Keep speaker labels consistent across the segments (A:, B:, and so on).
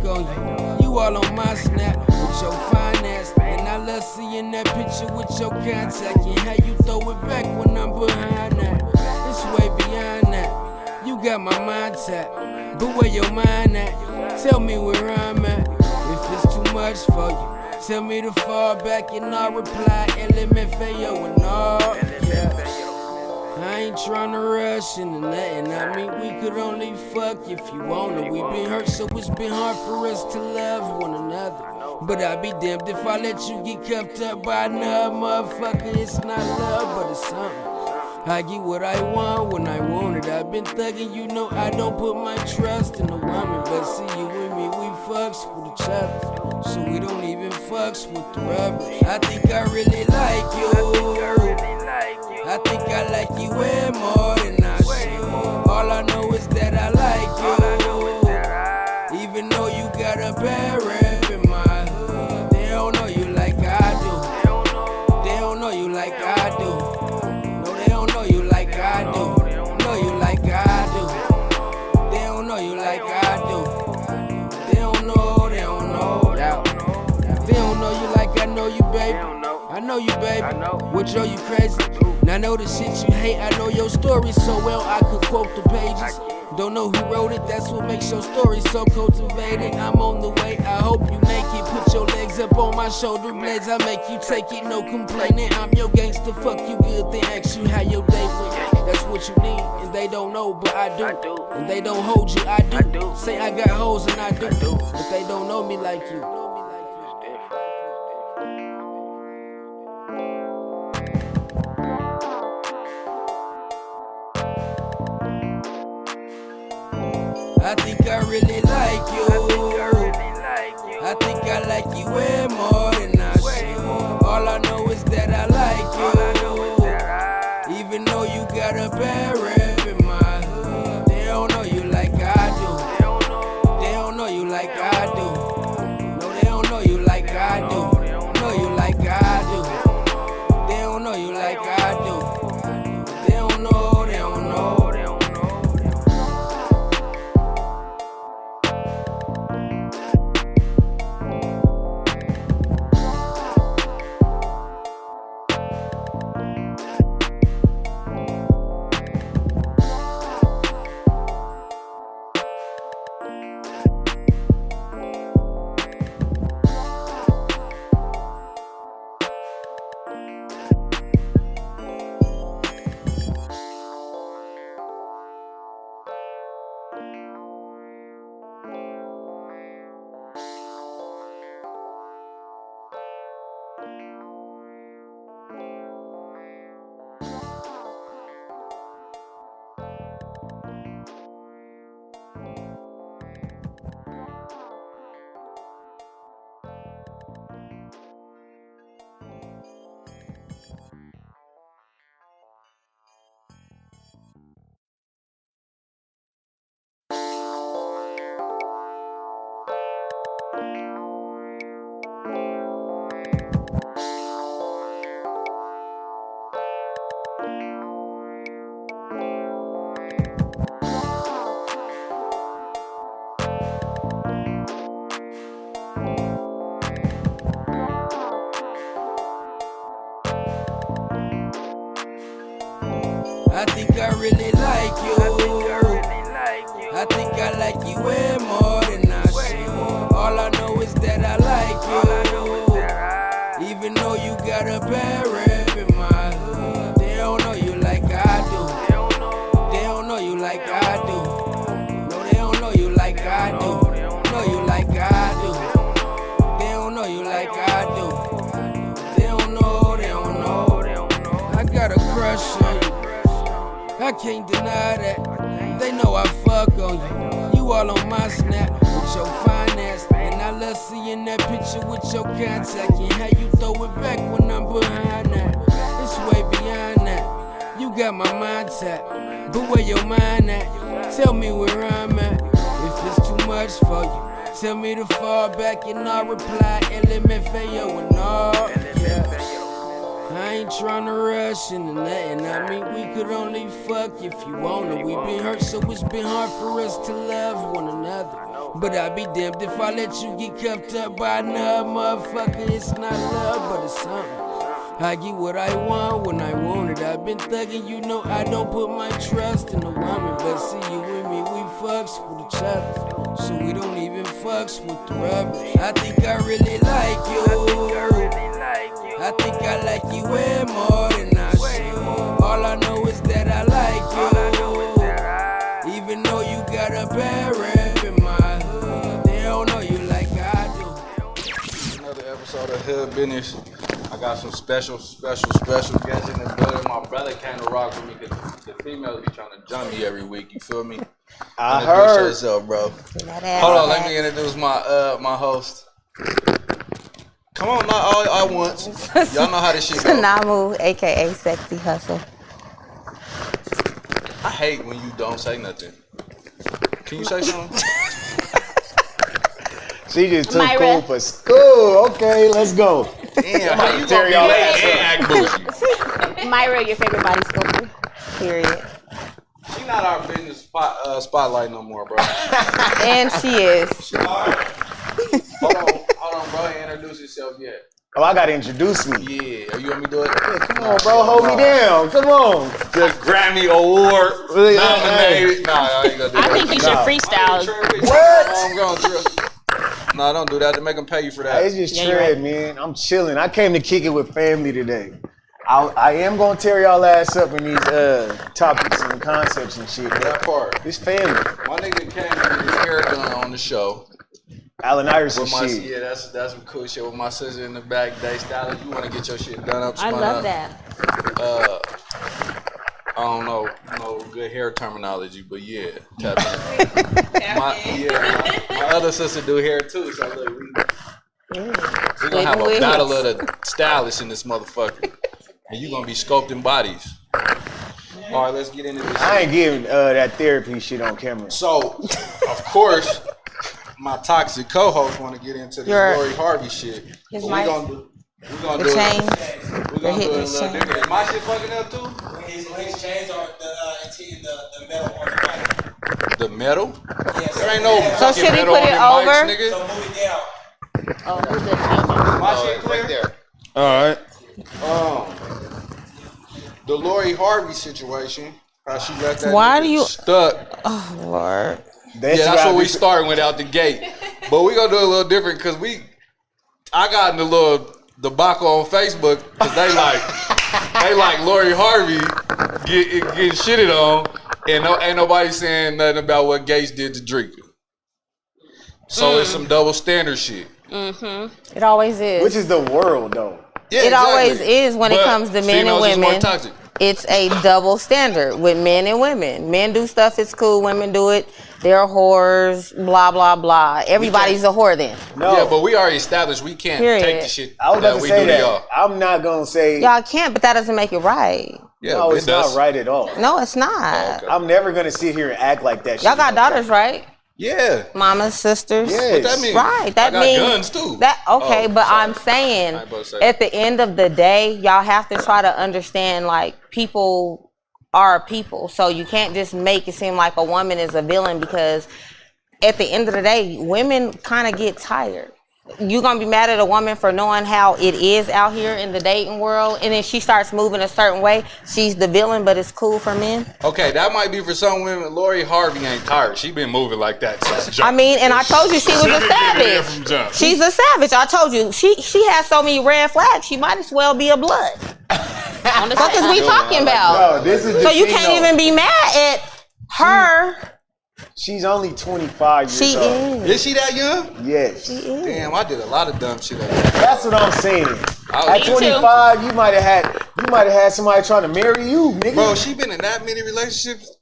A: on you. You all on my snap with your finance, and I love seeing that picture with your contact and how you throw it back when I'm behind that. It's way beyond that. You got my mind tapped, but where your mind at? Tell me where I'm at. If it's too much for you, tell me to fall back and I'll reply LMFAO and all. Yeah. I ain't tryna rush into nothing. I mean, we could only fuck if you wanna. We been hurt, so it's been hard for us to love one another. But I'd be damned if I let you get cuffed up by another motherfucker. It's not love, but it's something. I get what I want when I want it. I've been thugging, you know I don't put my trust in a woman. But see, you and me, we fucks with each other, so we don't even fucks with the rubber. I think I really like you. I think I like you way more than I should. All I know is that I like you. Even though you got a bad rep in my hood, they don't know you like I do. They don't know you like I do. No, they don't know you like I do. Know you like I do. They don't know you like I do. They don't know, they don't know. They don't know you like I know you, baby. I know you, baby. What drove you crazy? Now I know the shit you hate, I know your story so well I could quote the pages. Don't know who wrote it, that's what makes your story so cultivated. I'm on the way, I hope you naked. Put your legs up on my shoulder blades, I make you take it, no complaining. I'm your gangster, fuck you good, then ask you how your day went. That's what you need, and they don't know, but I do. And they don't hold you, I do. Say I got hoes and I do, but they don't know me like you. I think I really like you. I think I like you way more than I should. All I know is that I like you. Even though you got a bad rep in my hood, they don't know you like I do. They don't know you like I do. No, they don't know you like I do. Know you like I do. They don't know you like I do. They don't know, they don't know. I think I really like you. I think I like you way more than I should. All I know is that I like you. Even though you got a bad rep in my hood, they don't know you like I do. They don't know you like I do. No, they don't know you like I do. Know you like I do. They don't know you like I do. They don't know, they don't know. I got a crush on you. I can't deny that. They know I fuck on you. You all on my snap with your finance, and I love seeing that picture with your contact and how you throw it back when I'm behind that. It's way beyond that. You got my mind tapped, but where your mind at? Tell me where I'm at. If it's too much for you, tell me to fall back and I'll reply LMFAO and all. Yeah. I ain't tryna rush into nothing. I mean, we could only fuck if you wanna. We been hurt, so it's been hard for us to love one another. But I'd be damned if I let you get cuffed up by another motherfucker. It's not love, but it's something. I get what I want when I want it. I've been thugging, you know I don't put my trust in a woman. But see, you and me, we fucks with each other. So we don't even fucks with the rubber. I think I really like you. I think I like you way more than I should. All I know is that I like you. Even though you got a bad rep in my hood, they don't know you like I do.
B: Another episode of HoodBizness. I got some special guests in the building. My brother came to rock with me because the females be trying to jump me every week. You feel me?
C: I heard.
B: Introduce yourself, bro. Hold on, let me introduce my host. Come on, not all at once. Y'all know how this shit go.
D: Namu, aka Sexy Hustle.
B: I hate when you don't say nothing. Can you say something?
C: She just took
D: Myra.
C: cool for school. Okay, let's go.
B: Damn, how you gonna be late and act bougie?
D: Myra, your favorite body sculptor. Period.
B: She not our business spotlight no more, bro.
D: And she is.
B: Hold on, bro. Ain't introduce yourself yet.
C: Oh, I gotta introduce me.
B: Yeah, you want me to do it?
C: Yeah, come on, bro, hold me down. Come on.
B: The Grammy Award nominated. Nah, I ain't gonna do that.
E: I think you should freestyle.
C: What?
B: I'm going through. Nah, don't do that. They make them pay you for that.
C: It's just Trev, man. I'm chilling. I came to kick it with family today. I am gonna tear y'all ass up in these topics and concepts and shit.
B: That part.
C: This family.
B: My nigga came to get his hair done on the show.
C: Allen Iverson
B: With my,
C: shit.
B: yeah, that's some cool shit with my sister in the back. Day stylist, you want to get your shit done up,
E: I
B: spun
E: love
B: up.
E: that.
B: I don't know no good hair terminology, but yeah, tap in. My other sister do hair too, so look, we gonna have a battle of the stylists in this motherfucker, and you gonna be sculpting bodies. All right, let's get into this.
C: I ain't giving that therapy shit on camera.
B: So, of course, my toxic co-host want to get into this Lori Harvey shit.
D: His
B: But
D: mic.
B: we're gonna
D: The
B: do
D: chain.
B: We're gonna do it a little different. Is my shit fucking up too?
F: His chains are the metal on the mic.
B: The metal?
F: Yes.
B: There ain't no
D: So
B: fucking
D: should he
B: metal
D: put
B: on
D: it
B: them
D: over?
B: mics, nigga.
F: So move it down.
E: Oh, who's this?
B: My shit clear?
C: Right there. All right.
B: The Lori Harvey situation, how she got that
D: Why
B: nigga
D: do you-
B: stuck.
D: Oh, Lord.
B: Yeah, that's what we started with out the gate. But we gonna do it a little different because I got in the little debacle on Facebook because they like Lori Harvey getting shitted on, and ain't nobody saying nothing about what Gates did to Drake. So it's some double standard shit.
D: It always is.
C: Which is the world, though.
B: Yeah,
D: It
B: exactly.
D: always is when it
B: But
D: comes to men and
B: females is more
D: women.
B: toxic.
D: It's a double standard with men and women. Men do stuff, it's cool. Women do it, they're whores, blah, blah, blah. Everybody's a whore then.
C: No.
B: Yeah, but we already established we can't
D: Period.
B: take the shit
C: I was about
B: that
C: to
B: we
C: say
B: do to
C: that.
B: y'all.
C: I'm not gonna say.
D: Y'all can't, but that doesn't make it right.
B: Yeah,
C: no,
B: it
C: it's
B: does.
C: not right at all.
D: No, it's not.
B: Okay.
C: I'm never gonna sit here and act like that.
D: Y'all
C: shit
D: got
C: is okay.
D: daughters, right?
B: Yeah.
D: Mamas, sisters.
C: Yes.
B: What that mean?
D: Right. That
B: I got
D: means
B: guns too.
D: That okay,
B: Oh,
D: but
B: sorry.
D: I'm saying
B: I ain't supposed to say
D: at the end of the day, y'all have to try to understand like people are people. So you can't just make it seem like a woman is a villain because at the end of the day, women kind of get tired. You gonna be mad at a woman for knowing how it is out here in the dating world, and then she starts moving a certain way. She's the villain, but it's cool for men.
B: Okay, that might be for some women. Lori Harvey ain't tired. She been moving like that since jump.
D: I mean, and I told you she was a
B: been getting it in from
D: savage.
B: jump.
D: She's a savage. I told you she has so many red flags. She might as well be a blood.
E: On the
D: What is we talking about?
C: No, this is the
D: So you
C: thing,
D: can't
C: though.
D: even be mad at her.
C: She's only 25 years
D: She
C: old.
D: is.
B: Is she that young?
C: Yes.
D: She is.
B: Damn, I did a lot of dumb shit like that.
C: That's what I'm saying.
B: Oh,
C: At
B: me
C: 25, you might have had somebody trying to marry you, nigga.
B: Bro, she been in that many relationships.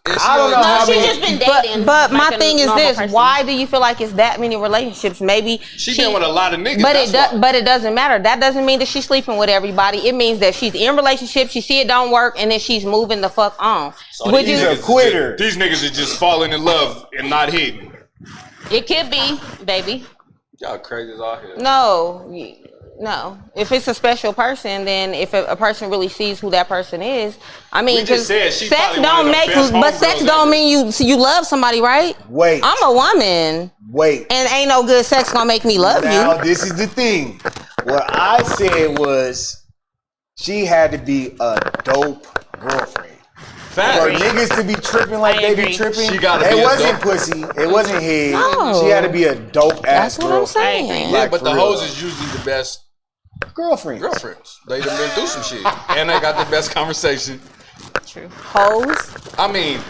B: And
C: I don't know
B: only-
C: how
E: No, she
C: many-
E: just been
D: But,
E: dating.
D: but my
E: like a
D: thing is
E: normal
D: this:
E: person.
D: why do you feel like it's that many relationships? Maybe
B: She been with a lot of niggas.
D: But
B: that's why.
D: but it doesn't matter. That doesn't mean that she's sleeping with everybody. It means that she's in relationships. She see it don't work, and then she's moving the fuck on.
B: So
D: Would
B: these
D: you?
B: niggas
C: a
B: is
C: quitter.
B: These niggas is just falling in love and not hitting.
E: It could be, baby.
B: Y'all crazy as all here.
D: No, No. If it's a special person, then if a person really sees who that person is, I mean,
B: We just said she
D: sex
B: probably
D: don't
B: one of the
D: make,
B: best
D: but sex
B: homegirls
D: don't
B: ever.
D: mean you love somebody, right?
C: Wait.
D: I'm a woman,
C: Wait.
D: and ain't no good sex gonna make me love
C: Now,
D: you.
C: this is the thing. What I said was she had to be a dope girlfriend. For
B: Facts.
C: niggas to be tripping like
E: I
C: they be
E: agree.
C: tripping,
B: She gotta
C: it
B: be a
C: wasn't
B: dope-
C: pussy. It wasn't head.
D: No.
C: She had to be a dope ass
D: That's what I'm
C: girlfriend.
D: saying.
B: Yeah,
C: Like,
B: but
C: for
B: the
C: real.
B: hoes is usually the best
C: Girlfriend.
B: girlfriends. They done been through some shit. And they got the best conversation.
E: True.
D: Hoes.
B: I mean,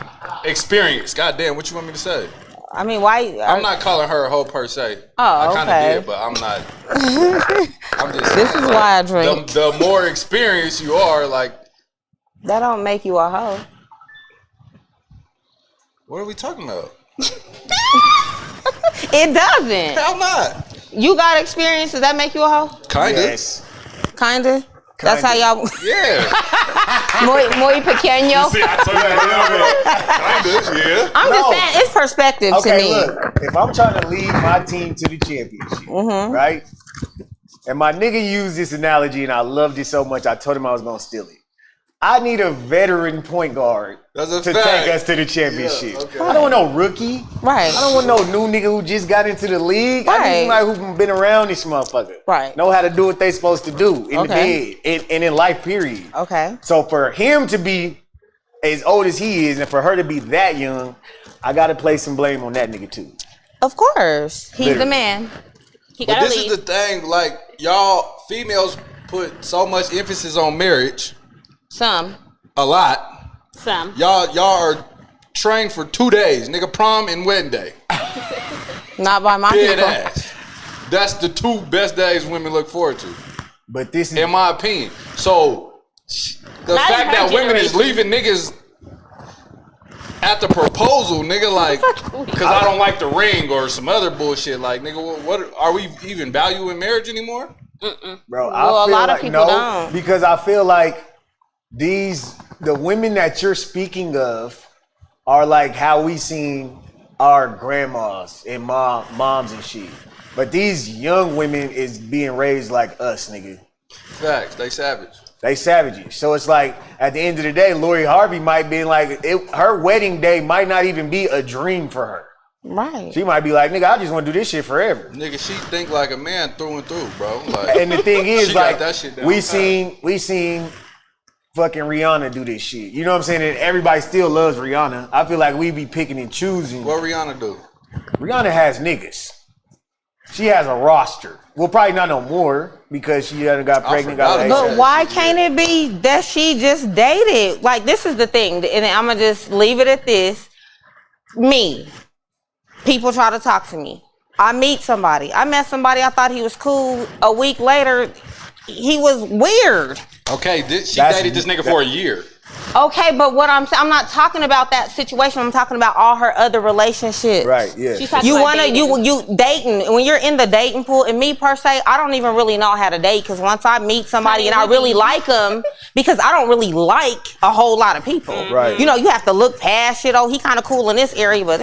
B: experience. Goddamn, what you want me to say?
D: I mean, why?
B: I'm not calling her a hoe per se.
D: Oh,
B: I kind of
D: okay.
B: did, but I'm not. I'm just
D: This
B: saying,
D: is why I drink.
B: The more experienced you are, like,
D: That don't make you a hoe.
B: what are we talking about?
D: It doesn't.
B: Hell not.
D: You got experience. Does that make you a hoe?
B: Kinda.
C: Yes.
D: Kinda. That's how y'all.
B: Yeah.
D: Muy pequeño.
B: See, I told you Kinda, yeah.
D: I'm
C: No.
D: just saying, it's perspective to
C: Okay,
D: me.
C: look. If I'm trying to lead my team to the championship, right? And my nigga used this analogy, and I loved it so much, I told him I was gonna steal it. I need a veteran point guard
B: That's a
C: to
B: fact.
C: take us to the championship.
B: Yeah, okay.
C: I don't want no rookie.
D: Right.
C: I don't want no new nigga who just got into the league. I need
D: Right.
C: somebody who's been around this motherfucker.
D: Right.
C: Know how to do what they supposed to do in
D: Okay.
C: the bed and in life, period.
D: Okay.
C: So for him to be as old as he is and for her to be that young, I gotta place some blame on that nigga too.
D: Of course. He's the
C: Literally.
D: man.
E: He
B: But
E: got to
B: this
E: lead.
B: is the thing, like, y'all females put so much emphasis on marriage,
D: Some.
B: a lot.
E: Some.
B: Y'all are trained for 2 days, nigga, prom and wedding day.
D: Not by my
B: Dead
D: people.
B: ass. That's the 2 best days women look forward to,
C: But this is
B: in my opinion. So the
E: Not in
B: fact
E: her
B: that women is
E: generation.
B: leaving niggas at the proposal, nigga, like, because I don't like the ring or some other bullshit, like, nigga, what are we even valuing marriage anymore?
C: bro.
D: Well,
C: I
D: a
C: feel
D: lot of
C: like
D: people
C: no,
D: don't.
C: because I feel like the women that you're speaking of are like how we seen our grandmas and moms and shit. But these young women is being raised like us, nigga.
B: Facts, they savage.
C: They savages. So it's like at the end of the day, Lori Harvey might be like her wedding day might not even be a dream for her.
D: Right.
C: She might be like, nigga, I just want to do this shit forever.
B: Nigga, she think like a man through and through, bro. Like,
C: And the thing is,
B: she got
C: like,
B: that shit down
C: we
B: pat.
C: seen fucking Rihanna do this shit. You know what I'm saying? And everybody still loves Rihanna. I feel like we be picking and choosing.
B: What Rihanna do?
C: Rihanna has niggas. She has a roster. Well, probably not no more because she done got pregnant.
B: forgot
C: Got
B: about
C: an
D: But
C: ASAP.
D: why can't it be that she just dated? Like, this is the thing, and I'm gonna just leave it at this. Me, people try to talk to me. I meet somebody. I met somebody. I thought he was cool. A week later, he was weird.
B: Okay, she
C: That's-
B: dated this nigga for a year.
D: Okay, but what I'm saying, I'm not talking about that situation. I'm talking about all her other relationships.
C: Right, yeah.
E: She's talking
D: You
E: about
D: wanna
E: dating.
D: you dating when you're in the dating pool, and me per se, I don't even really know how to date because once I meet somebody and I really like them, because I don't really like a whole lot of people.
C: Right.
D: You know, you have to look past shit. Oh, he kind of cool in this area, but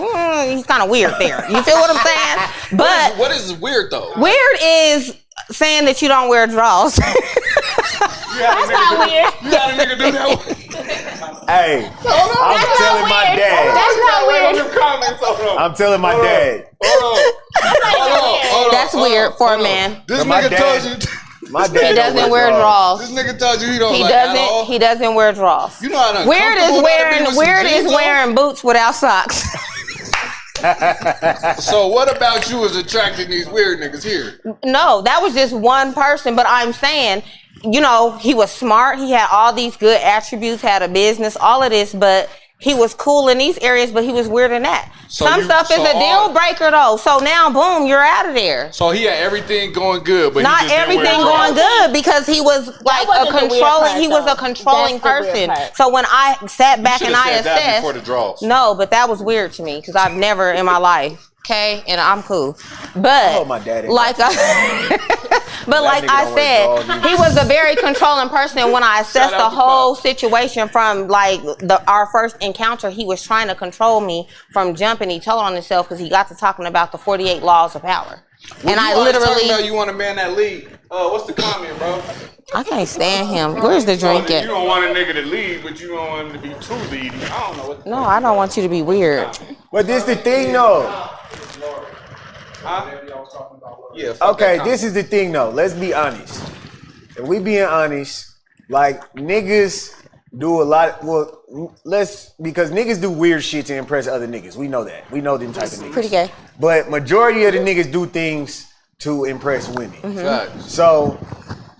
D: he's kind of weird there. You feel what I'm saying? But
B: What is weird though?
D: weird is saying that you don't wear drawers.
E: That's not weird.
B: You got a nigga do that?
C: Hey, I'm
E: That's
C: telling
E: not
C: my
E: weird.
C: dad.
E: That's not weird.
C: I'm telling my dad.
B: Hold on.
D: That's weird for a man.
B: This
C: My
B: nigga
C: dad-
B: told you.
C: My dad
D: He
C: don't
D: doesn't wear
B: This
D: drawers.
B: nigga told you he don't
D: He
B: like at all.
D: doesn't. He doesn't wear drawers.
B: You know how
D: Weird is
B: uncomfortable that'd be with some
D: wearing
B: jeans on?
D: wearing boots without socks.
B: So what about you is attracting these weird niggas here?
D: No, that was just one person, but I'm saying, you know, he was smart. He had all these good attributes, had a business, all of this, but he was cool in these areas, but he was weird in that.
B: So
D: Some
B: you-
D: stuff is
B: so
D: a
B: all-
D: deal breaker though. So now, boom, you're out of there.
B: So he had everything going good, but
D: Not
B: he just didn't wear
D: everything
B: drawers.
D: going good because he was like a
E: wasn't the weird
D: controlling.
E: part,
D: He was
E: though.
D: a controlling
E: That's the weird
D: person.
E: part.
D: So when I sat back and
B: Should've
D: I
B: said that before the
D: assessed,
B: draws.
D: no, but that was weird to me because I've never in my life. Okay, and I'm cool,
C: I
D: but
C: hope my dad ain't
D: like, but like
C: nigga
D: I
C: don't wear drawers
D: said,
C: either.
D: he was a very controlling person. And when I assessed
B: Shout
D: the
B: out to
D: whole
B: Pop.
D: situation from like our first encounter, he was trying to control me from jumping. He told on himself because he got to talking about the 48 laws of power.
B: When
D: And
B: you
D: I
B: always talking
D: literally,
B: about you want a man that lead. What's the comment, bro?
D: I can't stand him. Where's the drink
B: You
D: at?
B: don't want a nigga to lead, but you don't want him to be too leady. I don't know what.
D: No, I don't want you to be weird.
C: But this the thing though.
B: Yeah. Fuck
C: Okay,
B: that
C: this is the thing though. Let's be honest. If we being honest, like niggas do a lot. Well, because niggas do weird shit to impress other niggas. We know that. We know them type of niggas.
D: Pretty gay.
C: But majority of the niggas do things to impress women.
B: Facts.
C: So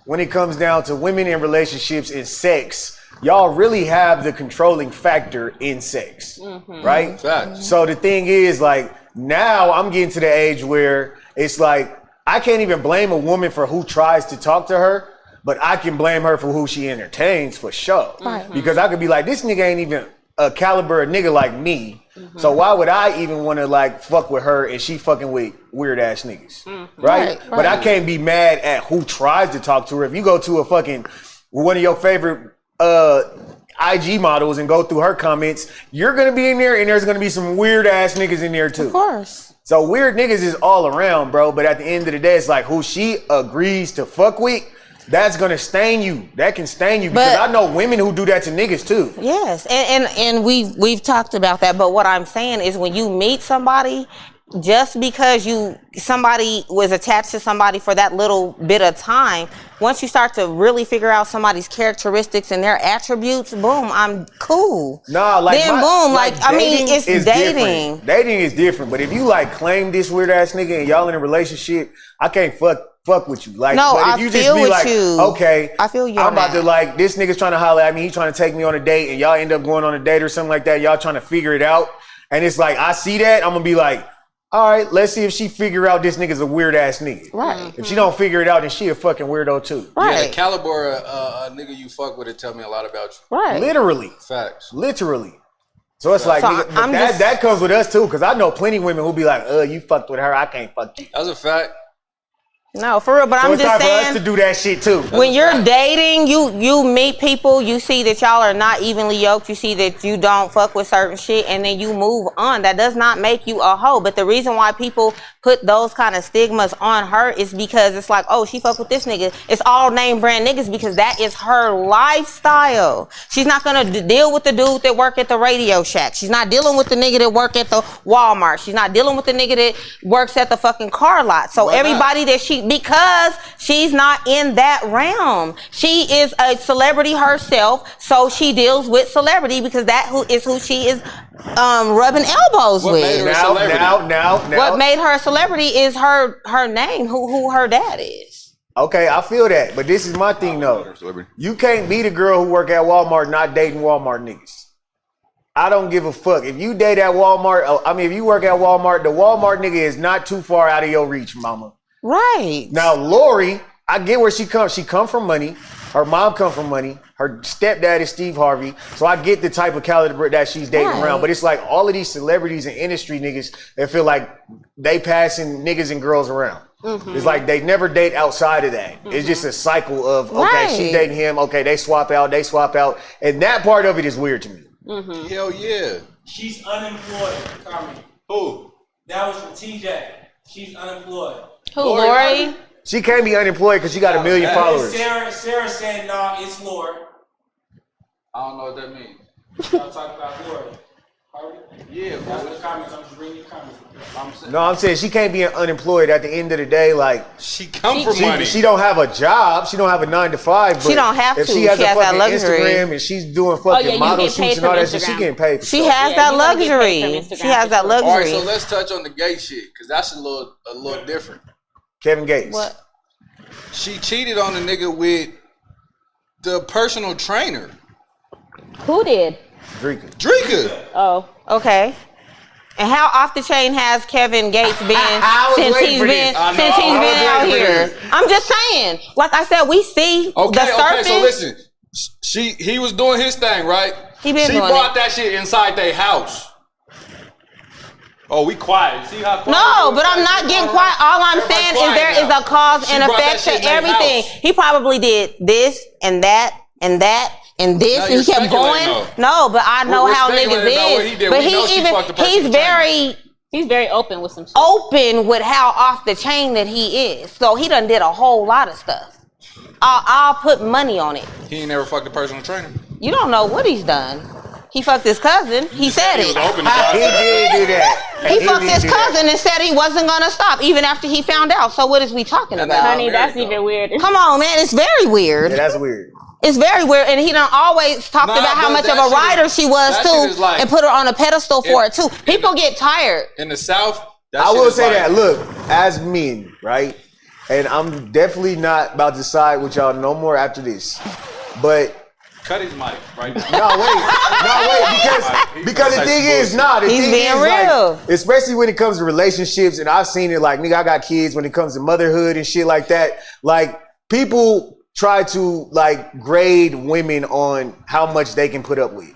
C: when it comes down to women in relationships and sex, y'all really have the controlling factor in sex, right?
B: Facts.
C: So the thing is, like, now I'm getting to the age where it's like, I can't even blame a woman for who tries to talk to her, but I can blame her for who she entertains for sure.
D: Right.
C: Because I could be like, this nigga ain't even a caliber of nigga like me. So why would I even want to like fuck with her and she fucking with weird ass niggas, right? But I can't be mad at who tries to talk to her. If you go to a fucking one of your favorite IG models and go through her comments, you're gonna be in there and there's gonna be some weird ass niggas in there too.
D: Of course.
C: So weird niggas is all around, bro. But at the end of the day, it's like who she agrees to fuck with. That's gonna stain you. That can stain you because I know women who do that to niggas too.
D: Yes, and we've talked about that. But what I'm saying is, when you meet somebody, just because somebody was attached to somebody for that little bit of time, once you start to really figure out somebody's characteristics and their attributes, boom, I'm cool.
C: Nah, like
D: then boom, like I mean, it's
C: is
D: dating.
C: Different. Dating is different. But if you like claim this weird ass nigga and y'all in a relationship, I can't fuck with you. Like,
D: No,
C: but if
D: I
C: you
D: feel
C: just be
D: with
C: like,
D: you.
C: okay,
D: I feel you
C: I'm
D: on
C: about
D: that.
C: to like this nigga's trying to holler at me. He's trying to take me on a date, and y'all end up going on a date or something like that. Y'all trying to figure it out, and it's like I see that, I'm gonna be like, all right, let's see if she figure out this nigga's a weird ass nigga.
D: Right.
C: If she don't figure it out, then she a fucking weirdo too.
D: Right.
B: Yeah, the caliber of nigga you fuck with it tell me a lot about you.
D: Right.
C: Literally.
B: Facts.
C: Literally. So it's like,
D: So
C: nigga,
D: I'm just-
C: that comes with us too, because I know plenty of women who be like, you fucked with her, I can't fuck you.
B: That's a fact.
D: No, for real. But
C: So
D: I'm
C: it's
D: just
C: time for us to
D: saying,
C: do that shit too.
D: when you're dating, you meet people, you see that y'all are not evenly yoked, you see that you don't fuck with certain shit, and then you move on. That does not make you a hoe. But the reason why people put those kind of stigmas on her is because it's like, oh, she fuck with this nigga. It's all name brand niggas because that is her lifestyle. She's not gonna deal with the dude that work at the Radio Shack. She's not dealing with the nigga that work at the Walmart. She's not dealing with the nigga that works at the fucking car lot. So
B: Why not?
D: everybody that because she's not in that realm. She is a celebrity herself, so she deals with celebrity because is who she is rubbing elbows
B: What made
D: with.
B: her a celebrity?
C: Now.
D: What made her a celebrity is her name, who her dad is.
C: Okay, I feel that, but this is my thing though. You can't be the girl who work at Walmart not dating Walmart niggas. I don't give a fuck. If you date at Walmart, if you work at Walmart, the Walmart nigga is not too far out of your reach, mama.
D: Right.
C: Now, Lori, I get where she comes. She come from money. Her mom come from money. Her stepdad is Steve Harvey. So I get the type of caliber that she's dating
D: Right.
C: around. But it's like all of these celebrities and industry niggas that feel like they passing niggas and girls around. It's like they never date outside of that. It's just a cycle of, okay, she
D: Right.
C: dating him. Okay, they swap out. And that part of it is weird to me.
B: Hell yeah.
F: She's unemployed, Carmen.
B: Who?
F: That was from TJ. She's unemployed.
E: Who,
B: Lori
E: Lori?
C: She can't be unemployed because she got a million
B: Hey,
C: followers.
F: Sarah said, no, it's Lord.
B: I don't know what that means.
F: Y'all talking about Lord. Harvey?
B: Yeah,
F: That's
B: bro.
F: the comments. I'm just reading your comments.
B: I'm saying,
C: No, I'm saying she can't be unemployed at the end of the day. Like,
B: she come from
C: She,
B: money.
C: she don't have a job. She don't have a 9 to 5. But
D: She don't have
C: if
D: to.
C: she has
D: She
C: a
D: has that
C: fucking
D: luxury.
C: Instagram and she's doing fucking
E: yeah, you
C: model
E: get paid
C: shoots and all
E: from
C: that shit, she
E: Instagram.
C: getting paid for
D: She
C: stuff.
D: has
E: Yeah,
D: that
E: you gotta get paid
D: luxury.
E: from
D: She
E: Instagram
D: has
E: for
D: that
E: sure.
D: luxury.
B: All right, so let's touch on the gay shit because that's a little different.
C: Kevin Gates.
D: What?
B: She cheated on the nigga with the personal trainer,
E: Who did?
C: Drika.
B: Drika.
E: Oh.
D: Okay. And how off the chain has Kevin Gates been
C: I was
D: since
C: waiting
D: he's
C: for
D: been
C: this. I know,
D: since he's
C: I was
D: been out
C: waiting for
D: here?
C: this.
D: I'm just saying. Like I said, we see
B: Okay,
D: the surface.
B: so listen. He was doing his thing, right?
D: He been
B: she
D: doing
B: brought
D: it.
B: that shit inside their house. Oh, we quiet. See how quiet
D: No,
B: we
D: but I'm not getting quiet. All I'm
B: Everybody
D: saying is
B: quiet
D: there is
B: now.
D: a cause
B: She
D: and
B: brought that
D: effect
B: shit
D: to
B: in their
D: everything.
B: house.
D: He probably did this and that and that and this,
B: Now
D: and he
B: you're
D: kept going.
B: speculating,
D: No, but I know
B: We're
D: how
B: speculating
D: niggas
B: about what
D: is.
B: he did.
D: But
B: We know she fucked the
D: he's
B: personal
D: very
E: He's very open with some shit.
D: open with how off the chain that he is. So he done did a whole lot of stuff. I'll put money on it.
B: He ain't never fucked a personal trainer.
D: You don't know what he's done. He fucked his cousin. He said
B: He was
D: it.
B: open about
C: He
B: it.
C: did do that.
D: He fucked
C: did
D: his
C: do that.
D: cousin and said he wasn't gonna stop even after he found out. So what is we talking
B: And
D: about?
E: Honey,
B: There
E: that's
B: you go.
E: even weirder.
D: Come on, man. It's very weird.
C: Yeah, that's weird.
D: It's very weird, and he done always talked
B: Nah,
D: about how
B: but
D: much
B: that
D: of a
B: shit
D: writer
B: is-
D: she was
B: that shit
D: too,
B: is like-
D: and put her on a pedestal for it too.
B: in
D: People
B: the-
D: get tired.
B: In the South, that
C: I
B: shit
C: will
B: is
C: say
B: like,
C: that. Look, as men, right? And I'm definitely not about to side with y'all no more after this. But
B: cut his mic right now.
C: no, wait, because the
B: That's
C: thing
B: bullshit.
C: is, the
D: He's
C: thing
D: being
C: is,
D: real.
C: like, especially when it comes to relationships, and I've seen it, like, nigga, I got kids when it comes to motherhood and shit like that. Like, people try to, like, grade women on how much they can put up with.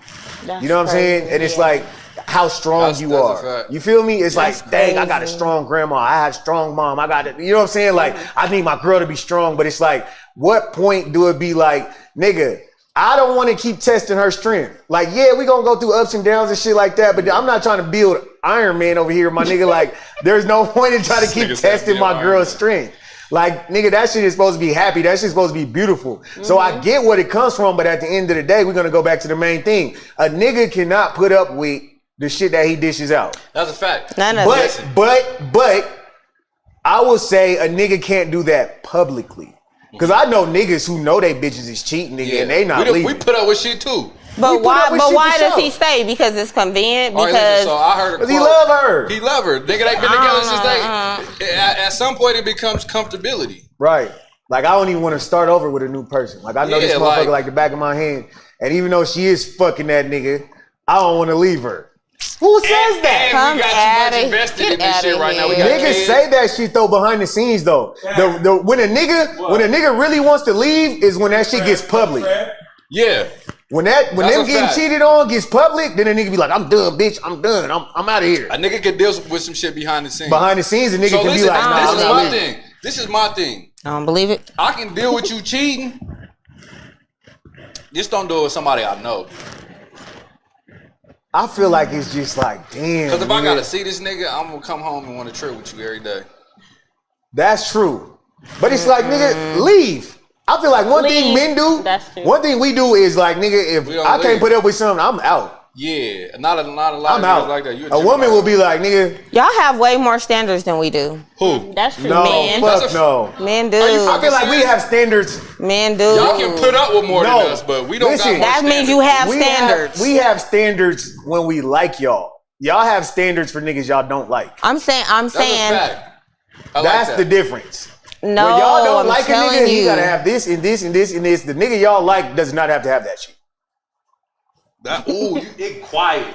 E: That's
C: You know what I'm saying?
E: crazy,
C: And it's
E: yeah.
C: like how strong
B: That's
C: you
B: a
C: are.
B: fact.
C: You feel me? It's
D: That's
C: like, dang, I got a
D: crazy.
C: strong grandma. I had a strong mom. I got it. You know what I'm saying? Like, I need my girl to be strong. But it's like, what point do it be like, nigga, I don't want to keep testing her strength. Like, yeah, we gonna go through ups and downs and shit like that. But I'm not trying to build Iron Man over here, my nigga. Like, there's no point in trying to keep
B: Nigga said
C: testing
B: build
C: my
B: Iron
C: girl's
B: Man.
C: strength. Like, nigga, that shit is supposed to be happy. That shit's supposed to be beautiful. So I get what it comes from, but at the end of the day, we're gonna go back to the main thing. A nigga cannot put up with the shit that he dishes out.
B: That's a fact.
D: None of
C: But,
D: it.
C: but, I will say a nigga can't do that publicly. Cause I know niggas who know they bitches is cheating, nigga, and they not
B: we
C: leaving.
B: put up with shit too.
D: But
C: put
D: why?
C: up with
D: But
C: shit
D: why
C: for
D: does
C: sure.
D: he stay? Because it's convenient.
B: All right,
D: Because
B: listen, so I heard a
C: Cause
B: quote.
C: he love her.
B: He love her. Nigga, they been together since they. At some point, it becomes comfortability.
C: Right. Like, I don't even want to start over with a new person. Like, I know this
B: Yeah,
C: motherfucker
B: like-
C: like the back of my hand. And even though she is fucking that nigga, I don't want to leave her. Who says that?
D: Come
B: we got too
D: outta-
B: much invested
D: get
B: in this shit
D: outta
B: right now. We
D: here.
B: got
C: Niggas
B: kids.
C: say that shit though behind the scenes though. When a nigga really wants to leave is when that shit gets public.
B: Yeah.
C: When
B: That's
C: them
B: a
C: getting
B: fact.
C: cheated on gets public, then a nigga be like, I'm done, bitch. I'm done. I'm out of here.
B: A nigga can deal with some shit behind the scenes.
C: Behind the scenes, a nigga
B: so
C: can
B: listen,
C: be like, nah,
B: this
C: I'm
B: is
C: not
B: my
C: leaving.
B: thing. This is my thing.
D: I don't believe it.
B: I can deal with you cheating. Just don't do it with somebody I know.
C: I feel like it's just like, damn.
B: Because if I
C: nigga.
B: gotta see this nigga, I'm gonna come home and want to trip with you every day.
C: That's true. But it's like, nigga, leave. I feel like one thing
E: Leave.
C: men do,
E: That's true.
C: one thing we do is like, nigga, if
B: We don't
C: I can't
B: leave.
C: put up with something, I'm out.
B: Yeah, not a lot
C: I'm
B: of niggas
C: out.
B: like that. You
C: A woman will be like, nigga,
D: Y'all have way more standards than we do.
B: who?
E: That's true.
C: no,
D: Man.
C: fuck
B: That's a-
C: no.
D: Men do.
B: Are you
C: I
B: fucking
C: feel like we
B: serious?
C: have standards.
D: Men do.
B: Y'all can put up with more
C: No.
B: than us, but we don't
C: Listen,
B: got more
D: That means you
B: standards.
D: have standards.
C: We have standards when we like y'all. Y'all have standards for niggas y'all don't like.
D: I'm saying.
B: That's a fact. I like
C: That's
B: that.
C: the difference.
D: No,
C: when y'all don't
D: I'm
C: like a
D: telling
C: nigga,
D: you.
C: he gotta have this and this and this and this. The nigga y'all like does not have to have that shit.
B: Ooh, you get quiet.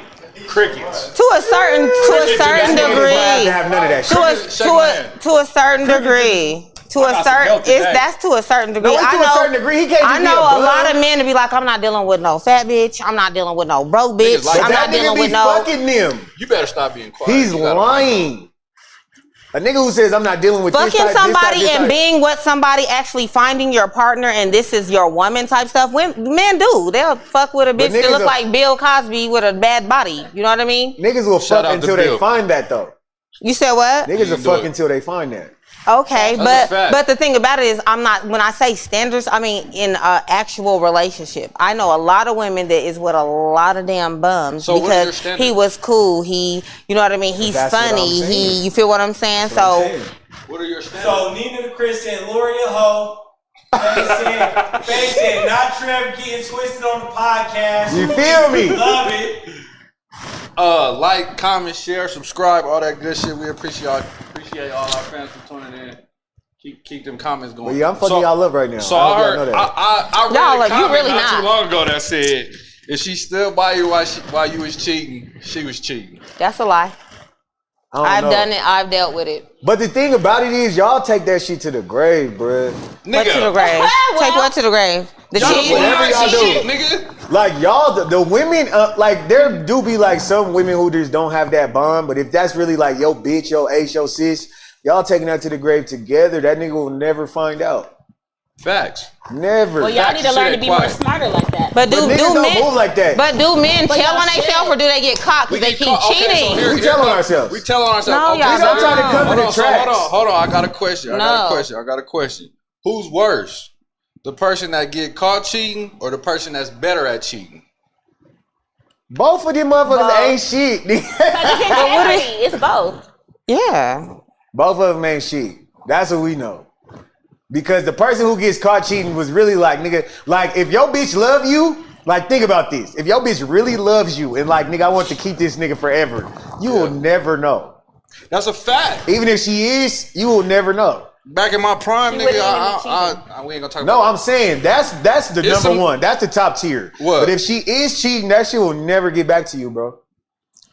B: Crickets.
D: to a certain
C: That nigga does not have to
D: degree.
C: have none of that shit.
D: To a certain degree. To a
B: got some
D: certain,
B: belt today.
D: that's to a certain degree.
C: No, it's to a certain degree. He can't just
D: I
C: be
D: know
C: a
D: a
C: bum.
D: lot of men to be like, I'm not dealing with no fat bitch. I'm not dealing with no broke bitch.
B: Niggas like
D: I'm
C: That
D: not
C: nigga
D: dealing
C: be
D: with no.
C: fucking them.
B: You better stop being quiet.
C: He's
B: You gotta-
C: lying. A nigga who says I'm not dealing with this
D: Fucking
C: type, this
D: somebody
C: type, this
D: and
C: type.
D: being what somebody actually finding your partner and this is your woman type stuff. Men do. They'll fuck with a bitch that
C: niggas
D: look
C: are-
D: like Bill Cosby with a bad body. You know what I mean?
C: Niggas will
B: Shout
C: fuck
B: out to
C: until they
B: Bill.
C: find that though.
D: You said what?
C: Niggas will
B: do
C: fuck
B: it.
C: until they find that.
D: Okay,
B: That's a fact.
D: but the thing about it is, I'm not. When I say standards, I mean in an actual relationship. I know a lot of women that is with a lot of damn bums
B: So what are your
D: because
B: standards?
D: he was cool. He, you know what I mean. He's
C: That's what I'm
D: funny.
C: saying.
D: You feel what I'm saying?
C: That's what I'm
D: So
C: saying.
B: What are your standards?
F: So Nina the Christian, Lori a hoe. Faye said, not Trev getting twisted on the podcast.
C: You feel me?
F: Love it.
B: Like, comment, share, subscribe, all that good shit. We appreciate all our fans for tuning in. Keep them comments going.
C: But yeah, I'm fucking y'all up right now.
B: So
C: I
B: I
C: hope y'all
B: heard,
C: know that.
B: I read
D: Y'all
B: a
D: like, you
B: comment
D: really
B: not
D: not.
B: too long ago that said, if she stood by you while you was cheating, she was cheating.
D: that's a lie.
C: I don't
D: I've
C: know.
D: done it. I've dealt with it.
C: But the thing about it is, y'all take that shit to the grave, bruh.
D: What to the grave? Take what to the grave? The
B: Y'all
D: cheating?
C: whatever y'all do.
B: shit, nigga.
C: Like y'all, the women, like there do be like some women who just don't have that bond. But if that's really like yo bitch, yo ace, yo sis, y'all taking that to the grave together, that nigga will never find out.
B: Facts.
C: Never.
E: Well, y'all need to learn to be more smarter like that.
D: But do
C: niggas don't
D: men
C: move like that.
D: But do men
E: But
D: tell
E: y'all
D: on themselves or do they get caught because they keep cheating?
C: We tell on ourselves.
B: We tell on ourselves.
D: No, y'all
C: We don't try to cover the tracks.
B: Hold on. I got a question. I
D: No.
B: got a question. Who's worse? The person that get caught cheating or the person that's better at cheating?
C: Both of them motherfuckers ain't shit.
E: Because it's integrity. It's both.
D: Yeah.
C: Both of them ain't shit. That's what we know. Because the person who gets caught cheating was really like, nigga, like if your bitch love you, like think about this. If your bitch really loves you and like, nigga, I want to keep this nigga forever, you will never know.
B: That's a fact.
C: Even if she is, you will never know.
B: Back in my prime,
E: She
B: nigga, we ain't gonna talk about
C: No, I'm saying that's the
B: It's
C: number one. That's the top tier.
B: What?
C: But if she is cheating, that shit will never get back to you, bro.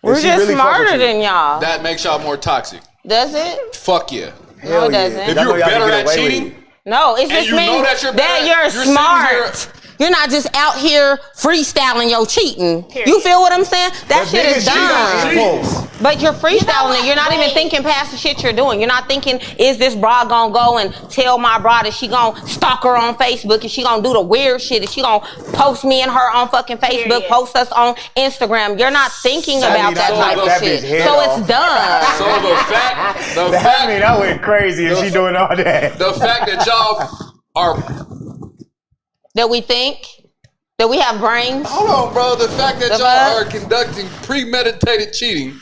D: We're
C: she
D: just
C: really fuck with
D: smarter
C: you.
D: than y'all.
B: that makes y'all more toxic.
D: Does it?
B: Fuck yeah.
C: Hell
D: it doesn't.
B: If
C: Y'all know
B: you're
C: y'all can
B: better
C: get
B: at
C: away with
B: cheating,
C: it.
D: No, it
B: And
D: just
B: you know
D: means
B: that you're
D: that
B: bad.
D: you're
B: You're sitting
D: smart. You're not just out here freestyling your cheating.
E: Period.
D: You feel what I'm saying? That
C: But
D: shit is
C: niggas cheat on
D: dumb.
C: impulse.
D: But you're freestyling it. You're not even
E: Wait.
D: thinking past the shit you're doing. You're not thinking, is this broad gonna go and tell my broad that she gonna stalk her on Facebook? Is she gonna do the weird shit? Is she gonna post me and her on fucking Facebook,
E: Period.
D: post us on Instagram? You're not thinking
C: That
D: about
C: mean
D: that
C: I
D: type
C: knocked
D: of
C: that
D: shit.
C: bitch head
D: So
C: off.
D: it's dumb.
B: So the
C: That mean I went crazy if she doing all that.
B: the fact that y'all are
D: That we think, that we have brains.
B: hold on, bro. The fact that
D: The
B: y'all
D: fuck?
B: are conducting premeditated cheating.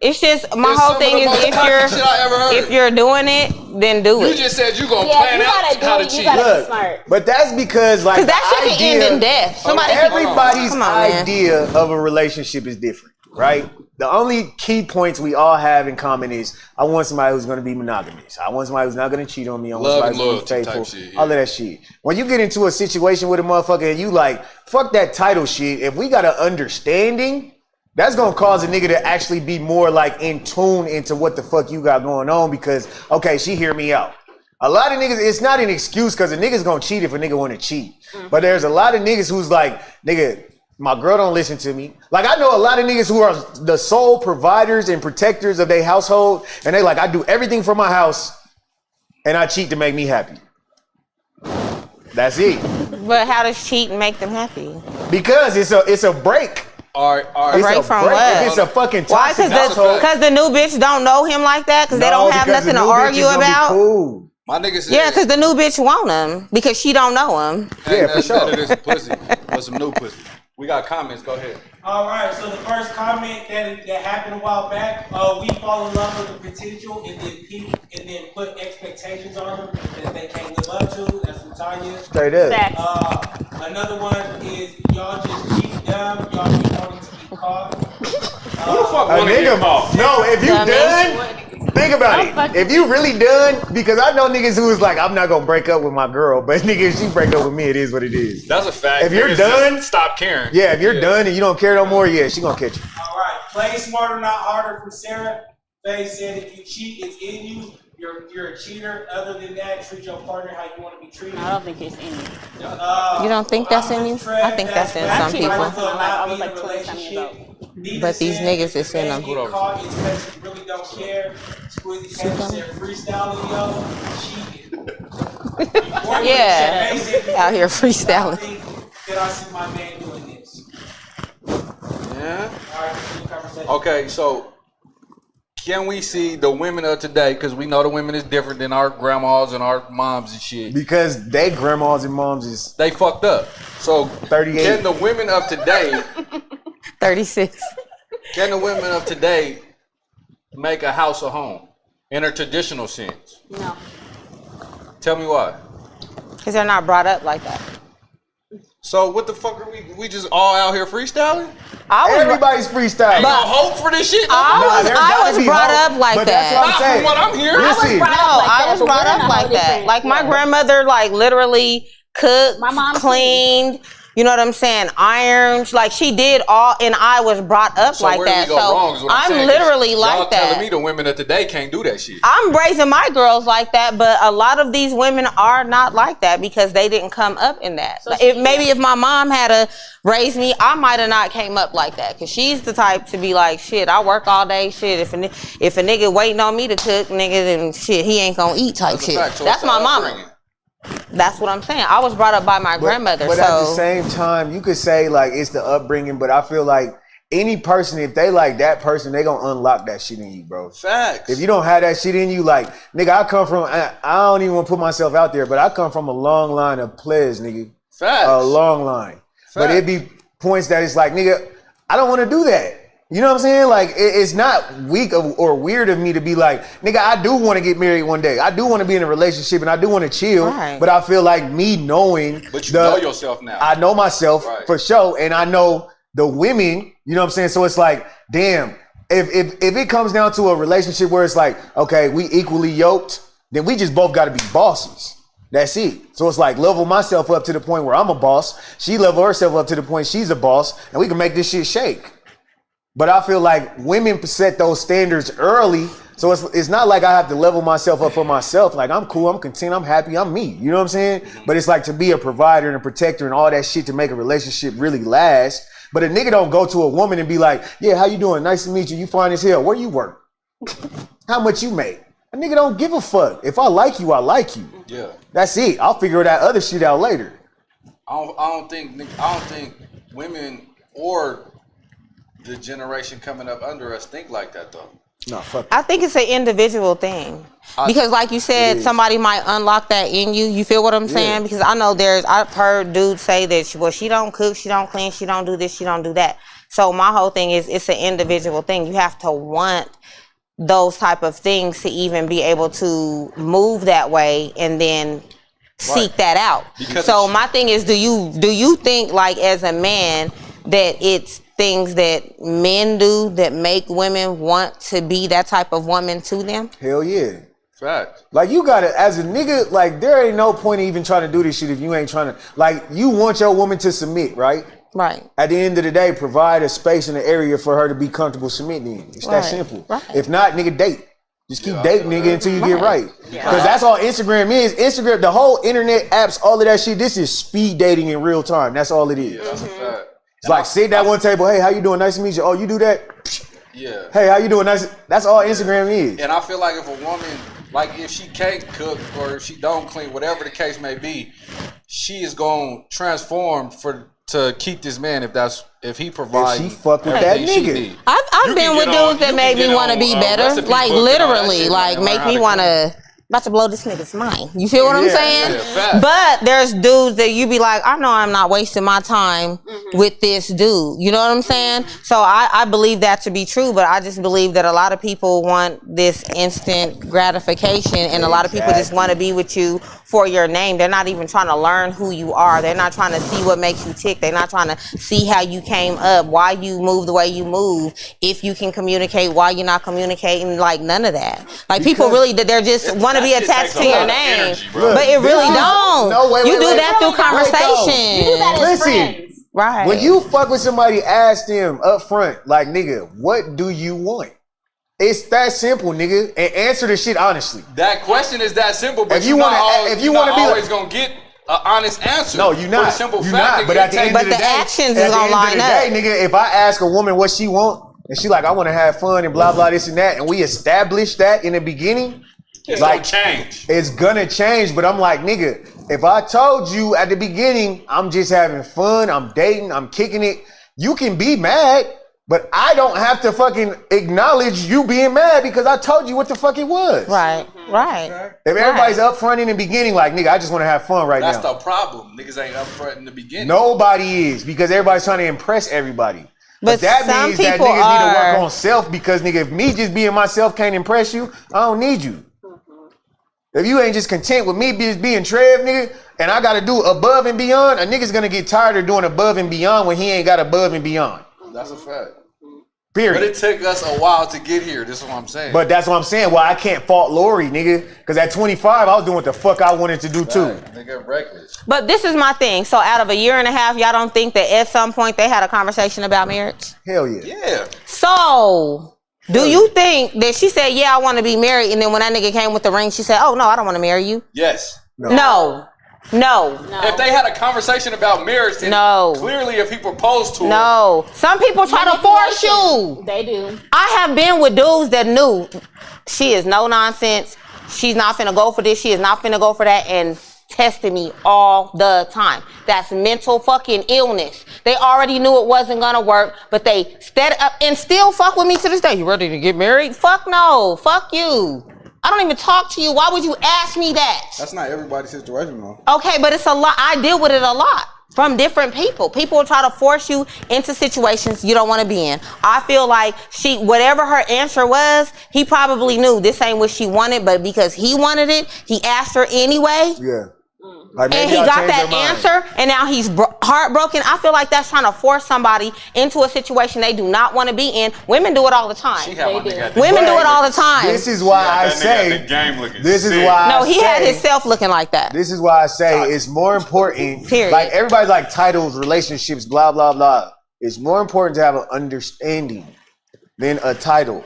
D: It's just my
B: It's
D: whole
B: some of
D: thing
B: the
D: is
B: most toxic shit I ever heard.
D: if you're doing it, then do
B: You
D: it.
B: just said you gonna
E: Yeah,
B: plan
E: you
B: out
E: gotta do
B: how to
E: it. You
B: cheat.
E: gotta be
C: Look,
E: smart.
C: but that's because like
D: Because that
C: the
D: shit can end in death. Somebody can,
C: everybody's
D: Come on, man.
C: idea of a relationship is different, right? The only key points we all have in common is I want somebody who's going to be monogamous. I want somebody who's not going to cheat on me. I want
B: Love
C: somebody
B: and
C: who's going to be
B: loyalty
C: faithful.
B: type shit, yeah.
C: All of that shit. When you get into a situation with a motherfucker and you like, fuck that title shit. If we got an understanding, that's going to cause a nigga to actually be more like in tune into what the fuck you got going on because, okay, she hear me out. A lot of niggas, it's not an excuse because a nigga's going to cheat if a nigga want to cheat. But there's a lot of niggas who's like, nigga, my girl don't listen to me. Like I know a lot of niggas who are the sole providers and protectors of their household, and they like I do everything for my house, and I cheat to make me happy. That's it.
D: But how does cheating make them happy?
C: Because it's a break.
B: All right.
C: It's
D: break
C: a
D: from
C: break.
D: what?
C: If it's a fucking
D: Why?
C: toxic
D: Because
C: household.
D: the new bitch don't know him like that? Because they
C: No,
D: don't have
C: because
D: nothing
C: the
D: to
C: new bitch
D: argue
C: is gonna be
D: about?
C: cool.
B: My nigga said,
D: Yeah, because the new bitch want him because she don't know him.
C: Yeah, for sure.
B: Better than some pussy or some new pussy. We got comments. Go ahead.
F: All right, so the first comment that happened a while back, we fall in love with the potential and then put expectations on them that they can't live up to. That's from Tanya.
C: Straight up.
E: Facts.
F: Another one is y'all just keep dumb. Y'all keep wanting to be caught.
B: Who the fuck
C: A
B: wanna get
C: nigga,
B: caught?
C: no, if you
D: Dummy.
C: done, think about it. If you really done, because I know niggas who is like, I'm not gonna break up with my girl, but nigga, if she break up with me, it is what it is.
B: That's a fact.
C: If you're
B: Niggas
C: done-
B: just stop caring.
C: Yeah, if you're done and you don't care no more, yeah, she gonna catch you.
F: All right, play smarter, not harder from Sarah. Faye said if you cheat, it's in you. You're a cheater. Other than that, treat your partner how you want to be treated.
E: I don't think it's in you.
D: You don't think that's in you? I think that's in some people.
E: I was like 20-some years old.
D: But these niggas is in them.
F: Get caught, it's because you really don't care. Squizzy Kevin said freestyling, yo, cheating.
D: Yeah, out here freestyling.
F: That I see my man doing this.
B: Yeah.
F: All right, continue conversation.
B: Okay, so can we see the women of today? Because we know the women is different than our grandmas and our moms and shit.
C: Because they grandmas and moms is
B: They fucked up. So
C: 38.
B: can the women of today?
D: 36.
B: Can the women of today make a house a home in a traditional sense?
E: No.
B: Tell me why.
D: Because they're not brought up like that.
B: So what the fuck are we just all out here freestyling?
C: everybody's freestyling.
B: Ain't no hope for this shit.
D: I was brought up like
C: but
D: that.
C: That's what
B: Not
C: I'm
B: from
C: saying.
B: what I'm hearing.
C: Listen,
D: I was brought up like that. Like my grandmother, like literally cooked,
E: My mom
D: cleaned. You know what I'm saying? Irons. Like she did all, and I was brought up
B: So
D: like
B: where
D: that.
B: do we go wrong is
D: So
B: what
D: I'm
B: saying, 'cause
D: literally
B: y'all
D: like
B: telling
D: that.
B: me the women of today can't do that shit.
D: I'm raising my girls like that, but a lot of these women are not like that because they didn't come up in that.
E: So
D: If my mom had to raise me, I might have not came up like that because she's the type to be like, shit, I work all day, shit. If a nigga waiting on me to cook, nigga, then shit, he ain't gonna eat type
B: That's a
D: shit.
B: fact. So
D: That's
B: it's
D: my
B: the
D: mama.
B: upbringing.
D: That's what I'm saying. I was brought up by my grandmother.
C: But
D: so
C: at the same time, you could say like it's the upbringing, but I feel like any person, if they like that person, they gonna unlock that shit in you, bro.
B: Facts.
C: If you don't have that shit in you, like, nigga, I come from, I don't even want to put myself out there, but I come from a long line of players, nigga.
B: Facts.
C: A long line.
B: Facts.
C: But it be points that it's like, nigga, I don't want to do that. You know what I'm saying? Like, it's not weak or weird of me to be like, nigga, I do want to get married one day. I do want to be in a relationship and I do want to chill.
D: Right.
C: But I feel like me knowing.
B: But you know yourself now.
C: I know myself for sure. And I know the women, you know what I'm saying? So it's like, damn, if it comes down to a relationship where it's like, okay, we equally yoked, then we just both got to be bosses. That's it. So it's like level myself up to the point where I'm a boss. She level herself up to the point she's a boss, and we can make this shit shake. But I feel like women set those standards early, so it's not like I have to level myself up for myself. Like, I'm cool, I'm content, I'm happy, I'm me. You know what I'm saying? But it's like to be a provider and a protector and all that shit to make a relationship really last. But a nigga don't go to a woman and be like, yeah, how you doing? Nice to meet you. You fine as hell. Where you work? How much you make? A nigga don't give a fuck. If I like you, I like you.
B: Yeah.
C: That's it. I'll figure that other shit out later.
B: I don't think women or the generation coming up under us think like that though.
C: No, fuck.
D: I think it's an individual thing. Because like you said, somebody might unlock that in you. You feel what I'm saying? Because I know I've heard dudes say that, well, she don't cook, she don't clean, she don't do this, she don't do that. So my whole thing is it's an individual thing. You have to want those type of things to even be able to move that way and then seek that out. So my thing is, do you think like as a man that it's things that men do that make women want to be that type of woman to them?
C: Hell yeah.
B: Fact.
C: Like, you gotta, as a nigga, like, there ain't no point in even trying to do this shit if you ain't trying to, like, you want your woman to submit, right?
D: Right.
C: At the end of the day, provide a space and an area for her to be comfortable submitting in. It's that simple.
D: Right.
C: If not, nigga, date. Just keep dating, nigga, until you get right.
E: Yeah.
C: Because that's all Instagram is. Instagram, the whole internet apps, all of that shit, this is speed dating in real time. That's all it is.
B: Yeah, that's a fact.
C: It's like, sit at one table, hey, how you doing? Nice to meet you. Oh, you do that?
B: Yeah.
C: Hey, how you doing? Nice. That's all Instagram is.
B: And I feel like if a woman, like if she can't cook or if she don't clean, whatever the case may be, she is going to transform to keep this man if he provides.
C: If she fuck with that nigga.
D: I've been with dudes that made me want to be better. Like literally, like make me want to. About to blow this nigga's mind. You feel what I'm saying?
B: Yeah,
D: but there's dudes that you be like, I know I'm not wasting my time with this dude. You know what I'm saying? So I believe that to be true, but I just believe that a lot of people want this instant gratification and a lot of people just want to be with you for your name. They're not even trying to learn who you are. They're not trying to see what makes you tick. They're not trying to see how you came up, why you move the way you move, if you can communicate, why you're not communicating, like none of that. Like people really, they're just want to be attached to your name,
B: energy,
D: but it really don't. You do that through
E: You do that
D: conversation.
E: as
C: Listen.
E: friends.
D: Right.
C: When you fuck with somebody, ask them up front, like, nigga, what do you want? It's that simple, nigga. And answer the shit honestly.
B: That question is that simple, but
C: If you wanna- if you wanna be like-
B: always gonna get an honest answer.
C: No, you're not.
B: For the simple
C: You're
B: fact,
C: not.
B: nigga,
C: But at the end
D: But
C: of the
D: the
C: day,
D: actions
C: at
D: is
C: the
D: gonna
C: end of
D: line
C: the
D: up.
C: day, nigga, if I ask a woman what she want, and she like, I want to have fun and blah, blah, this and that, and we establish that in the beginning,
B: it's
C: like,
B: gonna change.
C: it's gonna change. But I'm like, nigga, if I told you at the beginning, I'm just having fun, I'm dating, I'm kicking it, you can be mad, but I don't have to fucking acknowledge you being mad because I told you what the fuck it was.
D: Right. Right.
C: If everybody's upfront in the beginning, like, nigga, I just want to have fun right
B: That's
C: now.
B: the problem. Niggas ain't upfront in the beginning.
C: Nobody is, because everybody's trying to impress everybody. But
D: But
C: that
D: some
C: means that
D: people
C: niggas need to work
D: are-
C: on self, because nigga, if me just being myself can't impress you, I don't need you. If you ain't just content with me just being Trev, nigga, and I gotta do above and beyond, a nigga's gonna get tired of doing above and beyond when he ain't got above and beyond.
B: That's a fact.
C: Period.
B: But it took us a while to get here. This is what I'm saying.
C: But that's what I'm saying. Why I can't fault Lori, nigga. Because at 25, I was doing what the fuck I wanted to do too.
B: Nigga, reckless.
D: But this is my thing. So out of a year and a half, y'all don't think that at some point they had a conversation about marriage?
C: Hell yeah.
B: Yeah.
D: So do you think that she said, yeah, I want to be married, and then when that nigga came with the ring, she said, oh, no, I don't want to marry you?
B: Yes.
D: No.
B: If they had a conversation about marriage, then clearly if he proposed to her.
D: No. Some people try to force you.
E: They do.
D: I have been with dudes that knew she is no nonsense. She's not finna go for this. She is not finna go for that. And tested me all the time. That's mental fucking illness. They already knew it wasn't gonna work, but they stepped up and still fuck with me to this day. You ready to get married? Fuck no. Fuck you. I don't even talk to you. Why would you ask me that?
G: That's not everybody's situation, though.
D: Okay, but it's a lot. I deal with it a lot from different people. People will try to force you into situations you don't want to be in. I feel like whatever her answer was, he probably knew this ain't what she wanted, but because he wanted it, he asked her anyway.
C: Yeah. Like
D: And he got that answer, and now he's heartbroken. I feel like that's trying to force somebody into a situation they do not want to be in. Women do it all the time.
B: Women
D: do it all the time.
C: This is why I say. This is why.
D: No, he had himself looking like that.
C: This is why I say it's more important.
D: Period.
C: Like everybody's like titles, relationships, blah blah blah. It's more important to have an understanding than a title,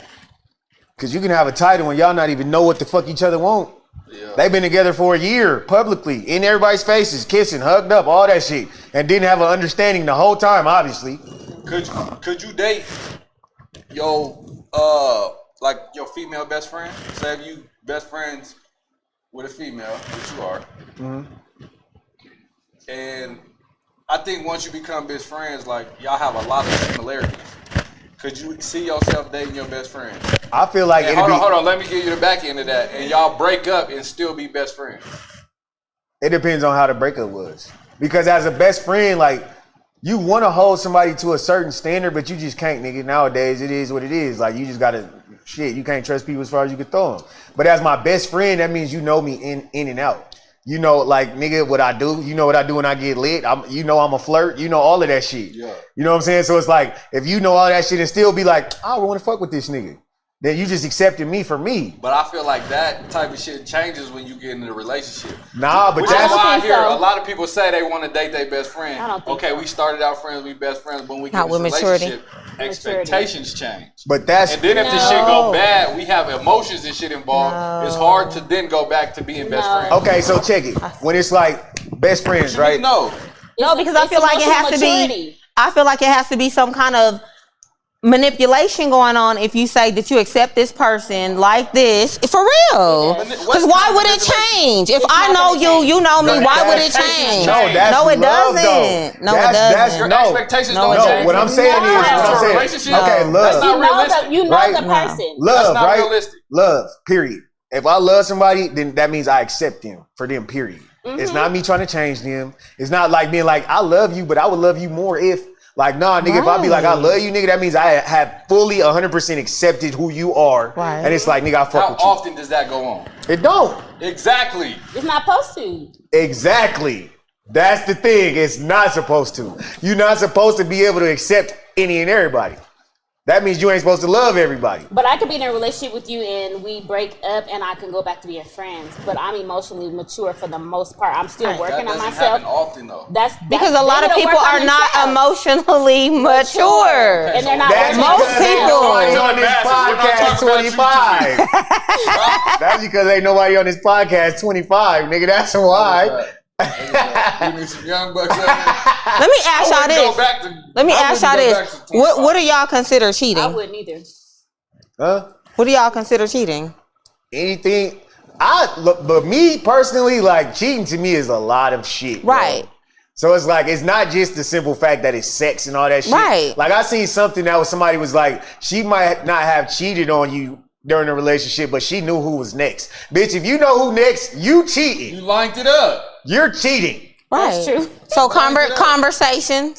C: because you can have a title and y'all not even know what the fuck each other want. Yeah. They've been together for a year, publicly, in everybody's faces, kissing, hugged up, all that shit, and didn't have an understanding the whole time, obviously.
B: Could you date your female best friend? Say if you best friends with a female, which you are, and I think once you become best friends, like y'all have a lot of similarities. Could you see yourself dating your best friend?
C: I feel like
B: hold on. Let me give you the back end of that, and y'all break up and still be best friends.
C: It depends on how the breakup was, because as a best friend, like you want to hold somebody to a certain standard, but you just can't, nigga. Nowadays, it is what it is. Like you just gotta you can't trust people as far as you can throw them. But as my best friend, that means you know me in and out. You know, like, nigga, what I do. You know what I do when I get lit. I'm a flirt. You know all of that shit. Yeah. You know what I'm saying? So it's like, if you know all that shit and still be like, I want to fuck with this nigga, then you just accepted me for me.
B: But I feel like that type of shit changes when you get into a relationship.
C: Nah, but
B: that's why I hear a lot of people say they want to date their best friend.
E: I don't think so.
B: We started out friends, we best friends, but when we get
D: Not
B: into a
D: with
B: relationship, expectations change.
C: But that's
B: and then if the shit go bad, we have emotions and shit involved. It's hard to then go back to being best friends.
C: Okay, so check it. When it's like best friends, right?
D: No, because I feel like it has to be. I feel like it has to be some kind of manipulation going on if you say that you accept this person like this for real. Because why would it change? If I know you, you know me. Why would it change?
C: No, it
D: doesn't. No, it doesn't.
B: Your expectations don't change.
C: What I'm saying is, okay, love.
B: That's not realistic.
E: You know the person.
C: Love,
B: right?
C: Realistic. Love. Period. If I love somebody, then that means I accept them for them. Period. It's not me trying to change them. It's not like being like, I love you, but I would love you more if. Like, nah, nigga, if I be like, I love you, nigga, that means I have fully 100% accepted who you are. Right. And it's like, nigga, I fuck with you.
B: How often does that go on?
C: It don't.
B: Exactly.
E: It's not supposed to.
C: Exactly. That's the thing. It's not supposed to. You're not supposed to be able to accept any and everybody. That means you ain't supposed to love everybody.
E: But I could be in a relationship with you and we break up and I can go back to being friends. But I'm emotionally mature for the most part. I'm still working on myself.
B: That doesn't happen often though.
E: That's
D: because a lot of people are not emotionally mature.
E: And they're not.
C: That's
D: most people.
C: On this podcast 25. That's because ain't nobody on this podcast 25, nigga. That's why.
B: You need some young bucks.
D: Let me ask y'all this. What do y'all consider cheating?
E: I wouldn't either.
C: Huh?
D: What do y'all consider cheating?
C: Anything. But me personally, like, cheating to me is a lot of shit.
D: Right.
C: Bro. So it's like, it's not just the simple fact that it's sex and all that shit.
D: Right.
C: Like, I seen something that somebody was like, she might not have cheated on you during the relationship, but she knew who was next. Bitch, if you know who next, you cheating.
B: You lined it up.
C: You're cheating.
D: Right.
E: That's true.
D: So conversation,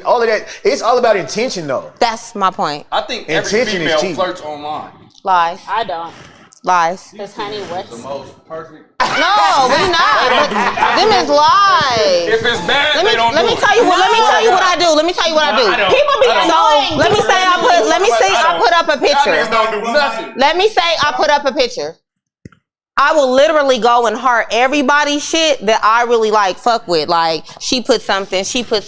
D: all of that. It's all about intention, though. That's my point.
B: I think every female flirts online.
D: Lies.
E: I don't.
D: Lies.
E: Because honey, what's
B: the most perfect?
D: No, we not. Them is lies.
B: If it's bad,
D: let me tell you what I do. People be annoying. Let me say I put up a picture.
B: Y'all niggas don't do nothing.
D: Let me say I put up a picture. I will literally go and heart everybody's shit that I really fuck with. Like, she put something. You feel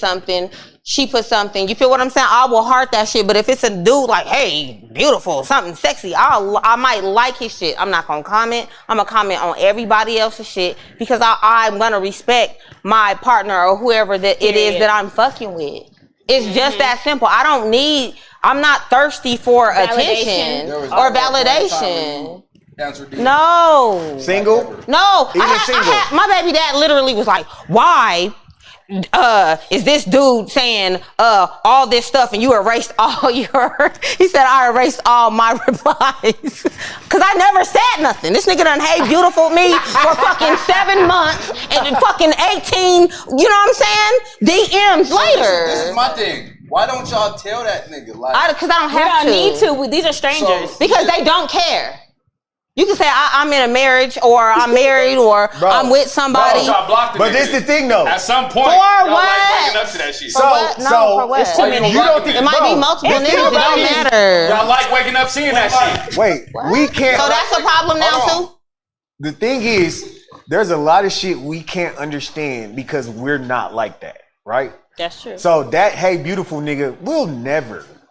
D: what I'm saying? I will heart that shit. But if it's a dude like, hey, beautiful, something sexy, I might like his shit. I'm not gonna comment. I'm gonna comment on everybody else's shit because I'm gonna respect my partner or whoever that it is that I'm fucking with. It's just that simple. I'm not thirsty for attention or validation.
B: answer DMs?
D: No.
C: Single?
D: No.
C: Even single.
D: My baby dad literally was like, why is this dude saying all this stuff and you erased all your he said I erased all my replies because I never said nothing. This nigga done hey beautiful me for fucking 7 months and then fucking 18, you know what I'm saying, DMs later.
B: This is my thing. Why don't y'all tell that nigga? Like,
D: Because I don't have to.
E: We don't need to. These are strangers.
D: Because they don't care. You can say I'm in a marriage, or I'm married, or
C: Bro,
D: I'm with somebody.
B: y'all blocked the
C: But
B: nigga.
C: this the thing though.
B: At some point,
D: For
B: y'all
D: what?
B: like waking up to that shit.
D: For what? No, for what?
E: It's too many.
C: You don't think
D: It might
C: bro,
D: be multiple
C: the
D: niggas.
C: thing
D: It
C: about
D: don't
C: it is-
D: matter.
B: Y'all like waking up seeing that shit.
C: Wait, we can't.
D: So that's a problem now
B: Hold
D: too.
C: The thing is, there's a lot of shit we can't understand because we're not like that, right?
E: That's true.
C: So that hey beautiful nigga,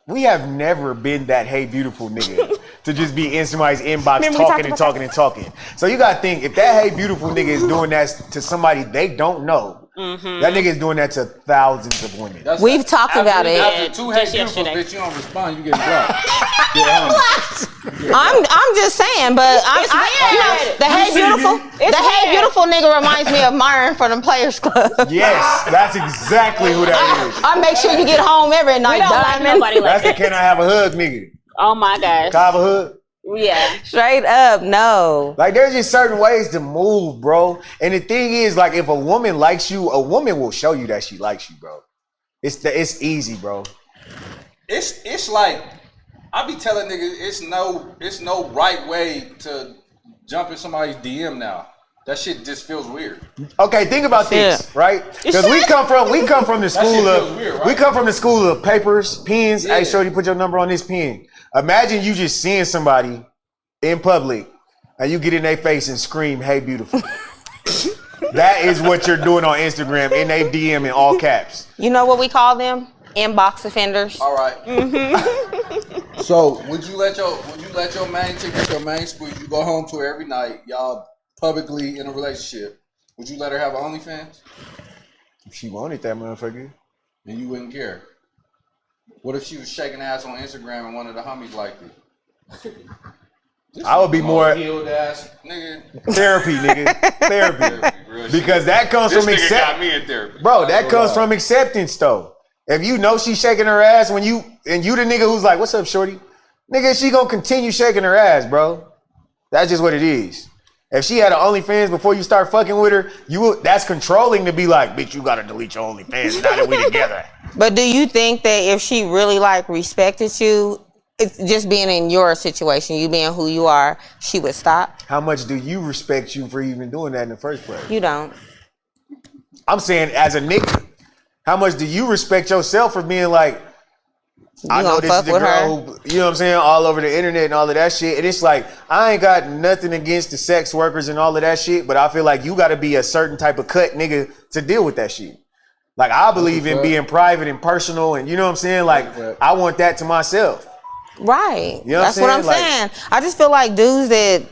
C: we have never been that hey beautiful nigga to just be in somebody's inbox
D: Remember we
C: talking and
D: talked
C: talking and talking. So you gotta think, if that hey beautiful nigga is doing that to somebody they don't know, that nigga is doing that to thousands of women.
D: We've talked about it.
B: After two hey
E: Just
B: beautiful
E: yesterday.
B: bitch, you don't respond, you get blocked. Yeah,
D: I'm just saying, but the hey beautiful nigga reminds me of Myron from the Players Club.
C: Yes, that's exactly who that is.
D: I make sure you get home every night,
E: We don't like
D: Diamond.
E: nobody like
C: That's the
E: that.
C: can I have a hug nigga.
E: Oh my gosh.
C: Can I have a hug?
E: Yeah.
D: Straight up, no.
C: Like there's just certain ways to move, bro. And the thing is, like, if a woman likes you, a woman will show you that she likes you, bro. It's easy, bro.
B: It's like I be telling niggas it's no right way to jump in somebody's DM now. That shit just feels weird.
C: Okay, think about this, right? Because we come from the school
B: feels
C: of
B: weird, right?
C: we come from the school of papers, pens.
B: Yeah.
C: Hey, shorty, put your number on this pen. Imagine you just seeing somebody in public and you get in their face and scream, "Hey, beautiful." That is what you're doing on Instagram in a DM in all caps.
D: You know what we call them? Inbox offenders.
B: All right. So would you let your main chick get your main squeeze? You go home to her every night. Y'all publicly in a relationship. Would you let her have OnlyFans?
C: If she wanted that motherfucker.
B: And you wouldn't care. What if she was shaking ass on Instagram and one of the homies liked it?
C: I would be more
B: healed ass nigga.
C: therapy, nigga. Therapy. Because that comes
B: This
C: from
B: nigga got
C: accept.
B: me in therapy.
C: Bro, that comes from acceptance though. If you know she's shaking her ass and you the nigga who's like, "What's up, shorty?" Nigga, she gonna continue shaking her ass, bro. That's just what it is. If she had an OnlyFans before you start fucking with her, that's controlling to be like, "Bitch, you gotta delete your OnlyFans now that we together."
D: But do you think that if she really like respected you, it's just being in your situation, you being who you are, she would stop?
C: How much do you respect you for even doing that in the first place?
D: You don't.
C: I'm saying as a nigga, how much do you respect yourself for being like, I know
D: gonna
C: this is
D: fuck
C: the
D: with
C: girl
D: her?
C: who, you know what I'm saying, all over the internet and all of that shit. And it's like, I ain't got nothing against the sex workers and all of that shit, but I feel like you gotta be a certain type of cut nigga to deal with that shit. Like, I believe in being private and personal, and you know what I'm saying? Like, I want that to myself.
D: Right.
C: You know
D: That's
C: what
D: what
C: I'm
D: I'm
C: saying?
D: saying. I just feel like dudes that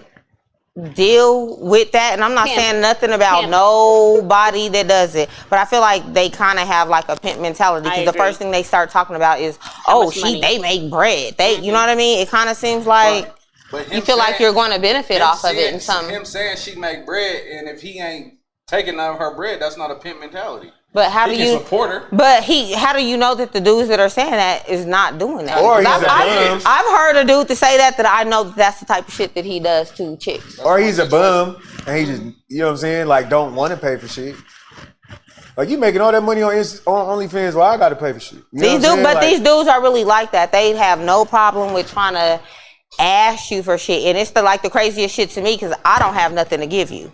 D: deal with that, and I'm not
E: Pimp.
D: saying nothing about
E: Pimp.
D: nobody that does it, but I feel like they kind of have like a pimp mentality,
E: I
D: because the
E: agree.
D: first thing they start talking about is,
E: much money.
D: they make bread. You know what I mean? It kind of seems like
B: But
D: you feel like you're going to benefit off of it in some.
B: Him saying she make bread, and if he ain't taking none of her bread, that's not a pimp mentality.
D: But how
B: He
D: do
B: can
D: you
B: support her.
D: But how do you know that the dudes that are saying that is not doing that?
C: Or
D: 'Cause
C: he's a bum.
D: I've heard a dude to say that I know that's the type of shit that he does to chicks.
C: Or he's a bum, and he just, you know what I'm saying, like, don't want to pay for shit. Like, you making all that money on OnlyFans, well, I got to pay for shit. You know what I'm saying? Like,
D: These dudes are really like that. They have no problem with trying to ask you for shit, and it's the craziest shit to me because I don't have nothing to give you.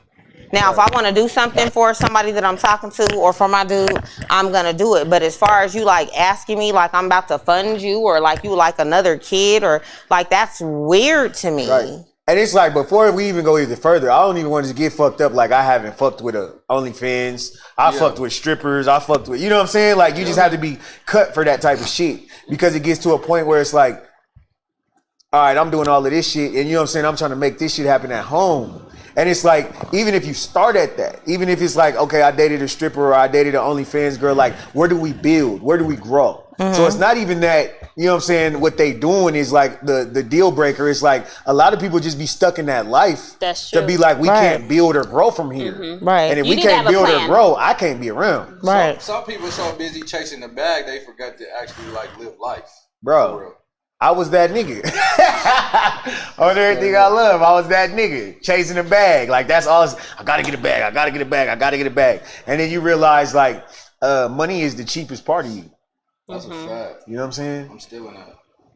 D: Now, if I want to do something for somebody that I'm talking to or for my dude, I'm going to do it. But as far as you like asking me like I'm about to fund you or like you like another kid or like, that's weird to me.
C: right. And it's like, before we even go even further, I don't even want to get fucked up like I haven't fucked with a OnlyFans. I fucked with strippers. I fucked with, you know what I'm saying? Like, you just have to be cut for that type of shit, because it gets to a point where it's like, all right, I'm doing all of this shit, and you know what I'm saying, I'm trying to make this shit happen at home. And it's like, even if you start at that, even if it's like, okay, I dated a stripper or I dated an OnlyFans girl, like, where do we build? Where do we grow? So it's not even that, you know what I'm saying, what they doing is like the deal breaker. It's like a lot of people just be stuck in that life.
E: That's
C: to
E: true.
C: be like, we
D: Right.
C: can't build or grow from here.
D: Right.
C: And if
E: You
C: we
E: need to
C: can't
E: have a
C: build or
E: plan.
C: grow, I can't be around.
D: Right.
B: Some people so busy chasing the bag, they forgot to actually like live life. For
C: Bro,
B: real.
C: I was that nigga. On everything I love, I was that nigga. Chasing the bag. Like, that's all. I gotta get a bag. I gotta get a bag. I gotta get a bag. And then you realize, like, money is the cheapest part of you.
B: That's a fact.
C: You know what I'm saying?
B: I'm still in that.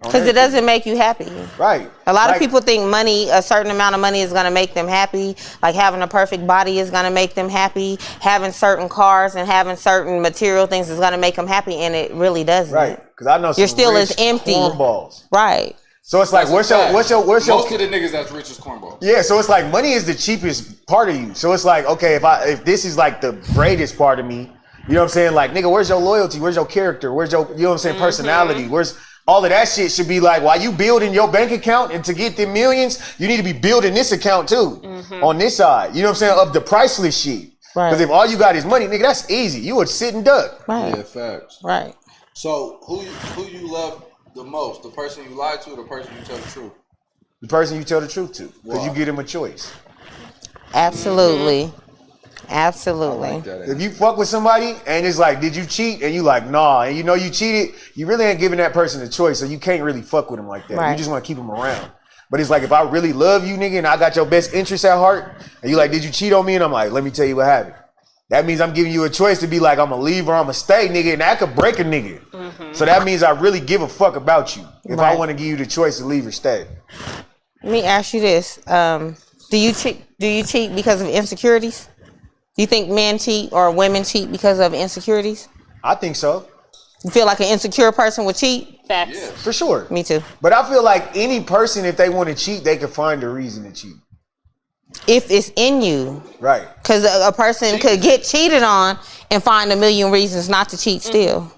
D: Because it doesn't make you happy.
C: Right.
D: A lot of
C: Like,
D: people think money, a certain amount of money is going to make them happy. Like having a perfect body is going to make them happy. Having certain cars and having certain material things is going to make them happy, and it really doesn't.
C: Right. Because I know some
D: You're still
C: rich
D: as empty.
C: cornballs.
D: Right.
C: So it's like,
B: That's a fact.
C: what's your
B: Most of the niggas that's rich is cornball.
C: Yeah, so it's like money is the cheapest part of you. So it's like, okay, if this is like the greatest part of me, you know what I'm saying? Like, nigga, where's your loyalty? Where's your character? Where's your, you know what I'm saying, personality? Where's all of that shit should be like, while you building your bank account and to get the millions, you need to be building this account too. On this side. You know what I'm saying? Of the priceless shit.
D: Right.
C: Because if all you got is money, nigga, that's easy. You would sit and duck.
D: Right.
B: Yeah, facts.
D: Right.
B: So who you love the most? The person you lie to or the person you tell the truth?
C: The person you tell the truth to. Because you
B: Why?
C: give them a choice.
D: Absolutely. Absolutely.
B: I like that.
C: If you fuck with somebody and it's like, did you cheat? And you like, nah, and you know you cheated, you really ain't giving that person a choice, so you can't really fuck with them like that.
D: Right.
C: You just want to keep them around. But it's like, if I really love you, nigga, and I got your best interests at heart, and you like, did you cheat on me? And I'm like, let me tell you what happened. That means I'm giving you a choice to be like, I'm gonna leave or I'm gonna stay, nigga, and that could break a nigga. So that means I really give a fuck about you if I
D: Right.
C: want to give you the choice to leave or stay.
D: Let me ask you this. Do you cheat because of insecurities? Do you think men cheat or women cheat because of insecurities?
C: I think so,
D: You feel like an insecure person would cheat?
E: Facts.
B: Yeah.
C: for sure.
D: Me too.
C: But I feel like any person, if they want to cheat, they can find a reason to cheat.
D: If it's in you.
C: Right.
D: Because a person could get cheated on and find a million reasons not to cheat still.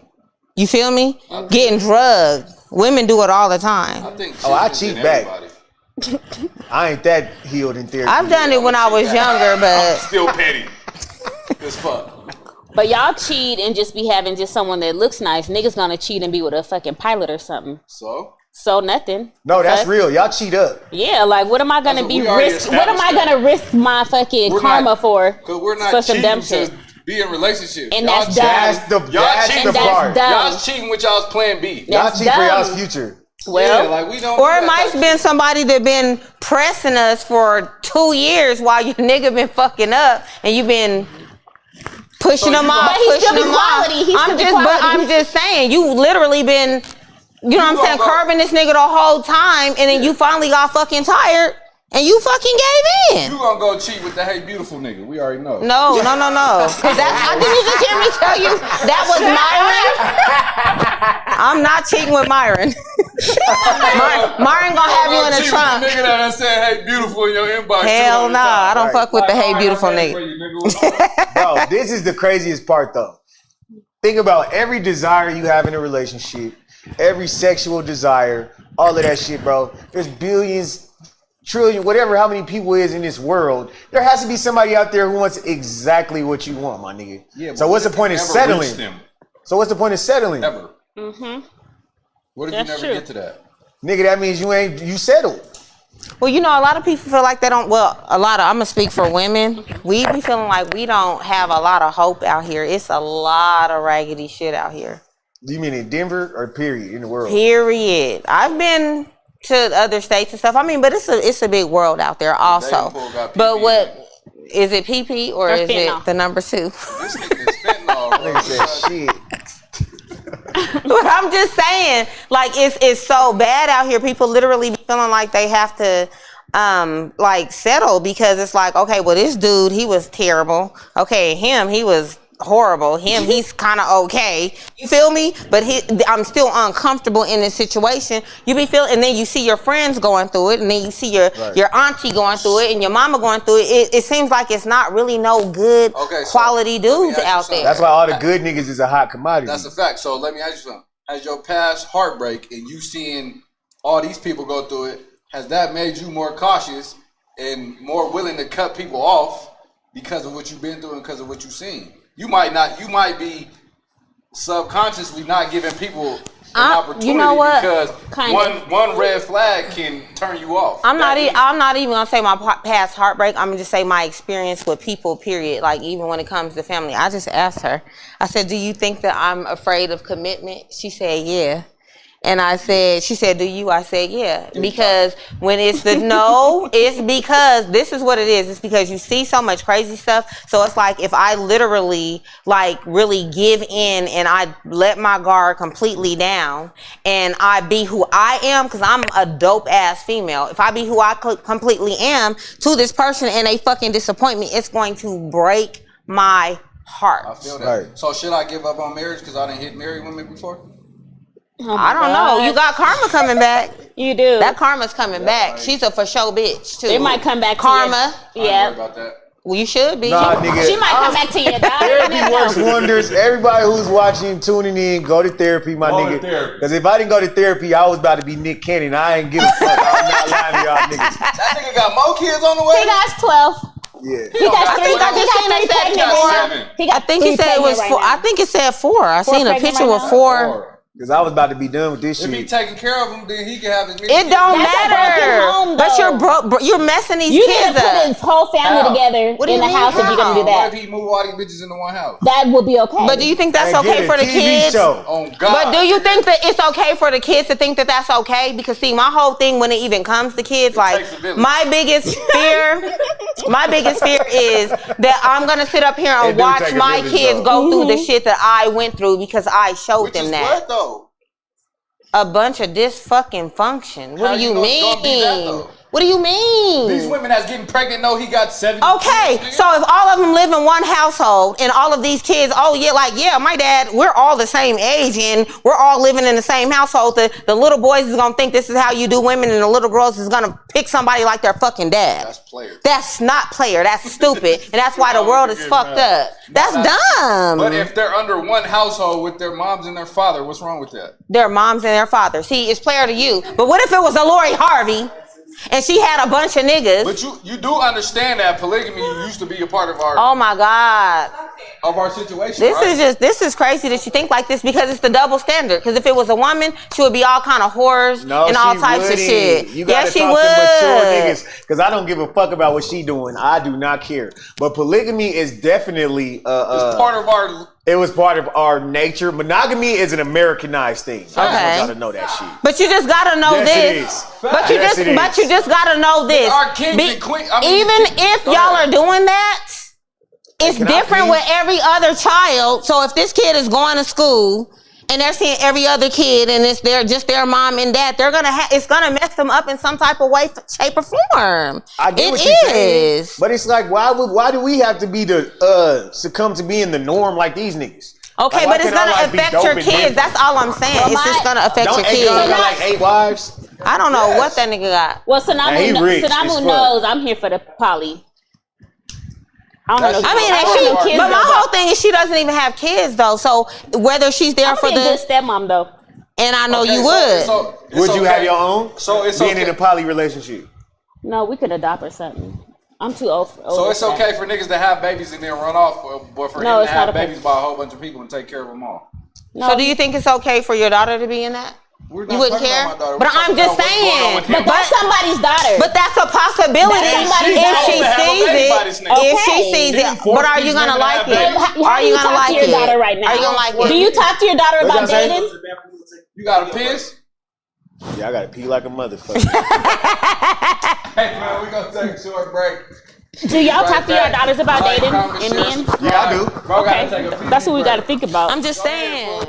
D: You feel me? Getting drugged. Women do it all the
B: I
D: time.
B: think
C: I
B: cheating's in
C: cheat back.
B: everybody.
C: I ain't that healed in therapy.
D: I've done it when I was younger,
B: I'm
D: but
B: still petty. As fuck.
E: But y'all cheat and just be having just someone that looks nice. Niggas gonna cheat and be with a fucking pilot or something. So nothing.
C: No, that's
E: Fuck.
C: real. Y'all cheat up.
E: Yeah, like what am I gonna
B: That's
E: be
B: what we already
E: risk? What am I
B: established
E: gonna risk my fucking
B: We're
E: karma
B: not-
E: for?
B: Cause we're not
E: for some dumb
B: cheating
E: shit.
B: to be in relationships.
E: And
B: Y'all
E: that's
B: cheating-
E: dumb.
C: That's
B: cheating
C: the
E: that's
C: part.
E: dumb.
B: Y'all cheating with y'all's plan B.
C: Y'all
E: That's
C: cheat for
E: dumb.
C: y'all's future.
E: Well,
B: yeah, like we don't.
D: or
B: do
D: it
B: that
D: might
B: type
D: have been somebody that been pressing us for 2 years while your nigga been fucking up and you been pushing
B: So
D: him
B: you
D: off,
E: But he still
D: pushing
E: be
D: him off.
E: quality. He still be
D: But
E: quality.
D: I'm just saying, you literally been, you know what I'm saying,
B: gonna go-
D: curving this nigga the whole time, and then you finally got fucking tired and you fucking gave in.
B: You gonna go cheat with the hey beautiful nigga? We already know.
D: No. Cause didn't you just hear me tell you that was Myron? I'm not cheating with Myron. Myron gonna have you in the
B: Cheat with
D: trunk.
B: the nigga that done said hey beautiful in your inbox.
D: Hell
B: 200
D: no, I
B: times.
D: don't fuck with the
B: Like,
D: hey
B: all
D: beautiful
B: right,
D: nigga.
C: Bro, this is the craziest part though. Think about every desire you have in a relationship, every sexual desire, all of that shit, bro. There's billions, trillion, whatever, how many people is in this world. There has to be somebody out there who wants exactly what you want, my nigga.
B: Yeah,
C: so
B: but
C: what's the
B: we
C: point of
B: never
C: settling?
B: reached them,
C: So what's the point of settling?
B: ever. What if
E: That's
B: you never
E: true.
B: get to that?
C: Nigga, that means you settled.
D: Well, you know, a lot of people feel like they don't. Well, I'm gonna speak for women. We be feeling like we don't have a lot of hope out here. It's a lot of raggedy shit out here.
C: You mean in Denver or period in the world?
D: Period. I've been to other states and stuff. I mean, but it's a big world out there also.
B: Dating pool got
D: But
B: PP.
D: what is it? PP or is
E: fentanyl.
D: it the number 2?
B: This nigga is fentanyl, bro.
C: Nigga said shit.
D: But I'm just saying, like it's so bad out here. People literally be feeling like they have to like settle because it's like, okay, well this dude, he was terrible. Okay, he was horrible. He's kind of okay. You feel me? But I'm still uncomfortable in this situation. You be feeling, and then you see your friends going through it, and then you see your auntie going through it, and your mama going through it. It seems like it's not really no good
B: Okay, so
D: quality
B: let me
D: dudes
B: ask you
D: out
B: something.
D: there.
C: That's why all the good niggas is a hot commodity.
B: That's a fact. So let me ask you something. Has your past heartbreak and you seeing all these people go through it, has that made you more cautious and more willing to cut people off because of what you've been through and because of what you've seen? You might subconsciously not giving people an opportunity
D: you know what?
B: because
E: Kind
B: one red flag can turn you off.
D: I'm not even gonna say my past heartbreak. I'm gonna just say my experience with people. Period. Like even when it comes to family, I just asked her. I said, "Do you think that I'm afraid of commitment?" She said, "Yeah." And she said, "Do you?" I said, "Yeah." Because when it's it's because this is what it is. It's because you see so much crazy stuff. So it's like if I literally really give in and I let my guard completely down and I be who I am, because I'm a dope ass female. If I be who I completely am to this person and they fucking disappoint me, it's going to break my heart.
B: I feel that.
C: Right.
B: So should I give up on marriage because I didn't hit married women before?
E: Oh
D: I don't know. You got karma coming back.
E: You do.
D: That karma's coming back. She's a for sure bitch too.
E: It might come back
D: karma.
E: To you. Yeah.
B: About that.
D: Well, you should be.
C: Nah, nigga.
E: She might come back to you, dog.
C: Therapy works wonders. Everybody who's watching, tuning in, go to therapy, my nigga. Because if I didn't go to therapy, I was about to be Nick Cannon. I ain't give a fuck. I'm not lying to y'all niggas.
B: That nigga got more kids on the way?
E: He got 12.
C: Yeah.
E: He got three.
D: I think he said it was 4. I think it said 4. I seen a picture with 4.
C: Because I was about to be done with this
B: If he
C: shit.
B: taking care of them, then he can have his many
D: It
B: kids.
D: don't
E: That's a
D: matter.
E: broken home,
D: But
E: though.
D: you're messing these
E: You
D: kids
E: didn't put
D: up.
E: his whole family
B: How?
E: together
D: What do
E: in
D: you
E: the
D: mean,
E: house if you're gonna do
B: What
E: that.
B: if he move all these bitches into one house?
E: That would be okay.
D: But do you think that's
C: And
D: okay
C: get
D: for
C: a
D: the
C: TV
D: kids?
C: show.
B: Oh, God.
D: But do you think that it's okay for the kids to think that that's okay? Because see, my whole thing when it even comes to kids,
B: takes a village.
D: my biggest fear is that I'm gonna sit up here
C: It
D: and
C: do
D: watch
C: take a
D: my
C: village,
D: kids
C: though.
D: go through the shit that I went through because I showed
B: Which
D: them
B: is
D: that.
B: what, though?
D: A bunch of function. What
B: How
D: do
B: you
D: you
B: know it's gonna be that,
D: mean?
B: though?
D: What do you mean?
B: These women that's getting pregnant know he got 7.
D: Okay,
B: kids,
D: so if all of them live in one household and all of these kids, my dad, we're all the same age and we're all living in the same household. The little boys is gonna think this is how you do women and the little girls is gonna pick somebody like their fucking dad.
B: That's player.
D: That's not player, that's stupid. And that's why the world is fucked up. That's dumb.
B: But if they're under one household with their moms and their father, what's wrong with that?
D: Their moms and their fathers. See, it's player to you. But what if it was a Lori Harvey and she had a bunch of niggas?
B: But you do understand that polygamy used to be a part of our
D: Oh my God.
B: situation.
D: This is crazy that you think like this because it's the double standard. Because if it was a woman, she would be all kind of whores and all types of shit.
C: You gotta
D: Yes, she
C: talk
D: would.
C: to mature niggas, because I don't give a fuck about what she doing. I do not care. But polygamy is definitely
B: it's part of our.
C: it was part of our nature. Monogamy is an Americanized thing. I just want y'all to know that shit.
D: But you just gotta know
C: Yes,
D: this.
C: it is.
D: But you
C: Yes, it is.
D: just gotta know this.
B: Our kings and queens. I mean,
D: Even if
B: go
D: y'all
B: ahead.
D: are doing that, it's
C: Can I
D: different
C: please?
D: with every other child. So if this kid is going to school and they're seeing every other kid and it's their mom and dad, it's gonna mess them up in some type of way, shape, or form.
C: I get
D: It
C: what you're saying,
D: is.
C: but it's like, why do we have to be succumb to being the norm like these niggas?
D: Okay,
C: Like, why
D: but it's
C: can't our
D: gonna
C: life be
D: affect
C: dope
D: your
C: and
D: kids.
C: different?
D: That's all I'm saying. It's just gonna affect
C: Don't
D: your
C: Akon
D: kids.
C: got like 8 wives?
D: I don't know what that nigga got.
E: Well,
C: Nah, he rich as
E: Sanamu
C: fuck.
E: knows I'm here for the poly. I don't know.
D: I mean, but my whole thing is she doesn't even have kids though. So whether she's there for
E: a good stepmom though.
D: and I know
B: Okay,
D: you
B: so
D: would.
C: Would you have your own?
B: So it's
C: being
B: okay.
C: in a poly relationship.
E: No, we could adopt or something. I'm too old.
B: So it's okay for niggas to have babies and then run off, but for
E: No,
B: him
E: it's
B: to
E: not
B: have
E: okay.
B: babies by a whole bunch of people and take care of them all.
E: No.
D: So do you think it's okay for your daughter to be in that?
B: We're
D: You
B: not
D: wouldn't
B: talking
D: care?
B: about my daughter.
D: But
B: We're
D: I'm
B: talking
D: just
B: about what's going on
D: saying.
B: with him.
E: But that's somebody's daughter.
D: But that's a possibility
E: That's somebody's
D: if
E: daughter.
D: she
B: To have a
D: sees
B: baby by
D: it.
B: this nigga.
D: If she
E: Okay.
D: sees
B: Didn't
D: it,
B: force
D: but are you
B: these
D: gonna
B: women to
D: like
B: have
D: it?
B: babies.
E: How
D: Are
E: do
D: you
E: you
D: gonna
E: talk
D: like
E: to your
D: it?
E: daughter right now?
D: Are you gonna like
E: Do
D: it?
E: you talk to your daughter
C: What
E: about
C: y'all say?
E: dating?
B: You got a piss?
C: Yeah, I gotta pee like a motherfucker.
B: Hey man, we gonna take a short break.
E: Do y'all talk to your
B: back.
E: daughters about
B: Like,
E: dating
B: comment,
E: and
B: share,
E: men?
C: Yeah, I do.
B: Bro,
E: Okay,
B: gotta take a
E: that's what we
B: break.
E: got to think about.
D: I'm just saying.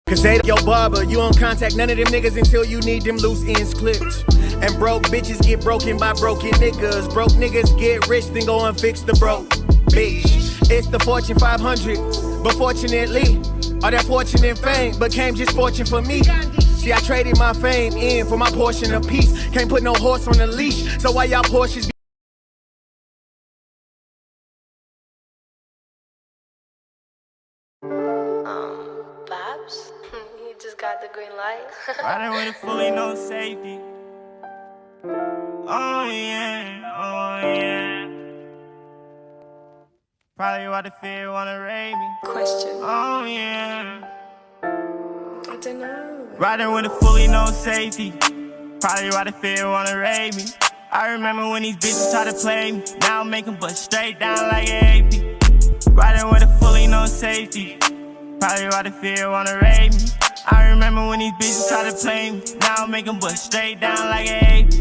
H: Cause they your barber, you don't contact none of them niggas until you need them loose ends clipped. And broke bitches get broken by broken niggas. Broke niggas get rich, then go and fix the broke bitch. It's the Fortune 500, but fortunately, All that fortune and fame became just fortune for me. See, I traded my fame in for my portion of peace. Can't put no horse on the leash, so why y'all Porsches be
I: Pops, you just got the green light.
J: Riding with it fully, no safety. Oh yeah, oh yeah. Probably why the fear wanna raid me.
I: Question.
J: Oh yeah.
I: I don't know.
J: Riding with it fully, no safety. Probably why the fear wanna raid me. I remember when these bitches try to play me. Now I'm making bust straight down like an AP. Riding with it fully, no safety. Probably why the fear wanna raid me. I remember when these bitches try to play me. Now I'm making bust straight down like an AP.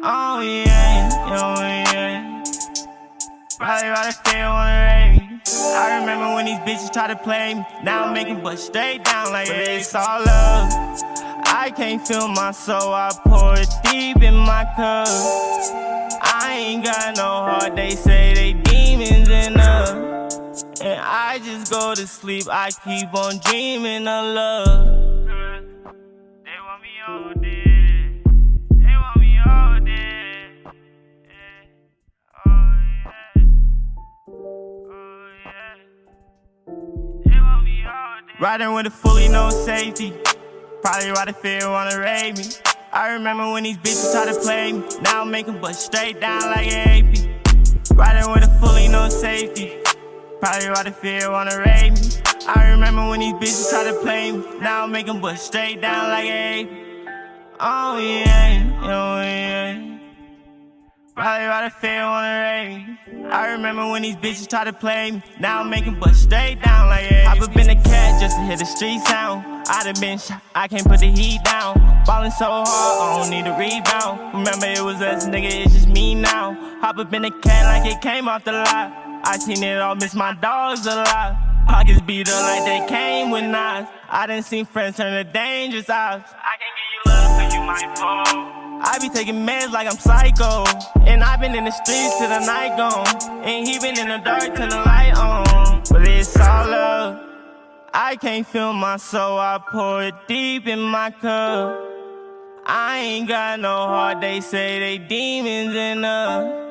J: Oh yeah, oh yeah. Probably why the fear wanna raid me. I remember when these bitches try to play me. Now I'm making bust straight down like it's all love. I can't feel my soul, I pour it deep in my cup. I ain't got no heart, they say they demons in us. And I just go to sleep, I keep on dreaming of love. They want me all day, they want me all day. Yeah. Oh yeah, oh yeah. They want me all day. Riding with it fully, no safety. Probably why the fear wanna raid me. I remember when these bitches try to play me. Now I'm making bust straight down like an AP. Riding with it fully, no safety. Probably why the fear wanna raid me. I remember when these bitches try to play me. Now I'm making bust straight down like an AP. Oh yeah, oh yeah. Probably why the fear wanna raid me. I remember when these bitches try to play me. Now I'm making bust straight down like an AP. Hop up in a cat just to hear the street sound. I done been shot, I can't put the heat down. Ballin' so hard, I don't need a rebound. Remember it was us, nigga, it's just me now. Hop up in the cat like it came off the lot. I seen it all, miss my dogs a lot. Pockets beat up like they came with knives. I done seen friends turn to dangerous eyes. I can't give you love cause you might fall. I be taking meds like I'm psycho. And I been in the streets till the night gone. And he been in the dark till the light on. But it's all love. I can't feel my soul, I pour it deep in my cup. I ain't got no heart, they say they demons in us.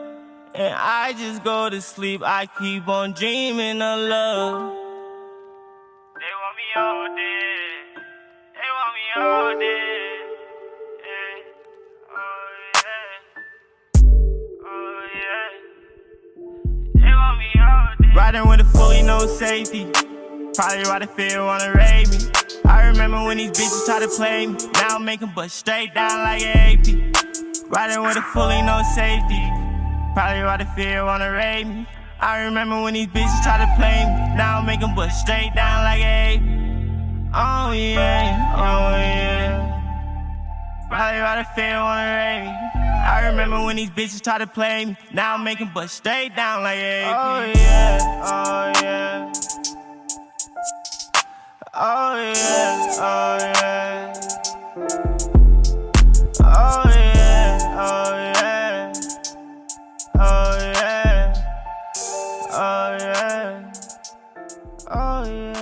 J: And I just go to sleep, I keep on dreaming of love. They want me all day, they want me all day. Yeah. Oh yeah, oh yeah. They want me all day. Riding with it fully, no safety. Probably why the fear wanna raid me. I remember when these bitches try to play me. Now I'm making bust straight down like an AP. Riding with it fully, no safety. Probably why the fear wanna raid me. I remember when these bitches try to play me. Now I'm making bust straight down like an AP. Oh yeah, oh yeah. Probably why the fear wanna raid me. I remember when these bitches try to play me. Now I'm making bust straight down like an AP. Oh yeah, oh yeah. Oh yeah, oh yeah. Oh yeah, oh yeah. Oh yeah. Oh yeah. Oh yeah.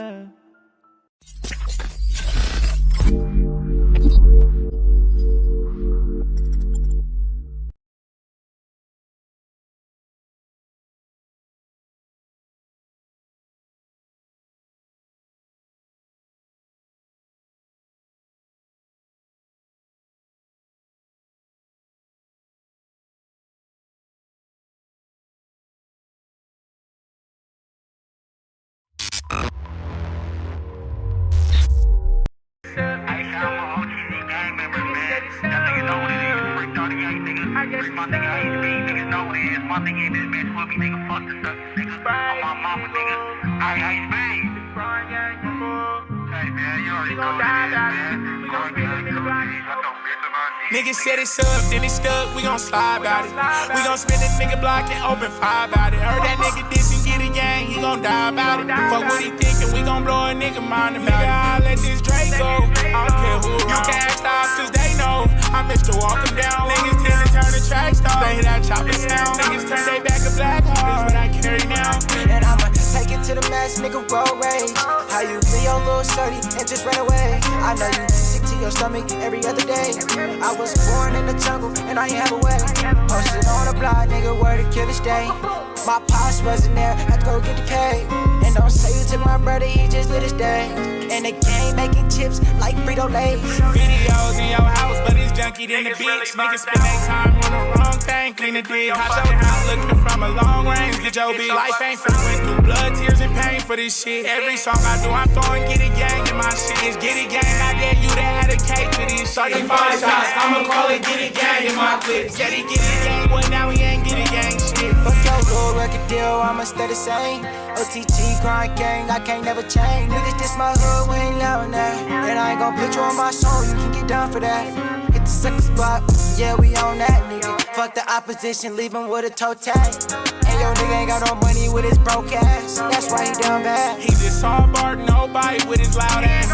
K: My nigga, I used to be, niggas know what it is. My nigga in this bitch with me, nigga, fuck the stuff, nigga. On my mama, nigga. I used to be. Hey, man, you already know what it is, man.
L: Niggas said it's up, then it's stuck, we gon' slide about it. We gon' spin the nigga block and open fire about it. Heard that nigga diss and get a gang, he gon' die about it. Fuck what he thinkin', we gon' blow a nigga mind about it. Nigga, I'll let this Drake go, I don't care who you can ask off, cause they know I'm Mr. Walk 'em down. Niggas tend to turn the tracks off, they hear that chopper sound. Niggas turn they back a black heart, that's what I carry now.
M: And I'ma take it to the max, nigga, road rage. How you feel, I know you sick to your stomach every other day. I was born in the jungle and I ain't have a way. Posted on the block, nigga, where the killers stay. My pops wasn't there, had to go get the cake. And don't say you took my brother, he just lit his day. And the game making chips like Frito-Lay.
L: Videos in your house, but it's junky than the bitch. Niggas spend their time on the wrong thing, clean the dick. Hot your house looking from a long range, get your big. Life ain't free, went through blood, tears, and pain for this shit. Every song I do, I'm throwing get it gang in my shit. It's get it gang, I dare you to advocate to this shit. 35 shots, I'ma call it get it gang in my clips. Said he get it gang, well now we ain't get it gang shit.
M: Fuck your little record deal, I'ma stay the same. OTT, grind gang, I can't never change. Niggas, this my hood, we ain't loving that. And I ain't gon' put you on my song, you can get down for that. Hit the second spot, yeah, we on that, nigga. Fuck the opposition, leave him with a toe tag. And your nigga ain't got no money with his broke ass. That's why he down bad.
L: He just saw Bart, nobody with his loud ass.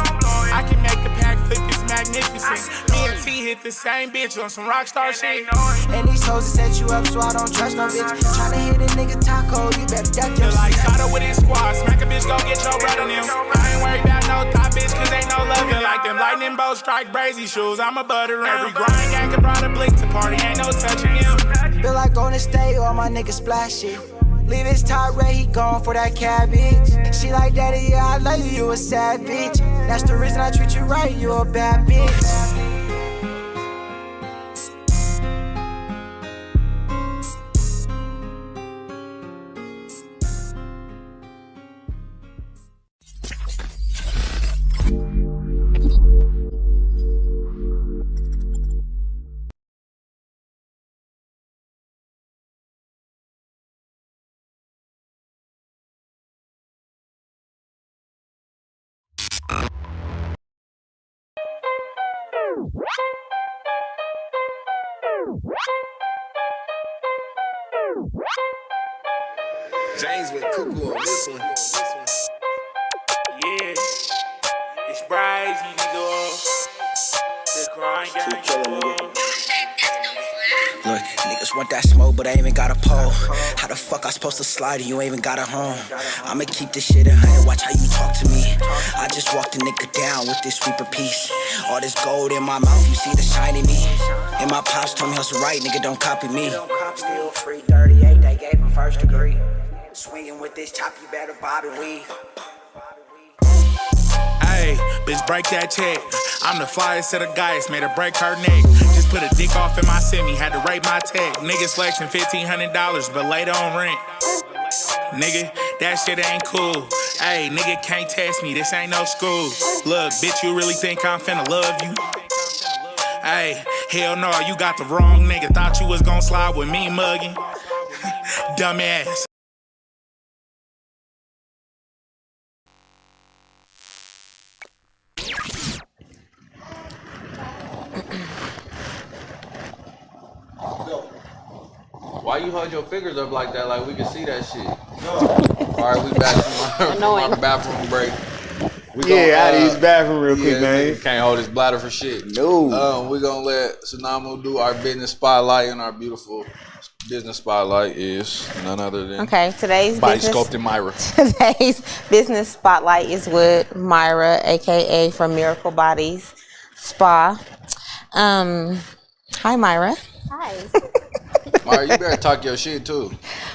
L: I can make the pack flip, it's magnificent. Me and T hit the same bitch on some rockstar shit.
M: And these hoes that set you up, so I don't trust no bitch. Tryna hit a nigga taco, you better duck your
L: Feel like Sato with his squad, smack a bitch, go get your brother them. I ain't worried about no top bitch, cause ain't no love. Feel like them lightning bolts strike brazy shoes, I'm a butter. Every grind gang can brought a blink to party, ain't no touching him.
M: Feel like on the state, all my niggas splash it. Leave his top red, he gone for that cabbage. She like, daddy, yeah, I love you, you a savage. That's the reason I treat you right, you a bad bitch.
N: James with cuckoo on this one.
L: Yeah, it's Bryzy, nigga. The grind gang.
M: Look, niggas want that smoke, but I ain't even got a pole. How the fuck I supposed to slide and you ain't even got a home? I'ma keep this shit 100, watch how you talk to me. I just walked a nigga down with this sweeper piece. All this gold in my mouth, you see the shine in me. And my pops told me hustle right, nigga, don't copy me. Still free 38, they gave him first degree. Swinging with this chop, you better bob and weave.
L: Hey, bitch, break that check. I'm the flyest of the guys, made her break her neck. Just put a dick off in my semi, had to rate my tech. Niggas flexing $1,500, but later on rent. Nigga, that shit ain't cool. Hey, nigga can't test me, this ain't no school. Look, bitch, you really think I'm finna love you? Hey, hell no, you got the wrong nigga. Thought you was gon' slide with me mugging. Dumbass.
B: Why you hold your fingers up like that? Like we can see that shit. All right, we back from our bathroom break.
C: We out of his bathroom real quick, man.
B: Can't hold his bladder for shit.
C: No.
B: We're gonna let Tsunamo do our business spotlight, and our beautiful business spotlight is none other than
D: today's
B: Body
D: business,
B: Sculpting Myra.
D: Today's business spotlight is with Myra, aka from Miracle Bodies Spa. Hi, Myra.
E: Hi.
B: Myra, you better talk your shit too.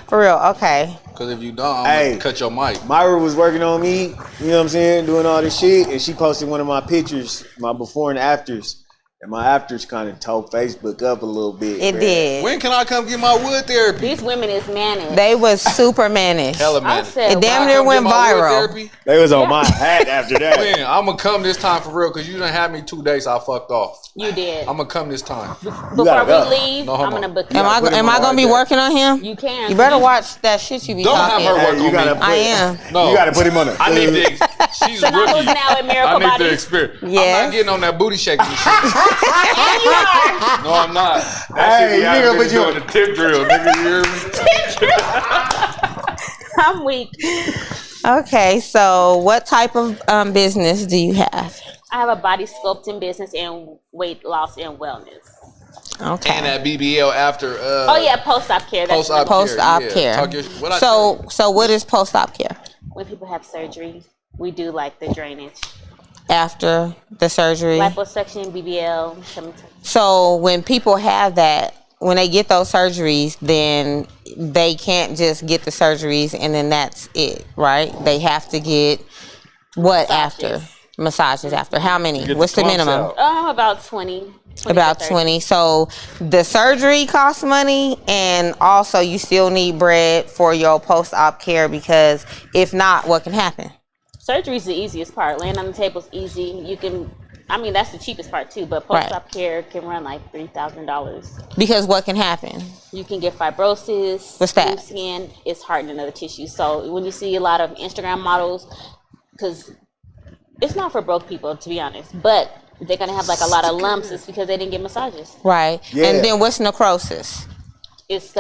D: For real, okay.
B: Cause if you don't, I'm gonna cut your mic.
C: Myra was working on me, you know what I'm saying, doing all this shit, and she posted one of my pictures, my before and afters. And my afters kind of told Facebook up a little bit.
D: It did.
B: When can I come get my wood therapy?
E: These women is mannish.
D: They was super mannish.
B: Hella mannish.
D: It damn near went viral.
C: They was on my hat after that.
B: Man, I'm gonna come this time for real, cause you done had me 2 days. I fucked off.
E: You did.
B: I'm gonna come this time.
E: Before we leave, I'm gonna book you.
D: Am I gonna be working on him?
E: You can.
D: You better watch that shit you be
B: Don't
D: talking.
B: have her work on me.
D: I am.
B: No,
C: you gotta put him on it.
B: I need to. She's
E: So now
B: rookie.
E: who's now at Miracle
B: I need
E: Bodies?
B: to experience.
D: Yeah.
B: I'm not getting on that booty shaking shit.
E: And you are.
B: No, I'm not.
C: Hey, you nigga, but you
B: doing the tip drill, nigga. You hear me?
E: I'm weak.
D: Okay, so what type of business do you have?
E: I have a body sculpting business and weight loss and wellness.
D: Okay.
B: And that BBL after.
E: Oh yeah, post-op care. That's
D: Post-op
B: yeah.
D: care.
B: Talk your, what I
D: So what is post-op care?
E: when people have surgery, we do like the drainage.
D: after the surgery?
E: Liposuction, BBL.
D: So when people have that, when they get those surgeries, then they can't just get the surgeries and then that's it, right? They have to get what after? Massages after. How many? What's the minimum?
E: About 20.
D: About 20. So the surgery costs money, and also you still need bread for your post-op care, because if not, what can happen?
E: Surgery is the easiest part. Laying on the table is easy. You can, I mean, that's the cheapest part too, but post-op care can run like $3,000.
D: Because what can happen?
E: You can get fibrosis.
D: What's that?
E: Skin is hardening of the tissue. So when you see a lot of Instagram models, because it's not for broke people, to be honest, but they're gonna have like a lot of lumps. It's because they didn't get massages.
D: Right. Yeah. And then what's necrosis?
E: It's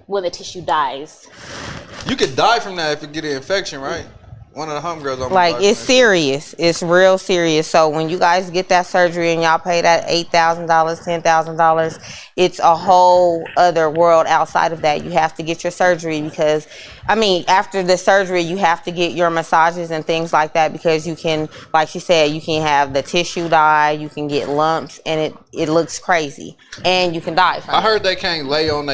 E: when the tissue dies.
B: You could die from that if you get an infection, right? One of the homegirls on
D: like it's serious. It's real serious. So when you guys get that surgery and y'all pay that $8,000, $10,000, it's a whole other world outside of that. You have to get your surgery because, I mean, after the surgery, you have to get your massages and things like that because you can, like she said, you can have the tissue die, you can get lumps, and it looks crazy, and you can die from
B: I heard they can't lay on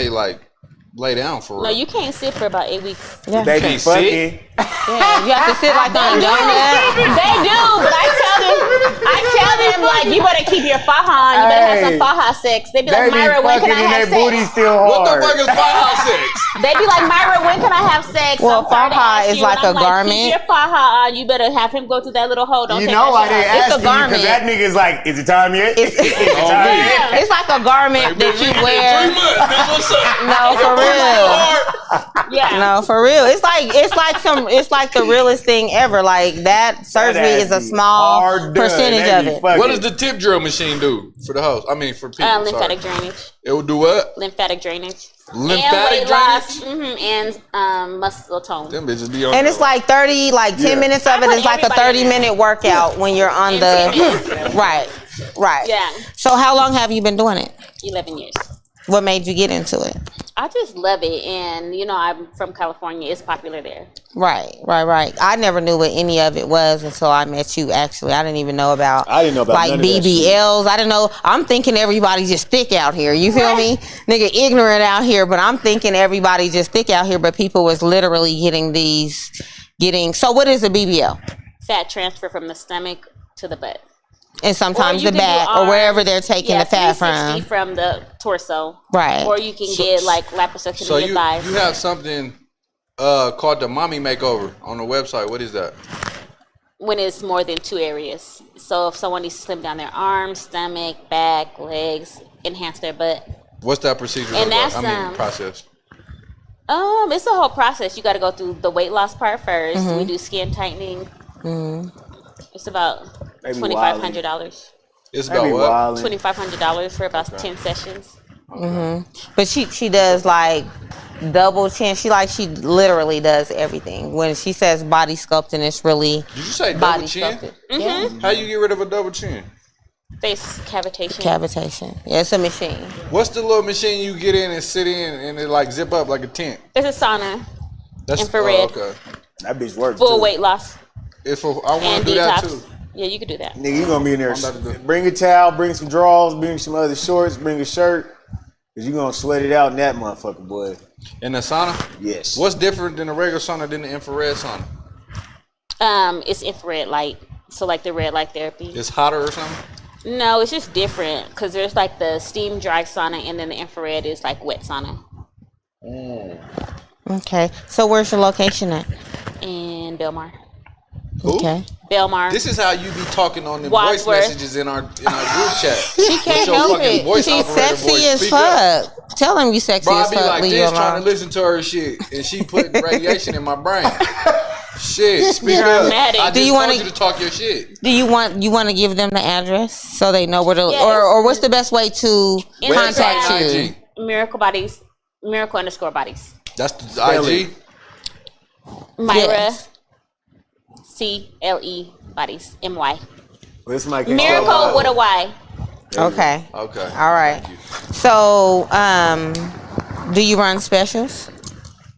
B: lay down for real.
E: No, you can't sit for about 8 weeks.
D: Yeah.
C: They can't sit.
D: Yeah, you have to sit like on a donut.
E: They do, but I tell them like you better keep your faja on. You better have some faja sex. They be like, Myra, when can I have sex?
C: Booty still hard.
B: What the fuck is faja sex?
E: They be like, Myra, when can I have sex?
D: Well, faja is like a garment.
E: Keep your faja on. You better have him go through that little hole. Don't
C: you
E: take
C: know why
E: that
C: they
E: shit
C: ask
E: off.
C: you because that nigga's like, is it time yet?
D: It's like a garment that you wear.
B: 3 months, bitch, what's up?
D: No, for real.
E: Yeah.
D: No, for real. It's like the realest thing ever. Like that surgery is a small percentage of it.
B: What does the tip drill machine do for the host? I mean, for people.
E: Lymphatic drainage.
B: It will do what?
E: Lymphatic drainage.
B: Lymphatic drainage.
E: And muscle tone.
B: Them bitches be on.
D: And it's like 10 minutes of it is like a 30-minute workout when you're on the right.
E: Yeah.
D: So how long have you been doing it?
E: 11 years.
D: What made you get into it?
E: I just love it, and you know I'm from California. It's popular there.
D: Right. I never knew what any of it was until I met you. Actually, I didn't even know about.
C: I didn't know about
D: like
C: none of that
D: BBLs. I didn't know. I'm thinking everybody's just thick out here. You feel me, nigga? Ignorant out here, but I'm thinking everybody just thick out here. But people was literally getting. So what is a BBL?
E: Fat transfer from the stomach to the butt.
D: And sometimes the back or wherever they're taking the fat from
E: the torso.
D: Right.
E: Or you can get like liposuction in your thighs.
B: You have something called the mommy makeover on the website. What is that?
E: When it's more than 2 areas. So if someone needs to slim down their arms, stomach, back, legs, enhance their butt.
B: What's that procedure?
E: And that's
B: process.
E: It's a whole process. You got to go through the weight loss part first.
D: Mm-hmm.
E: We do skin tightening.
D: Mm-hmm.
E: It's about $2,500.
B: It's about what?
E: $2,500 for about 10 sessions.
D: Mm-hmm. But she does like double chin. She literally does everything. When she says body sculpting, it's really.
B: Did you say double chin?
E: Mm-hmm.
D: Yeah.
B: How you get rid of a double chin?
E: Face cavitation.
D: Yeah, it's a machine.
B: What's the little machine you get in and sit in and it like zip up like a tent?
E: It's a sauna.
B: That's
E: infrared.
B: Okay.
C: That bitch works
E: Full
C: too.
E: weight loss.
B: I want to do that too.
E: Yeah, you could do that.
C: Nigga, you gonna be in there. Bring a towel, bring some drawers, bring some other shorts, bring a shirt. Cause you gonna sweat it out in that motherfucker, boy.
B: In the sauna?
C: Yes.
B: What's different than the regular sauna than the infrared sauna?
E: It's infrared light. So like the red light therapy.
B: It's hotter or something?
E: No, it's just different. Cause there's like the steam dry sauna and then the infrared is like wet sauna.
D: Okay. So where's your location at?
E: In Belmar.
B: Who?
D: Okay.
E: Belmar.
B: This is how you be talking on the
E: Wadsworth.
B: voice messages in our group chat.
D: She can't help it. She's sexy as fuck. Tell him you sexy
B: Bro, I
D: as
B: be
D: fuck.
B: like
D: Leave
B: this
D: you
B: trying
D: alone.
B: to listen to her shit, and she putting radiation in my brain. Shit, speak up.
E: Dramatic.
B: I
D: Do
B: just
D: you
B: want
D: wanna-
B: you to talk your shit.
D: Do you want to give them the address so they know where to,
E: Yes.
D: or what's the best way to contact
B: Website,
D: you?
B: IG.
E: Miracle Bodies. Miracle_Bodies.
B: That's the IG.
E: Myra.
D: Yes.
E: CLE Bodies. MY.
C: This mic
E: Miracle with a Y.
D: Okay.
B: Okay.
D: All right. So, do you run specials?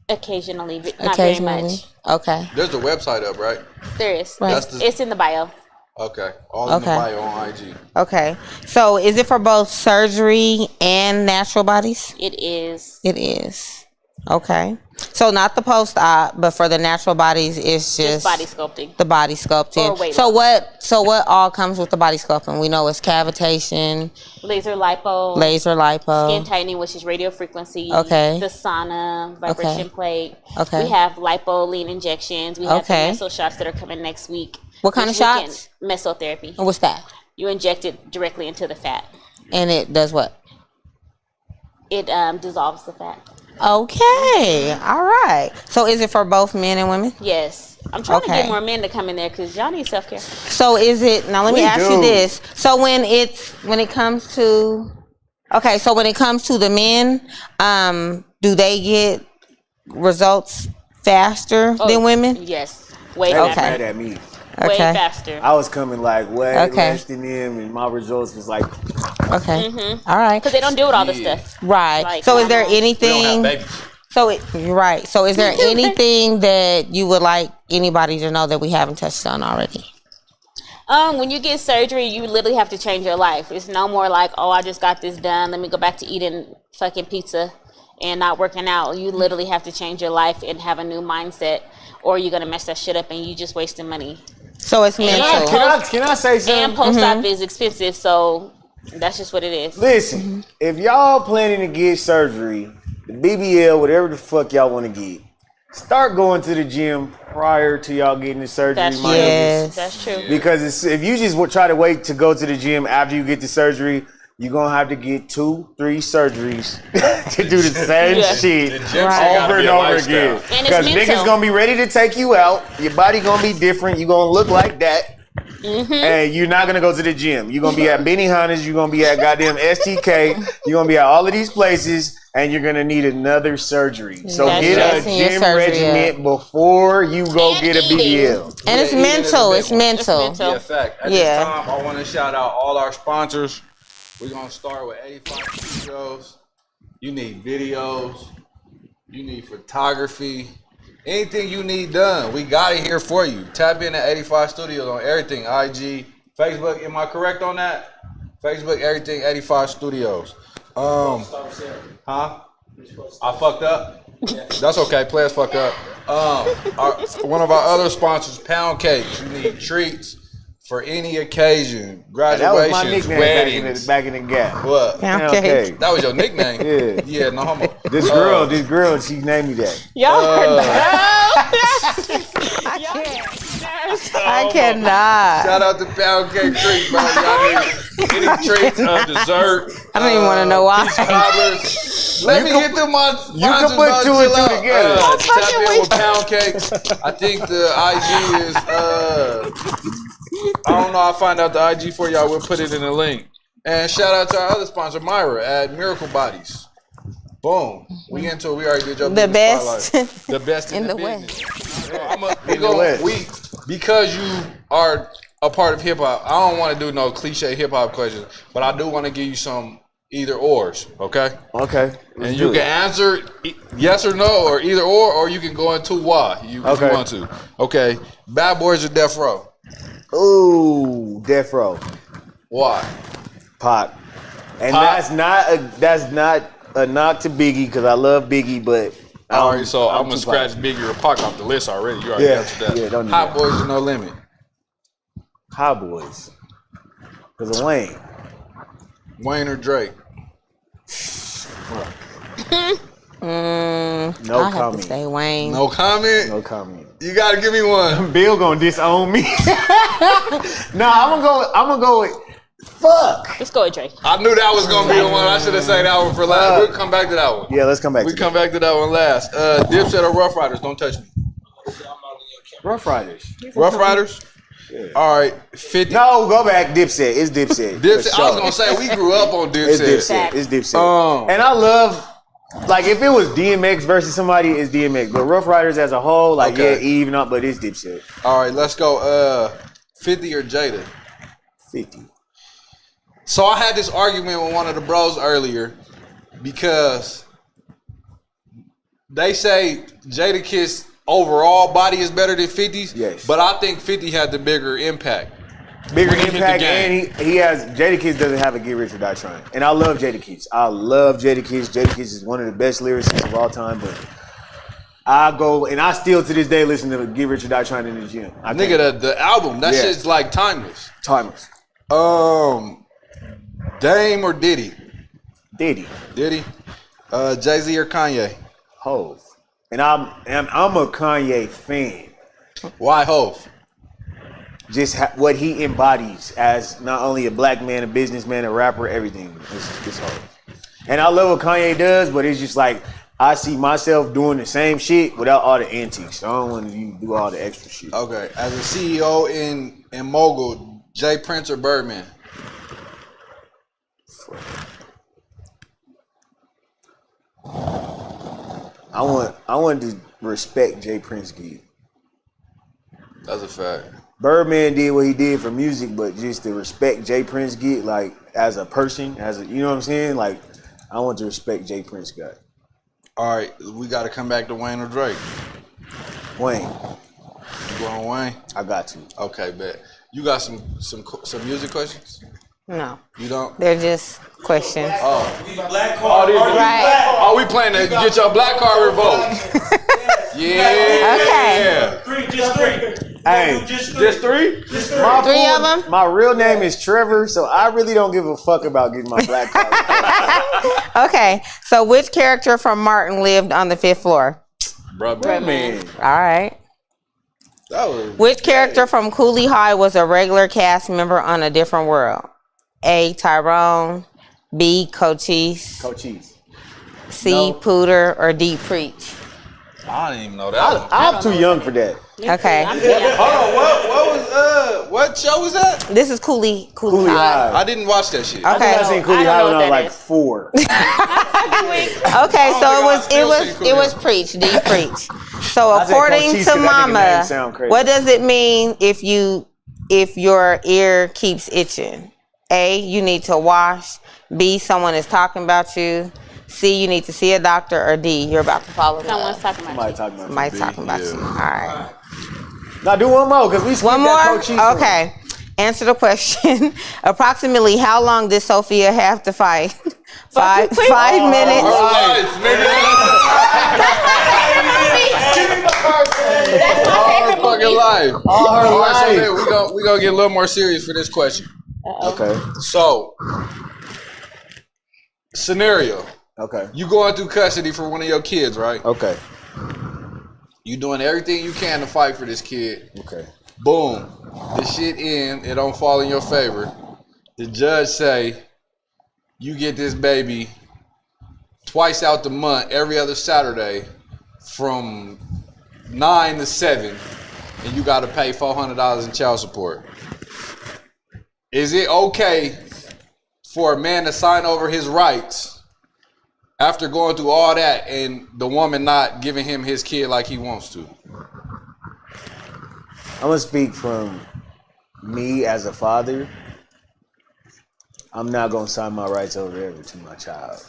E: Occasionally, not very much.
D: Okay.
B: There's a website up, right?
E: There is.
D: Right.
B: That's the-
E: It's in the bio.
B: Okay. All in the bio on IG.
D: Okay. So is it for both surgery and natural bodies?
E: It is.
D: It is. Okay. So not the post-op, but for the natural bodies, it's just
E: body sculpting.
D: The body sculpting.
E: Or weight
D: so
E: loss.
D: what all comes with the body sculpting? We know it's cavitation,
E: laser lipo, skin tightening, which is radio frequency.
D: Okay.
E: The sauna, vibration plate.
D: Okay.
E: We have lipo lean injections. We have the meso shots that are coming next week.
D: What kind of shots?
E: Mesotherapy.
D: And what's that?
E: You inject it directly into the fat.
D: And it does what?
E: It dissolves the fat.
D: Okay. All right. So is it for both men and women?
E: Yes. I'm trying to get more men to come in there because y'all need self-care.
D: So is it, now let me ask you this. So when it comes to the men, do they get results faster than women?
E: Yes. Way
C: They was
E: faster.
C: mad at me.
E: Way faster.
C: I was coming like way less than them, and my results was like.
D: Okay. All right.
E: Because they don't do it all the stuff.
D: Right.
E: Like,
D: so is there anything?
B: We don't have babies.
D: You're right. So is there anything that you would like anybody to know that we haven't touched on already?
E: When you get surgery, you literally have to change your life. It's no more like, oh, I just got this done. Let me go back to eating fucking pizza and not working out. You literally have to change your life and have a new mindset, or you're gonna mess that shit up and you just wasting money.
D: So it's mental.
C: Can I say something?
E: And post-op is expensive, so that's just what it is.
C: Listen, if y'all planning to get surgery, the BBL, whatever the fuck y'all want to get, start going to the gym prior to y'all getting the surgery.
E: That's true.
C: Because if you just try to wait to go to the gym after you get the surgery, you're going to have to get 2-3 surgeries to do the same shit over and over again. Because niggas going to be ready to take you out. Your body going to be different. You're going to look like that. And you're not going to go to the gym. You're going to be at Benihana's. You're going to be at goddamn STK. You're going to be at all of these places. And you're going to need another surgery. So get a gym regimen before you go get a BBL.
D: And it's mental. It's mental.
B: Yeah, fact. At this time, I want to shout out all our sponsors. We're going to start with 85 Studios. You need videos. You need photography. Anything you need done, we got it here for you. Tap in at 85 Studios on everything. IG, Facebook. Am I correct on that? Facebook, everything, 85 Studios. Huh? I fucked up? That's okay. Players fuck up. One of our other sponsors, Pound Cakes. You need treats for any occasion, graduations,
C: that was my nickname
B: weddings.
C: back in the Gap.
B: What?
C: Pound Cake.
B: That was your nickname?
C: Yeah.
B: Yeah, no homo.
C: This girl, she named me that.
D: I cannot.
B: Shout out to Pound Cake Treats, bro. Y'all need any treats, dessert.
D: I don't even want to know why.
B: Let me get them on.
C: You can put 2 and 2 together.
B: Tap in with Pound Cakes. I think the IG is I don't know. I'll find out the IG for y'all. We'll put it in the link. And shout out to our other sponsor, Myra, at Miracle Bodies. Boom. We into it. We already did your
D: the best.
B: The best in the
D: West.
B: Because you are a part of hip hop, I don't want to do no cliche hip hop questions, but I do want to give you some either ors, okay?
C: Okay.
B: And you can answer yes or no, or either or you can go into why if you want to. Okay. Bad Boys or Death Row?
C: Ooh, Death Row.
B: Why?
C: Pac. And
B: Pac.
C: that's not a knock to Biggie because I love Biggie, but
B: All right, so I'm gonna scratch Biggie or Pac off the list already. You already answered that.
C: Yeah, don't do
B: Hot
C: that.
B: Boys or No Limit?
C: Hot Boys. Because of Wayne.
B: Wayne or Drake?
C: No
D: I have
C: comment.
D: to say Wayne.
B: No comment?
C: No comment.
B: You gotta give me one.
C: Bill gonna disown me. No, I'm gonna go with fuck.
E: Let's go with Drake.
B: I knew that was gonna be the one. I should have said that one for last. We'll come back to that one.
C: Yeah, let's come back.
B: We come back to that one last. Dipset or Rough Riders? Don't touch me.
C: Rough Riders.
B: Rough Riders? Yeah. All right, 50.
C: No, go back. Dipset. It's Dipset.
B: Dipset. I was gonna say we grew up on Dipset.
C: It's Dipset. It's Dipset. And I love, like, if it was DMX versus somebody, it's DMX. But Rough Riders as a whole, like, yeah, even up, but it's Dipset.
B: All right, let's go. 50 or Jada?
C: 50.
B: So I had this argument with one of the bros earlier because they say Jada Kiss overall body is better than 50's.
C: Yes.
B: But I think 50 had the bigger impact.
C: bigger
B: when he hit the
C: impact,
B: game.
C: and he has Jadakiss doesn't have a Get Rich or Die Trying, and I love Jadakiss. I love Jadakiss. Jadakiss is one of the best lyricists of all time, but I go and I still to this day listen to Get Rich or Die Trying in the gym.
B: Nigga, the album, that shit's like timeless.
C: Timeless.
B: Dame or Diddy?
C: Diddy.
B: Jay-Z or Kanye?
C: Hove. And I'm a Kanye fan.
B: Why Hove?
C: Just what he embodies as not only a black man, a businessman, a rapper, everything. It's Hove. And I love what Kanye does, but it's just like I see myself doing the same shit without all the antics. So I don't want to do all the extra shit.
B: Okay. As a CEO and mogul, Jay Prince or Birdman?
C: I want to respect Jay Prince gig.
B: That's a fact.
C: Birdman did what he did for music, but just to respect Jay Prince gig, like as a person, you know what I'm saying? Like I want to respect Jay Prince guy.
B: All right, we got to come back to Wayne or Drake.
C: Wayne.
B: You going Wayne?
C: I got to.
B: Okay, bet. You got some music questions?
D: No.
B: You don't?
D: They're just questions.
F: Black card.
D: Right.
B: Oh, we playing to get your black card revoked. Yeah.
D: Okay.
F: Just three.
C: Hey,
B: just three?
D: Three of them?
C: My real name is Trevor, so I really don't give a fuck about getting my black card.
D: Okay. So which character from Martin lived on the 5th floor?
C: Man.
D: All right.
B: That was
D: Which character from Cooley High was a regular cast member on A Different World? A. Tyrone, B. Cochise, C.
C: No.
D: Pooter, or D. Preach?
B: I didn't even know that.
C: I'm too young for that.
D: Okay.
B: Hold on, what show was that?
D: This is Cooley High.
B: I didn't watch that shit.
D: Okay.
C: I seen Cooley High when I was like 4.
D: Okay, so it was Preach, D. Preach. So
C: I said
D: according
C: Cochise
D: to
C: 'cause that nigga name
D: Mama,
C: sound crazy.
D: what does it mean if your ear keeps itching? A, you need to wash. B, someone is talking about you. C, you need to see a doctor. Or D, you're about to fall in love.
E: Someone's talking about you.
D: Somebody's talking about you. All right.
C: Now do one more, because we skipped
D: One more?
C: that Cochise one.
D: Okay. Answer the question. Approximately how long did Sophia have to fight? 5 minutes.
E: That's my favorite movie.
B: Life.
C: All her life.
B: So we gonna get a little more serious for this question.
C: Okay.
B: So, scenario.
C: Okay.
B: You going through custody for one of your kids, right?
C: Okay.
B: You doing everything you can to fight for this kid.
C: Okay.
B: Boom. The shit in, it don't fall in your favor. The judge say, you get this baby twice out the month, every other Saturday, from 9 to 7, and you got to pay $400 in child support. Is it okay for a man to sign over his rights after going through all that and the woman not giving him his kid like he wants to?
C: I'm gonna speak from me as a father. I'm not gonna sign my rights over ever to my child.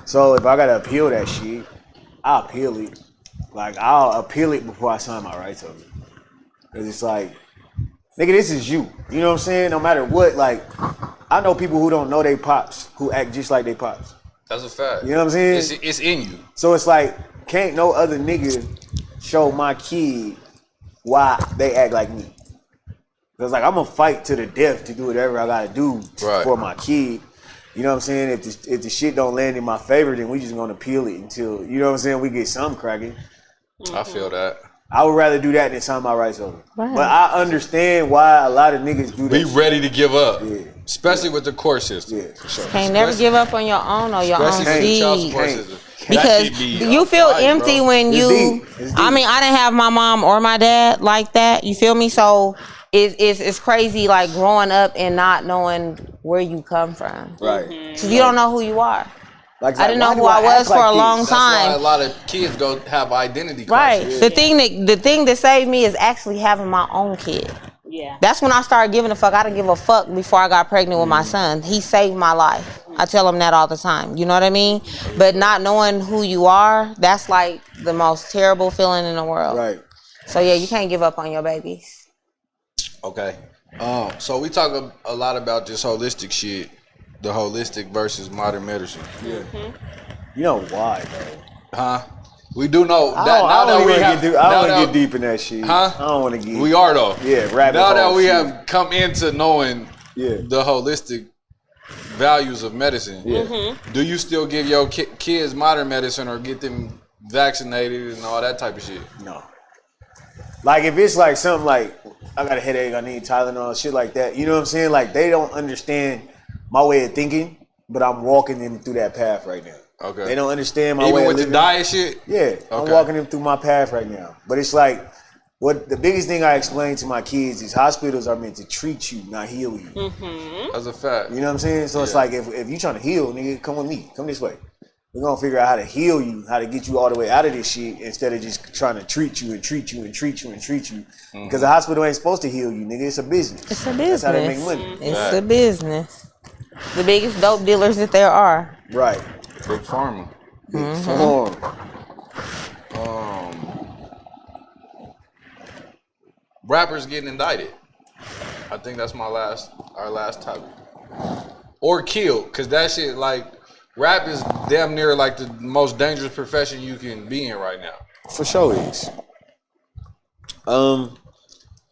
C: So if I gotta appeal that shit, I'll appeal it. Like I'll appeal it before I sign my rights over. Cause it's like, nigga, this is you. You know what I'm saying? No matter what, like, I know people who don't know they pops who act just like they pops.
B: That's a fact.
C: You know what I'm saying?
B: It's in you.
C: So it's like, can't no other nigga show my kid why they act like me. Cause like I'm gonna fight to the death to do whatever I gotta do for my kid. You know what I'm saying? If the shit don't land in my favor, then we just gonna appeal it until, you know what I'm saying, we get something cracking.
B: I feel that.
C: I would rather do that than sign my rights over.
D: Right.
C: But I understand why a lot of niggas do that.
B: Be ready to give up.
C: Yeah.
B: Especially with the court system.
C: Yeah, for sure.
D: Can't never give up on your own or your own
B: Especially with the child
D: seed.
B: support system.
D: Because you feel empty when you, I mean, I didn't have my mom or my dad like that. You feel me? So it's crazy, like growing up and not knowing where you come from.
C: Right.
D: Because you don't know who you are.
C: Like,
D: I didn't know
C: why
D: who
C: do
D: I was
C: act
D: for a
C: like
D: long
C: this?
D: time.
B: That's why a lot of kids go have identity
D: Right.
B: crisis.
D: The thing that saved me is actually having my own kid.
E: Yeah.
D: That's when I started giving a fuck. I didn't give a fuck before I got pregnant with my son. He saved my life. I tell him that all the time. You know what I mean? But not knowing who you are, that's like the most terrible feeling in the world.
C: Right.
D: So yeah, you can't give up on your babies.
B: Okay. So we talk a lot about this holistic shit, the holistic versus modern medicine.
C: Yeah. You know why, though?
B: Huh? We do know that
C: I don't
B: we
C: want to get deep in that shit.
B: Huh?
C: I don't want to get.
B: We are though.
C: Yeah, rabbit
B: now that
C: hole
B: we
C: shit.
B: have come into knowing the holistic values of medicine.
C: Yeah.
B: Do you still give your kids modern medicine or get them vaccinated and all that type of shit?
C: No. Like if it's like something like I got a headache, I need Tylenol, shit like that. You know what I'm saying? Like they don't understand my way of thinking, but I'm walking them through that path right now.
B: Okay.
C: They don't understand my
B: Even
C: way
B: with
C: of living.
B: the diet shit?
C: Yeah, I'm walking them through my path right now. But it's like what the biggest thing I explain to my kids is hospitals are meant to treat you, not heal you.
B: That's a fact.
C: You know what I'm saying? So it's like if you're trying to heal, nigga, come with me. Come this way. We're gonna figure out how to heal you, how to get you all the way out of this shit instead of just trying to treat you and treat you and treat you and treat you. Because the hospital ain't supposed to heal you, nigga. It's a business.
D: It's a business.
C: That's how they make money.
D: It's a business. The biggest dope dealers that there are.
C: Right.
B: Big pharma.
C: Big pharma.
B: Rappers getting indicted. I think that's our last topic. Or killed, cause that shit like rap is damn near like the most dangerous profession you can be in right now.
C: For sure it is.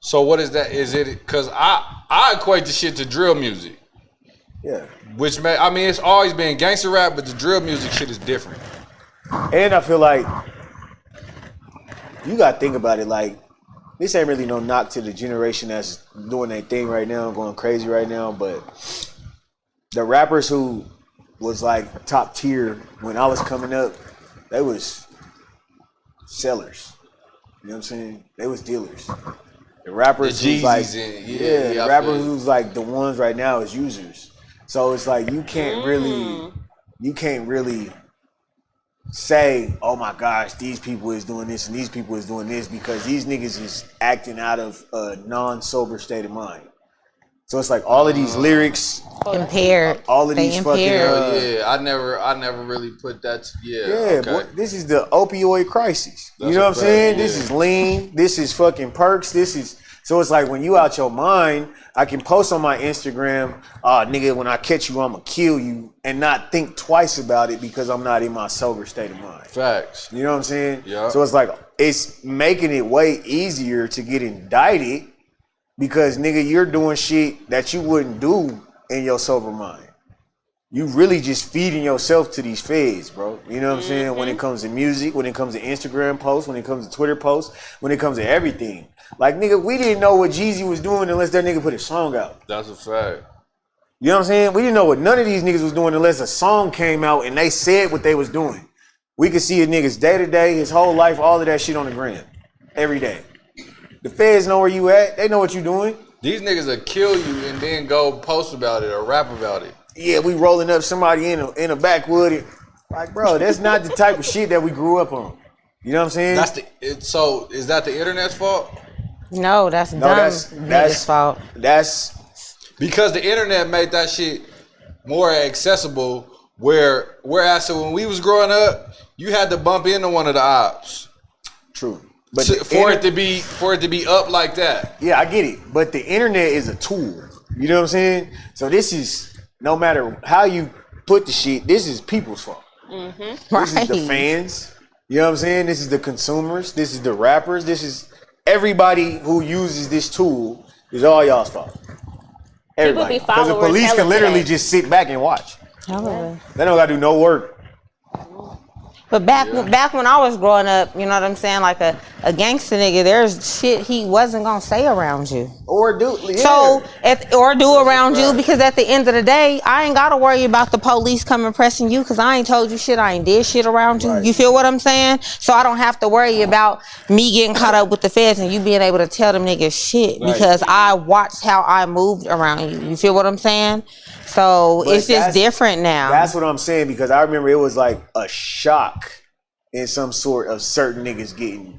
B: So what is that? Is it cause I equate the shit to drill music.
C: Yeah.
B: Which it's always been gangster rap, but the drill music shit is different.
C: And I feel like you gotta think about it like this ain't really no knock to the generation that's doing their thing right now, going crazy right now, but the rappers who was like top tier when I was coming up, they was sellers. You know what I'm saying? They was dealers. The rappers
B: The
C: who's like
B: Jeezys
C: the rappers who's like the ones right now is users. So it's like you can't really say, oh my gosh, these people is doing this and these people is doing this because these niggas is acting out of a non-sober state of mind. So it's like all of these lyrics
D: impaired.
C: All of these fucking
B: I never really put that.
C: Boy, this is the opioid crisis. You know what I'm saying? This is lean. This is fucking perks. This is so it's like when you out your mind, I can post on my Instagram, nigga, when I catch you, I'ma kill you, and not think twice about it because I'm not in my sober state of mind.
B: Facts.
C: You know what I'm saying?
B: Yeah.
C: So it's like it's making it way easier to get indicted because nigga, you're doing shit that you wouldn't do in your sober mind. You really just feeding yourself to these feds, bro. You know what I'm saying? When it comes to music, when it comes to Instagram posts, when it comes to Twitter posts, when it comes to everything. Like, nigga, we didn't know what Jeezy was doing unless that nigga put a song out.
B: That's a fact.
C: You know what I'm saying? We didn't know what none of these niggas was doing unless a song came out and they said what they was doing. We could see a nigga's day to day, his whole life, all of that shit on the gram. Every day. The feds know where you at. They know what you doing.
B: These niggas will kill you and then go post about it or rap about it.
C: Yeah, we rolling up somebody in a backwood. Like, bro, that's not the type of shit that we grew up on. You know what I'm saying?
B: So is that the internet's fault?
D: No, that's
C: that's
D: fault.
C: That's
B: because the internet made that shit more accessible. Whereas so when we was growing up, you had to bump into one of the ops.
C: True. But
B: for it to be up like that.
C: Yeah, I get it. But the internet is a tool. You know what I'm saying? So this is no matter how you put the shit, this is people's fault. This is the fans. You know what I'm saying? This is the consumers. This is the rappers. This is everybody who uses this tool is all y'all's fault. Everybody. Because the police can literally just sit back and watch. They don't gotta do no work.
D: But back when I was growing up, you know what I'm saying? Like a gangster nigga, there's shit he wasn't gonna say around you.
C: Or do. Yeah.
D: So, around you, because at the end of the day, I ain't gotta worry about the police coming pressing you because I ain't told you shit, I ain't did shit around you. Right. You feel what I'm saying? So I don't have to worry about me getting caught up with the feds and you being able to tell them niggas shit because I watched how I moved around you. You feel what I'm saying? So it's just different now.
C: That's what I'm saying because I remember it was like a shock in some sort of certain niggas getting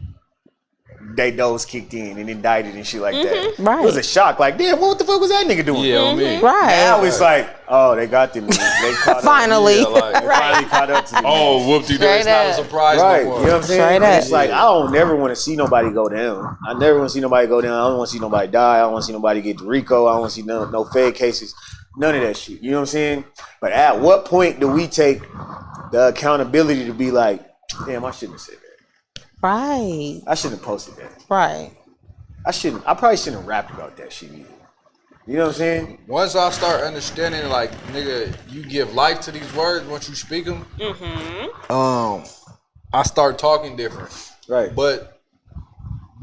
C: they dose kicked in and indicted and shit like that.
D: Right.
C: It was a shock. Like, damn, what the fuck was that nigga doing?
B: Yeah, on me.
D: Right.
C: Now it's like, oh, they got them niggas. They caught
D: Finally.
C: up. Yeah, like, they finally caught up to them.
B: Oh, whoopty, that's not a surprise
C: Right.
B: no more.
C: You know what I'm saying?
D: Straight
C: And
D: up.
C: it's like, I don't never want to see nobody go down. I never want to see nobody go down. I don't want to see nobody die. I don't want to see nobody get to RICO. I don't want to see no Fed cases. None of that shit. You know what I'm saying? But at what point do we take the accountability to be like, damn, I shouldn't have said that.
D: Right.
C: I shouldn't have posted that.
D: Right.
C: I probably shouldn't have rapped about that shit either. You know what I'm saying?
B: Once I start understanding, like, nigga, you give life to these words once you speak them. I start talking different.
C: Right.
B: But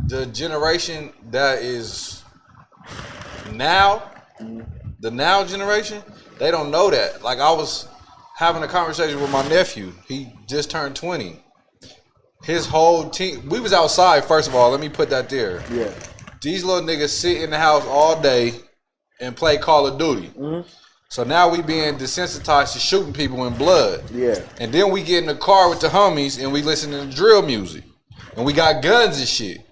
B: the generation that is now, the now generation, they don't know that. Like, I was having a conversation with my nephew. He just turned 20. His whole team, we was outside, first of all. Let me put that there.
C: Yeah.
B: These little niggas sit in the house all day and play Call of Duty. So now we being desensitized to shooting people in blood.
C: Yeah.
B: And then we get in the car with the homies and we listen to drill music. And we got guns and shit.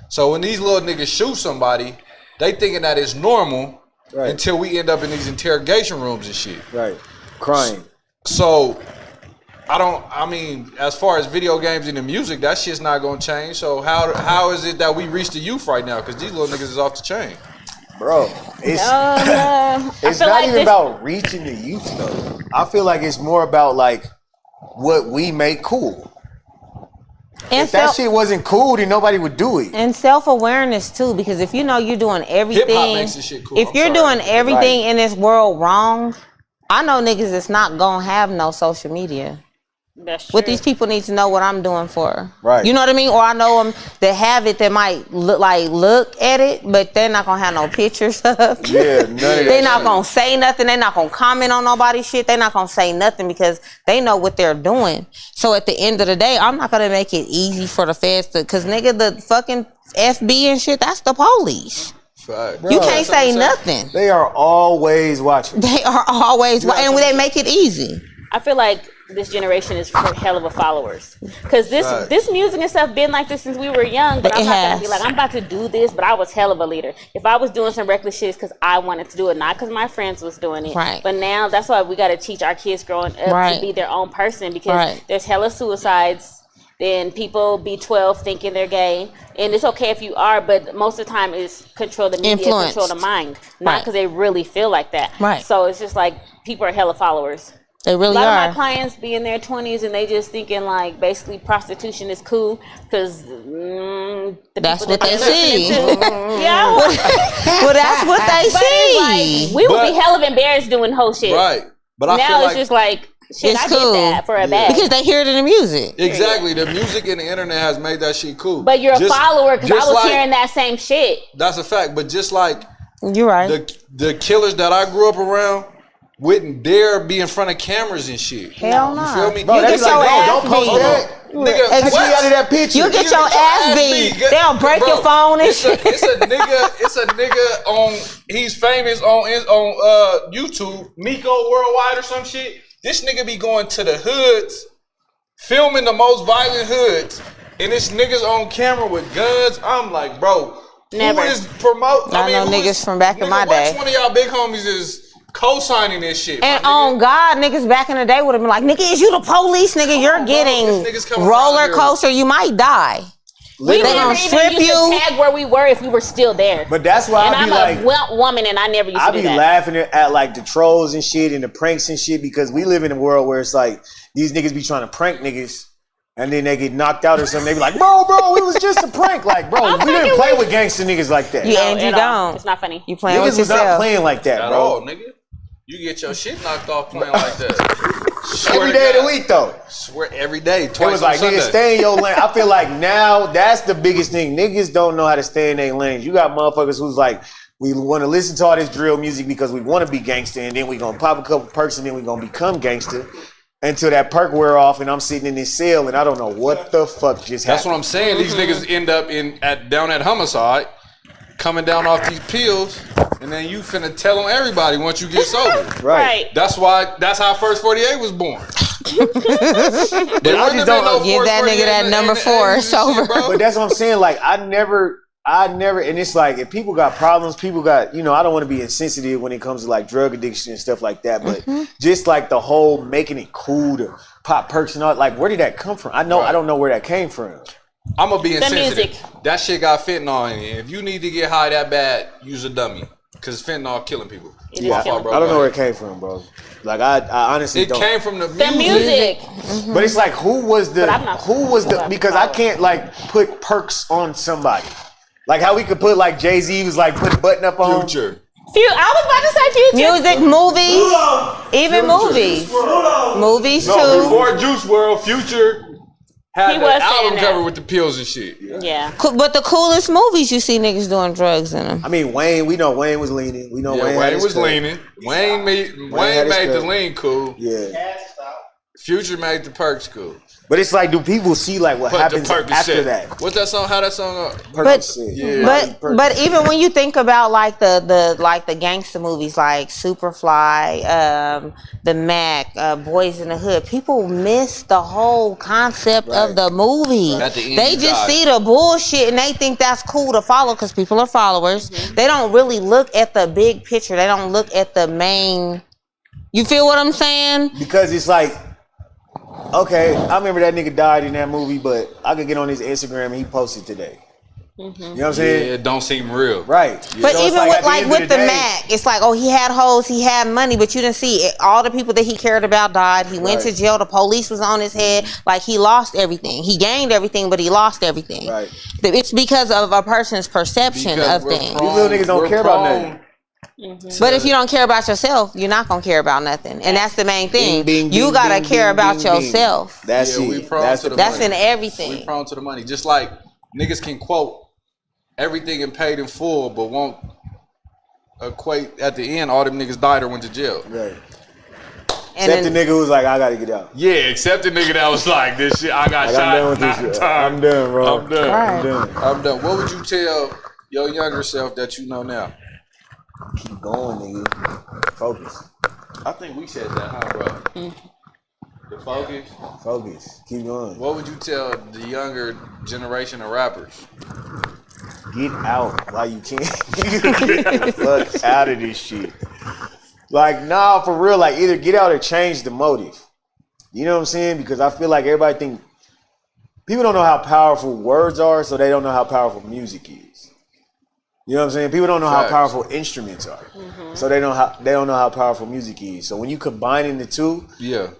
B: So when these little niggas shoot somebody, they thinking that it's normal until we end up in these interrogation rooms and shit.
C: Right. Crying.
B: So I mean, as far as video games and the music, that shit's not gonna change. So how is it that we reach the youth right now? Because these little niggas is off the chain.
C: Bro, it's it's not even about reaching the youth though. I feel like it's more about like what we make cool.
D: And
C: if that shit wasn't cool, then nobody would do it.
D: And self-awareness too, because if you know you're doing everything,
B: hip-hop makes this shit cool.
D: if you're doing everything in this world wrong, I know niggas that's not gonna have no social media.
E: That's true.
D: What these people need to know what I'm doing for.
C: Right.
D: You know what I mean? Or I know them that have it that might look at it, but they're not gonna have no pictures of.
C: Yeah, none of that
D: They're not
C: shit.
D: gonna say nothing. They're not gonna comment on nobody's shit. They're not gonna say nothing because they know what they're doing. So at the end of the day, I'm not gonna make it easy for the feds to, cause nigga, the fucking FB and shit, that's the police.
B: Right.
D: You can't say nothing.
C: They are always watching.
D: They are always, and they make it easy.
E: I feel like this generation is for hell of a followers, because this music and stuff been like this since we were young. But I'm not gonna be like, I'm about to do this, but I was hell of a leader. If I was doing some reckless shit, because I wanted to do it, not because my friends was doing it.
D: Right.
E: But now that's why we got to teach our kids growing up to be their own person, because there's hella suicides. Then people be 12 thinking they're gay, and it's okay if you are, but most of the time it's control the media,
D: Influenced.
E: control the mind, not because they really feel like that.
D: Right.
E: So it's just like people are hella followers.
D: They really
E: a lot
D: are.
E: of my clients be in their 20s and they just thinking like basically prostitution is cool because
D: that's what they see.
E: Yeah.
D: Well, that's what they see.
E: Like, we would be hella embarrassed doing whole shit.
B: Right. But I
E: now
B: feel
E: it's
B: like
E: just like shit.
D: It's
E: I
D: cool.
E: did that for a bag
D: because they hear it in the music.
B: Exactly. The music and the internet has made that shit cool.
E: But you're a follower because I was
B: like,
E: hearing that same shit.
B: That's a fact. But just like
D: you're right,
B: the killers that I grew up around wouldn't dare be in front of cameras and shit.
D: Hell no.
B: You feel me?
C: Bro,
D: You get your ass
C: don't post
D: beat.
C: that.
B: Nigga,
C: Take me out of that picture.
D: You get your ass beat. They'll break your phone and shit.
B: It's a nigga on. He's famous on YouTube, Miko Worldwide or some shit. This nigga be going to the hoods, filming the most violent hoods, and this niggas on camera with guns. I'm like, bro,
E: Never.
B: who is promoting?
D: I know niggas from back in my day.
B: Which one of y'all big homies is co-signing this shit?
D: And on God, niggas back in the day would have been like, nigga, is you the police? Nigga, you're getting
B: This nigga's coming
D: roller
B: around here.
D: coaster. You might die.
E: We
D: They
E: never
D: gonna
E: even
D: strip
E: used
D: you.
E: to tag where we were if we were still there.
C: But that's why
E: And
C: I be
E: I'm
C: like,
E: a woman and I never used
C: I
E: to do
C: be
E: that.
C: laughing at like the trolls and shit and the pranks and shit because we live in a world where it's like these niggas be trying to prank niggas and then they get knocked out or something. They be like, bro, it was just a prank. Like, bro, we didn't play with gangster niggas like that.
D: Yeah, and you
E: at all.
D: don't.
E: It's not funny.
D: You playing
C: Niggas
D: with
C: was not
D: yourself.
C: playing like that,
B: At
C: bro.
B: all, nigga. You get your shit knocked off playing like that.
C: Every day of the week, though.
B: Swear every day,
C: It
B: twice
C: was like,
B: on Sunday.
C: nigga, stay in your lane. I feel like now that's the biggest thing. Niggas don't know how to stay in their lanes. You got motherfuckers who's like, we want to listen to all this drill music because we want to be gangster, and then we going to pop a couple perks, and then we going to become gangster until that perk wear off, and I'm sitting in this cell, and I don't know what the fuck just happened.
B: That's what I'm saying. These niggas end up down at homicide, coming down off these pills, and then you finna tell on everybody once you get sober.
C: Right.
B: That's how First 48 was born.
C: But I just don't
D: give that nigga that number 4. It's over.
C: But that's what I'm saying. Like I never, and it's like if people got problems, people got, I don't want to be insensitive when it comes to like drug addiction and stuff like that. But just like the whole making it cool to pop perks and all, like where did that come from? I don't know where that came from.
B: I'm gonna be insensitive.
E: music.
B: That shit got fentanyl in it. If you need to get high that bad, use a dummy. Cause fentanyl killing people.
C: I don't know where it came from, bro. Like I honestly don't.
B: It came from the
E: music.
C: But it's like who was the because I can't like put perks on somebody. Like how we could put like Jay-Z was like put a button up on
B: Future.
E: I was about to say Future.
D: Music, movies, even movies. Movies too.
B: Before Juice WRLD, Future had
E: He
B: the
E: was
B: album
E: saying
B: cover
E: that.
B: with the pills and shit.
E: Yeah.
D: But the coolest movies you see niggas doing drugs in them.
C: I mean, Wayne. We know Wayne was leaning. We know Wayne had his
B: was
C: cut.
B: leaning. Wayne made the lean cool.
C: Yeah.
B: Future made the perks cool.
C: But it's like, do people see like what
B: Put
C: happens
B: the Percocet.
C: after that?
B: What's that song? How that song?
D: But even when you think about like the gangster movies like Superfly, the Mac, Boys in the Hood, people miss the whole concept of the movie.
B: At the end,
D: They just see the bullshit and they think that's cool to follow because people are followers. They don't really look at the big picture. They don't look at the main. You feel what I'm saying?
C: Because it's like, okay, I remember that nigga died in that movie, but I could get on his Instagram and he posted today. You know what I'm saying?
B: Yeah, it don't seem real.
C: Right.
D: But
C: So it's
D: even
C: at the end
D: with
C: of
D: the
C: day-
D: Mac, it's like, oh, he had hoes, he had money, but you didn't see it. All the people that he cared about died. He went to jail. The police was on his head. Like he lost everything. He gained everything, but he lost everything.
C: Right.
D: It's because of a person's perception of things.
C: These little niggas don't care about nothing.
D: But if you don't care about yourself, you're not gonna care about nothing, and that's the main thing.
C: Bing, bing,
D: you
C: bing,
D: gotta
C: bing,
D: care
C: bing,
D: about
C: bing, bing.
D: yourself.
C: That's
B: We
C: it.
B: prone to the
D: That's
B: money.
D: in everything.
B: We prone to the money. Just like niggas can quote everything and paid in full, but won't equate at the end all them niggas died or went to jail.
C: Right. Except the nigga who was like, I gotta get out.
B: Yeah, except the nigga that was like, this shit, I got
C: Like,
B: shot.
C: I'm done with this
B: nine
C: shit.
B: times.
C: I'm done, bro.
B: I'm done.
C: I'm done.
B: I'm done. What would you tell your younger self that you know now?
C: Keep going, nigga. Focus.
B: I think we said that, huh, bro? The focus.
C: Focus. Keep going.
B: What would you tell the younger generation of rappers?
C: Get out while you can. Get the fuck out of this shit. Like, nah, for real. Like, either get out or change the motive. You know what I'm saying? Because I feel like everybody think people don't know how powerful words are, so they don't know how powerful music is. You know what I'm saying? People don't know how powerful instruments are, so they don't know how powerful music is. So when you combining the two,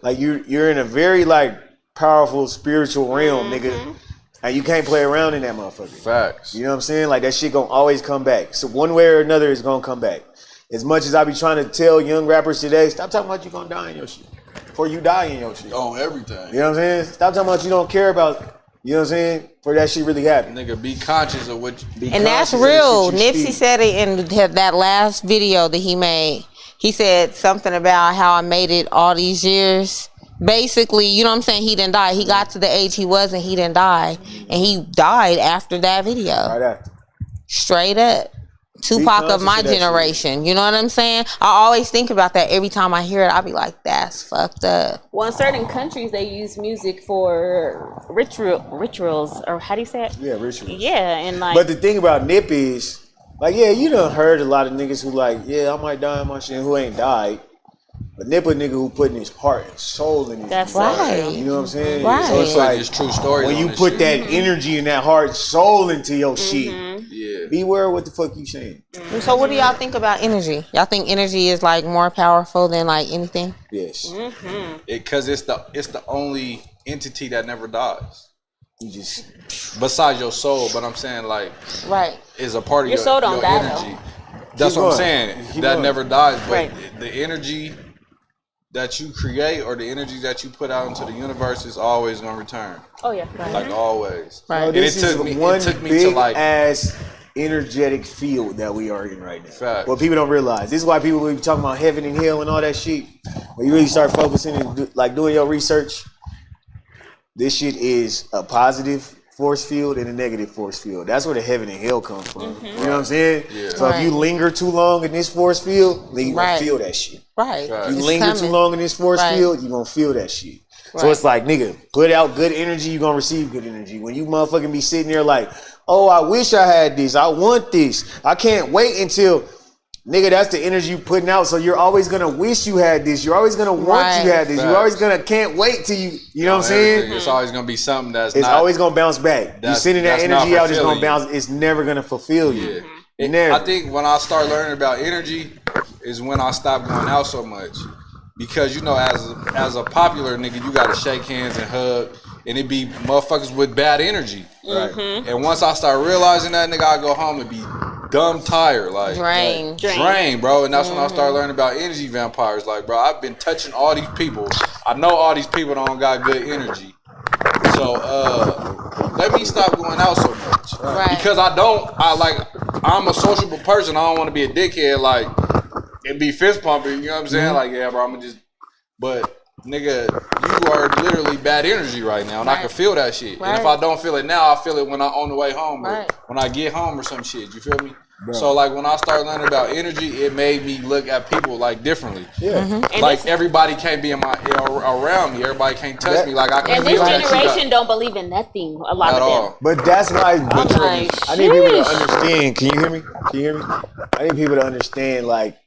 C: like you're in a very like powerful spiritual realm, nigga, and you can't play around in that motherfucker.
B: Facts.
C: You know what I'm saying? Like that shit gonna always come back. So one way or another, it's gonna come back. As much as I be trying to tell young rappers today, stop talking about you gonna die in your shit before you die in your shit.
B: On everything.
C: You know what I'm saying? Stop talking about you don't care about. You know what I'm saying? For that shit really happen.
B: Nigga, be conscious of what you
D: And that's real. Nipsey said it in that last video that he made. He said something about how I made it all these years. Basically, you know what I'm saying? He didn't die. He got to the age he was and he didn't die. And he died after that video.
C: Right after.
D: Straight up. Tupac of my generation. You know what I'm saying? I always think about that every time I hear it. I be like, that's fucked up.
E: Well, in certain countries, they use music for rituals, or how do you say it?
C: Yeah, rituals.
E: Yeah, and like.
C: But the thing about Nip is, like, yeah, you done heard a lot of niggas who like, yeah, I might die in my shit, who ain't died. But Nip a nigga who putting his heart and soul in it.
E: That's
D: right.
C: You know what I'm saying?
D: Right.
C: So it's like
B: his true story.
C: when you put that energy and that heart and soul into your shit, beware what the fuck you saying.
D: So what do y'all think about energy? Y'all think energy is like more powerful than like anything?
C: Yes.
B: Because it's the only entity that never dies.
C: You just
B: besides your soul, but I'm saying like
D: right
B: is a part of
E: your soul don't die,
B: energy. That's what I'm saying. That never dies, but the energy that you create or the energy that you put out into the universe is always gonna return.
E: Oh yeah,
B: like always.
C: Right.
B: And
C: This
B: it took
C: is
B: me
C: one
B: to
C: big
B: like
C: ass energetic field that we are in right now.
B: Fact.
C: What people don't realize. This is why people be talking about heaven and hell and all that shit. When you really start focusing and doing your research, this shit is a positive force field and a negative force field. That's where the heaven and hell come from. You know what I'm saying?
B: Yeah.
C: So if you linger too long in this force field, then you gonna feel that shit.
D: Right.
C: You linger too long in this force field, you're gonna feel that shit. So it's like, nigga, put out good energy, you're gonna receive good energy. When you motherfucking be sitting there like, oh, I wish I had this, I want this, I can't wait until, nigga, that's the energy you putting out. So you're always gonna wish you had this, you're always gonna want you had this, you're always gonna can't wait till you know what I'm saying?
B: It's always gonna be something that's
C: it's always gonna bounce back. You sending that energy out, it's gonna bounce, it's never gonna fulfill you.
B: I think when I start learning about energy is when I stop going out so much. Because, you know, as a popular nigga, you gotta shake hands and hug, and it be motherfuckers with bad energy. Right. And once I start realizing that, nigga, I go home and be dumb tired, like drained, bro. And that's when I start learning about energy vampires. Like, bro, I've been touching all these people. I know all these people don't got good energy. So let me stop going out so much. Right. Because I'm a sociable person. I don't want to be a dickhead, like, and be fist pumping, you know what I'm saying? Like, yeah, bro, but nigga, you are literally bad energy right now, and I can feel that shit. And if I don't feel it now, I feel it when I'm on the way home, or when I get home or some shit, you feel me? Bro. So like when I started learning about energy, it made me look at people like differently. Yeah. Like everybody can't be around me. Everybody can't touch me. Like I can feel that.
E: And this generation don't believe in nothing. A lot of them.
C: But that's why I need people to understand. Can you hear me? I need people to understand like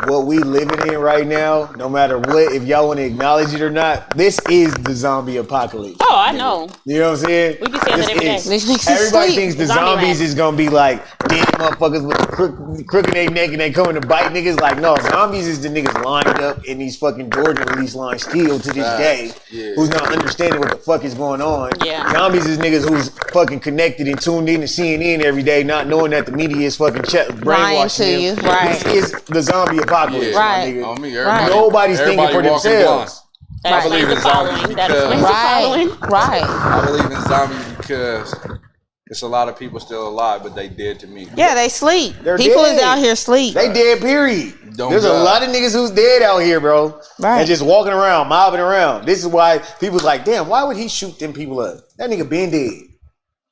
C: what we living in right now. No matter what, if y'all want to acknowledge it or not, this is the zombie apocalypse.
E: Oh, I know.
C: You know what I'm saying?
E: We be saying that every day.
C: Everybody thinks the zombies is gonna be like dead motherfuckers with the crook in their neck and they coming to bite niggas. Like, no, zombies is the niggas lined up in these fucking Jordan release lines still to this day, who's not understanding what the fuck is going on. Yeah. Zombies is niggas who's fucking connected and tuned in to CNN every day, not knowing that the media is fucking brainwashing you. Right. This is the zombie apocalypse, my nigga. On me, nobody's thinking for themselves.
B: I believe in zombies because I believe in zombies because it's a lot of people still alive, but they dead to me.
D: Yeah, they sleep. People
C: dead.
D: is out here sleep.
C: They dead, period. There's a lot of niggas who's dead out here, bro. Right. And just walking around, mobbing around. This is why people's like, damn, why would he shoot them people up? That nigga been dead.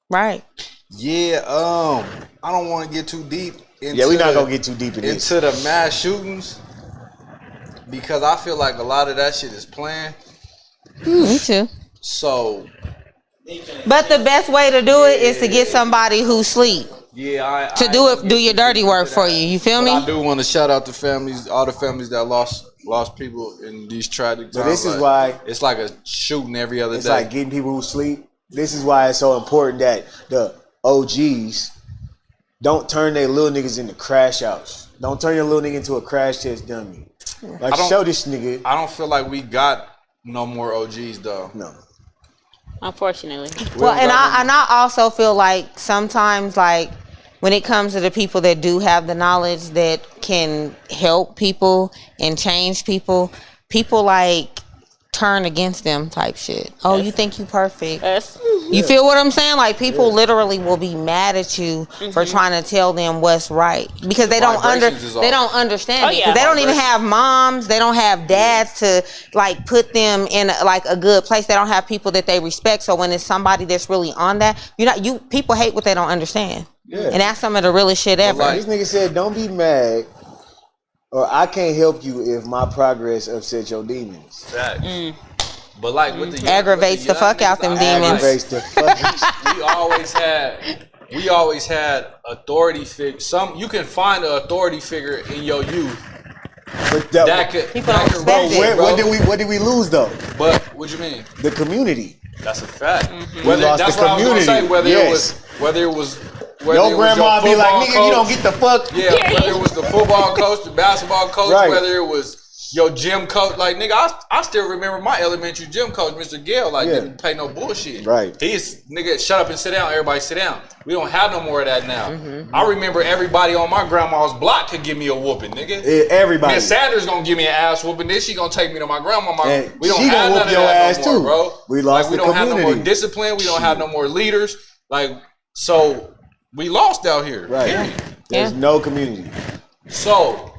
D: Right.
B: Yeah, I don't want to get too deep into
C: we're not gonna get too deep into
B: the mass shootings because I feel like a lot of that shit is planned.
D: Me too.
B: So,
D: but the best way to do it is to get somebody who sleep.
B: Yeah,
D: do your dirty work for you. You feel me?
B: I do want to shout out the families, all the families that lost people in these tragic times.
C: But this is why
B: it's like a shooting every other day.
C: It's like getting people who sleep. This is why it's so important that the OGs don't turn their little niggas into crash outs. Don't turn your little nigga into a crash test dummy. Like, show this nigga.
B: I don't feel like we got no more OGs though.
C: No.
E: Unfortunately.
D: Well, and I also feel like sometimes, like, when it comes to the people that do have the knowledge that can help people and change people like turn against them type shit. Oh, you think you perfect. You feel what I'm saying? Like, people literally will be mad at you for trying to tell them what's right because they don't understand it. They don't even have moms, they don't have dads to like put them in like a good place. They don't have people that they respect. So when it's somebody that's really on that, people hate what they don't understand. Yeah. And that's some of the realest shit ever.
C: Like, this nigga said, don't be mad or I can't help you if my progress upsets your demons.
B: Facts. But like with the
D: aggravates the fuck out them demons.
C: Aggravates the fuck.
B: We always had authority figure. You can find an authority figure in your youth.
C: But what did we lose though?
B: But what you mean?
C: The community.
B: That's a fact.
C: That's what I was gonna say.
B: Whether it was
C: your grandma be like, nigga, you don't get the fuck.
B: Yeah, whether it was the football coach, the basketball coach, whether it was your gym coach. Like, nigga, I still remember my elementary gym coach, Mr. Gale, didn't pay no bullshit.
C: Right.
B: He's, nigga, shut up and sit down. Everybody sit down. We don't have no more of that now. I remember everybody on my grandma's block could give me a whooping, nigga.
C: Everybody.
B: Miss Sanders gonna give me an ass whooping. Then she gonna take me to my grandma. We don't
C: she
B: have none of that no more, bro.
C: We lost
B: we don't have no more discipline. We don't have no more leaders. Like, so we lost out here.
C: Right.
B: Period.
C: There's no community.
B: So,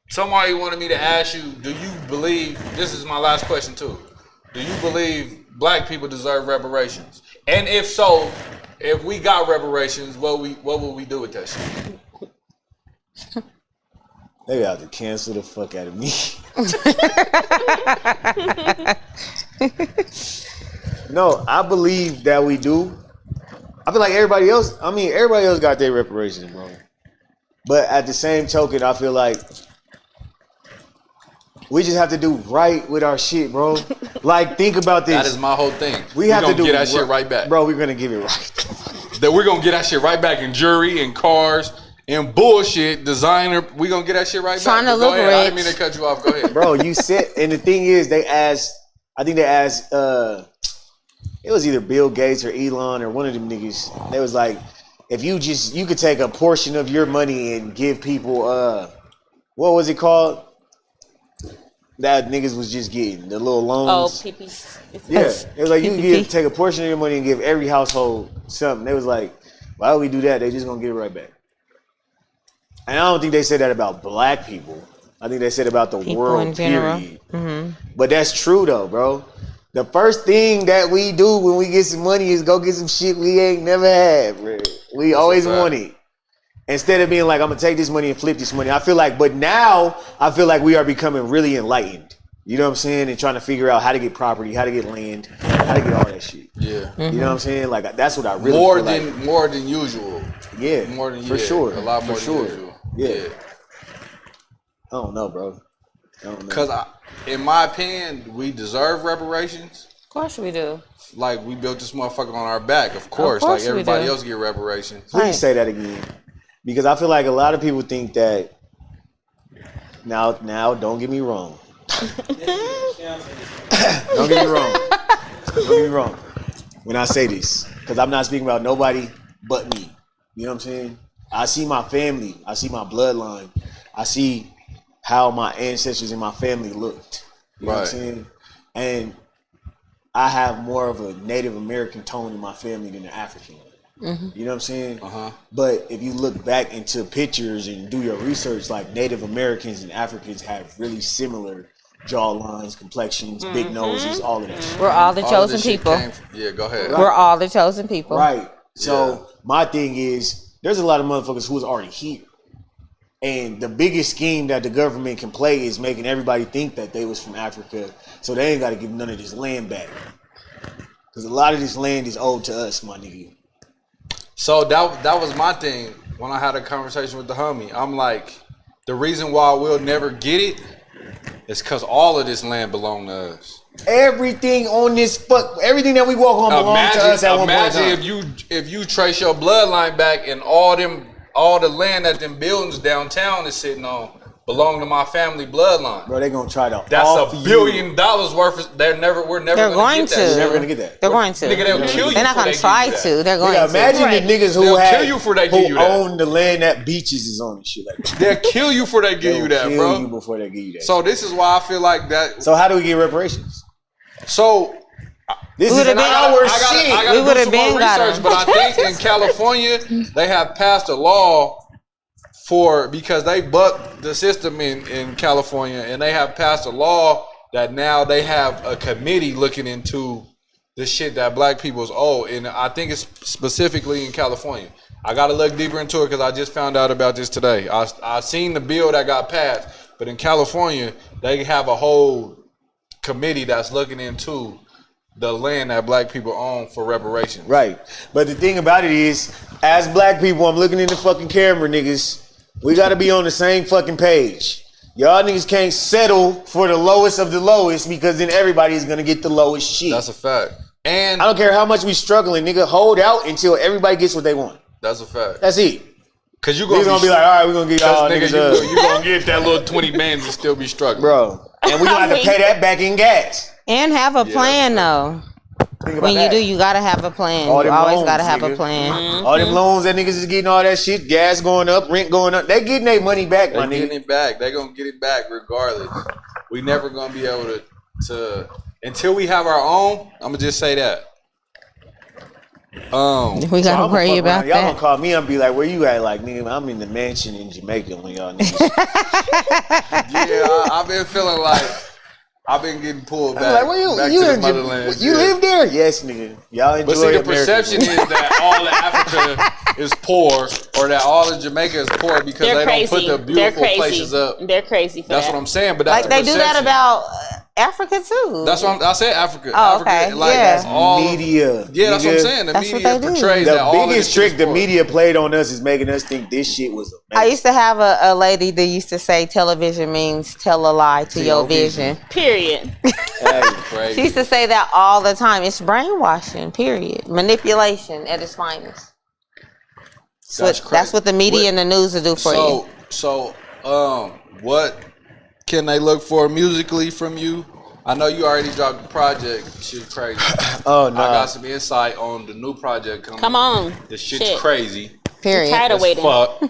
B: somebody wanted me to ask you, do you believe, this is my last question too, do you believe black people deserve reparations? And if so, if we got reparations, what would we do with that shit?
C: They got to cancel the fuck out of me. No, I believe that we do. I feel like everybody else got their reparations, bro. But at the same token, I feel like we just have to do right with our shit, bro. Like, think about this.
B: That is my whole thing.
C: We have to do
B: get that shit right back.
C: Bro, we're going to give it right.
B: That we're going to get that shit right back in jewelry and cars and bullshit, designer. We're going to get that shit right
D: Trying
B: back.
D: to look
B: Go ahead.
D: rich.
B: I didn't mean to cut you off. Go ahead.
C: Bro, you said, and the thing is, it was either Bill Gates or Elon or one of them niggas. They was like, if you could take a portion of your money and give people, what was it called? That niggas was just getting the little loans.
E: Oh, PPP.
C: Yeah, it was like you can take a portion of your money and give every household something. They was like, why would we do that? They just gonna get it right back. And I don't think they said that about black people. I think they said about the
D: People
C: world,
D: in general.
C: period.
D: Mm-hmm.
C: But that's true though, bro. The first thing that we do when we get some money is go get some shit we ain't never had, bro. We always want it. Instead of being like, I'm gonna take this money and flip this money. But now I feel like we are becoming really enlightened. You know what I'm saying? And trying to figure out how to get property, how to get land, how to get all that shit.
B: Yeah.
C: You know what I'm saying? Like, that's what I really
B: more
C: feel
B: than more than usual.
C: Yeah.
B: More than
C: for sure.
B: A lot more
C: for sure.
B: than usual.
C: Yeah. I don't know, bro. I don't know.
B: Because in my opinion, we deserve reparations.
D: Of course we do.
B: Like, we built this motherfucker on our back, of course. Like everybody else get reparations.
C: Please say that again. Because I feel like a lot of people think that now don't get me wrong. Don't get me wrong. Don't get me wrong. When I say this, because I'm not speaking about nobody but me. You know what I'm saying? I see my family. I see my bloodline. I see how my ancestors and my family looked. You know what I'm saying? And I have more of a Native American tone in my family than an African. Mm-hmm. You know what I'm saying? But if you look back into pictures and do your research, like Native Americans and Africans have really similar jawlines, complexions, big noses, all of that.
D: We're all the chosen people.
B: Yeah, go ahead.
C: Right.
D: We're all the chosen people.
C: Right. So my thing is, there's a lot of motherfuckers who was already here. And the biggest scheme that the government can play is making everybody think that they was from Africa, so they ain't got to give none of this land back. Because a lot of this land is owed to us, my nigga.
B: So that was my thing when I had a conversation with the homie. I'm like, the reason why we'll never get it is because all of this land belongs to us.
C: Everything on this everything that we walk on belongs to us at one point in time.
B: Imagine if you trace your bloodline back and all the land that them buildings downtown is sitting on belong to my family bloodline.
C: Bro, they gonna try to.
B: That's $1 billion worth. We're never
D: They're
B: going
D: going
B: to.
D: to.
C: They're never gonna get that.
D: They're going to.
B: Nigga, they'll kill you.
D: They're not
B: before
D: gonna
B: they
D: try
B: give you
D: to. They're going
C: Nigga,
D: to.
C: imagine the niggas who
B: They'll kill you before they give you that.
C: own the land that beaches is on and shit like that.
B: They'll kill you before they give you that,
C: kill
B: bro.
C: you before they give you that.
B: So this is why I feel like that.
C: So how do we get reparations?
B: So
C: this is
D: been
C: our shit.
B: I
D: We
B: gotta
D: would
B: do
D: have
B: some
D: been
B: more
D: got
B: research, but I think in California they have passed a law because they bucked the system in California, and they have passed a law that now they have a committee looking into the shit that black people's owe, and I think it's specifically in California. I gotta look deeper into it because I just found out about this today. I seen the bill that got passed, but in California they have a whole committee that's looking into the land that black people own for reparations.
C: Right. But the thing about it is, as black people, I'm looking in the fucking camera, niggas. We gotta be on the same fucking page. Y'all niggas can't settle for the lowest of the lowest, because then everybody is gonna get the lowest shit.
B: That's a fact. And
C: I don't care how much we struggling, nigga. Hold out until everybody gets what they want.
B: That's a fact.
C: That's it.
B: Cause you
C: Niggas gonna be like, all right, we're gonna get y'all
B: nigga,
C: niggas
B: you gonna get that little 20 bands and still be struggling,
C: bro. And we gonna have to pay that back in gas.
D: And have a plan though. When you do, you gotta have a plan. You always gotta have a plan.
C: All them loans that niggas is getting, all that shit, gas going up, rent going up. They getting their money back, my nigga.
B: They getting it back. They gonna get it back regardless. We never gonna be able to until we have our own. I'm gonna just say that.
D: We gotta worry about that.
C: Y'all gonna call me and be like, where you at? Like, nigga, I'm in the mansion in Jamaica when y'all niggas.
B: Yeah, I've been feeling like I've been getting pulled back.
C: Like, where you
B: to
C: in
B: the motherland.
C: You live there? Yes, nigga. Y'all enjoy.
B: But see, the
C: America,
B: perception is that all of Africa is poor, or that all of Jamaica is poor because they don't put the beautiful places up.
E: They're crazy.
B: That's what I'm saying. But that's
D: like they do that about Africa too.
B: That's what I said. Africa.
D: Oh,
B: Africa,
D: okay.
B: like
D: Yeah.
B: that's all
C: media.
B: Yeah, that's what I'm saying. The
D: That's what
B: media
D: they do.
B: portrays that.
C: The
B: all of
C: biggest
B: this
C: trick
B: is
C: the
B: sport.
C: media played on us is making us think this shit was
D: I
C: amazing.
D: used to have a lady that used to say television means tell a lie to your vision.
E: Period.
C: Hey,
D: She used to say that all the time. It's brainwashing, period. Manipulation at its finest. That's what the media and the news will do for you.
B: So, what can they look for musically from you? I know you already dropped the project. Shit's crazy.
C: Oh no!
B: I got some insight on the new project coming.
E: Come on.
B: This shit's
E: Shit.
B: crazy.
D: Period.
E: Tired of waiting.
B: Fuck.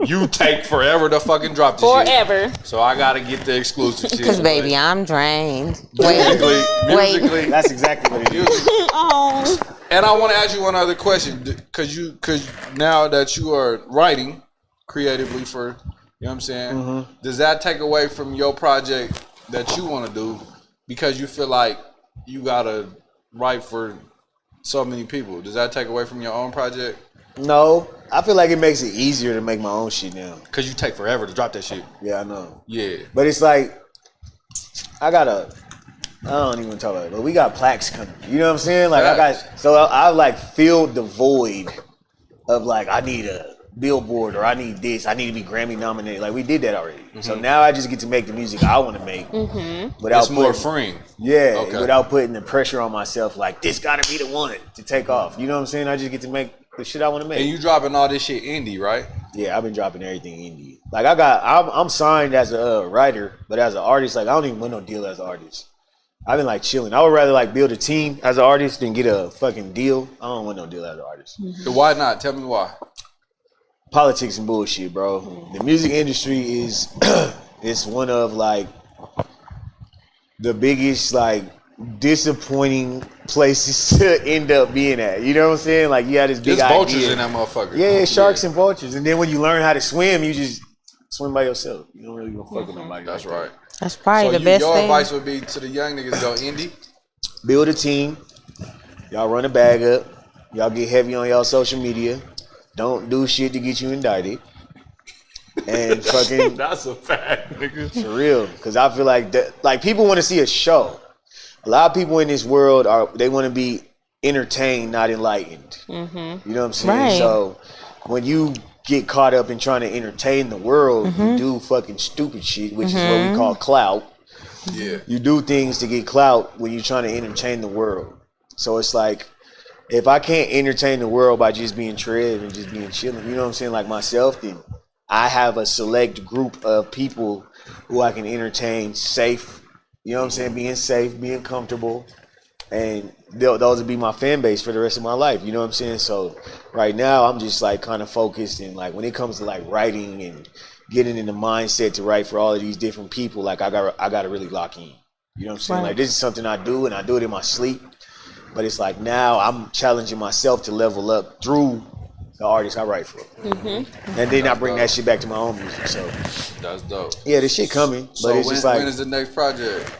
B: You take forever to fucking drop this
E: Forever.
B: shit. So I gotta get the exclusive shit.
D: Because, baby, I'm drained.
B: Musically,
C: that's exactly what it is.
E: Oh.
B: And I want to ask you one other question, because now that you are writing creatively for, you know what I'm saying,
C: Mm-hmm.
B: does that take away from your project that you want to do because you feel like you gotta write for so many people? Does that take away from your own project?
C: No, I feel like it makes it easier to make my own shit now.
B: Because you take forever to drop that shit.
C: Yeah, I know.
B: Yeah.
C: But it's like, I don't even talk about it, but we got plaques coming. You know what I'm saying? Like, I like filled the void of like, I need a Billboard or I need this. I need to be Grammy nominated. Like, we did that already.
B: Mm-hmm.
C: So now I just get to make the music I want to make. Without
B: It's more freeing.
C: Yeah,
B: Okay.
C: without putting the pressure on myself. Like, this got to be the one to take off. You know what I'm saying? I just get to make the shit I want to make.
B: And you dropping all this shit indie, right?
C: Yeah, I've been dropping everything indie. Like, I'm signed as a writer, but as an artist, like, I don't even want no deal as an artist. I've been like chilling. I would rather like build a team as an artist than get a fucking deal. I don't want no deal as an artist.
B: So why not? Tell me why.
C: Politics and bullshit, bro. The music industry is it's one of like the biggest like disappointing places to end up being at. You know what I'm saying? Like, you had this big
B: There's vultures
C: idea.
B: in that motherfucker.
C: Yeah, sharks and vultures. And then when you learn how to swim, you just swim by yourself. You don't really gonna fuck with nobody.
B: That's right.
D: That's probably
B: So
D: the best
B: your
D: thing.
B: advice would be to the young niggas, go indie.
C: Build a team. Y'all run a bag up. Y'all get heavy on y'all social media. Don't do shit to get you indicted. And fucking
B: That's a fact, nigga.
C: for real. Because I feel like that, like, people want to see a show. A lot of people in this world they want to be entertained, not enlightened.
D: Mm-hmm.
C: You know what I'm saying?
D: Right.
C: So when you get caught up in trying to entertain the world,
D: Mm-hmm.
C: you do fucking stupid shit, which is what we call clout.
B: Yeah.
C: You do things to get clout when you're trying to entertain the world. So it's like, if I can't entertain the world by just being Trev and just being chilling, you know what I'm saying, like myself, then I have a select group of people who I can entertain safe, you know what I'm saying, being safe, being comfortable, and those would be my fan base for the rest of my life, you know what I'm saying? So right now I'm just like kind of focused, and like when it comes to like writing and getting in the mindset to write for all of these different people, like I gotta really lock in. You know what I'm saying?
D: Right.
C: Like, this is something I do, and I do it in my sleep. But it's like now I'm challenging myself to level up through the artists I write for. And then I bring that shit back to my own music. So
B: That's dope.
C: yeah, this shit coming. But
B: So
C: it's just like,
B: when is the next project?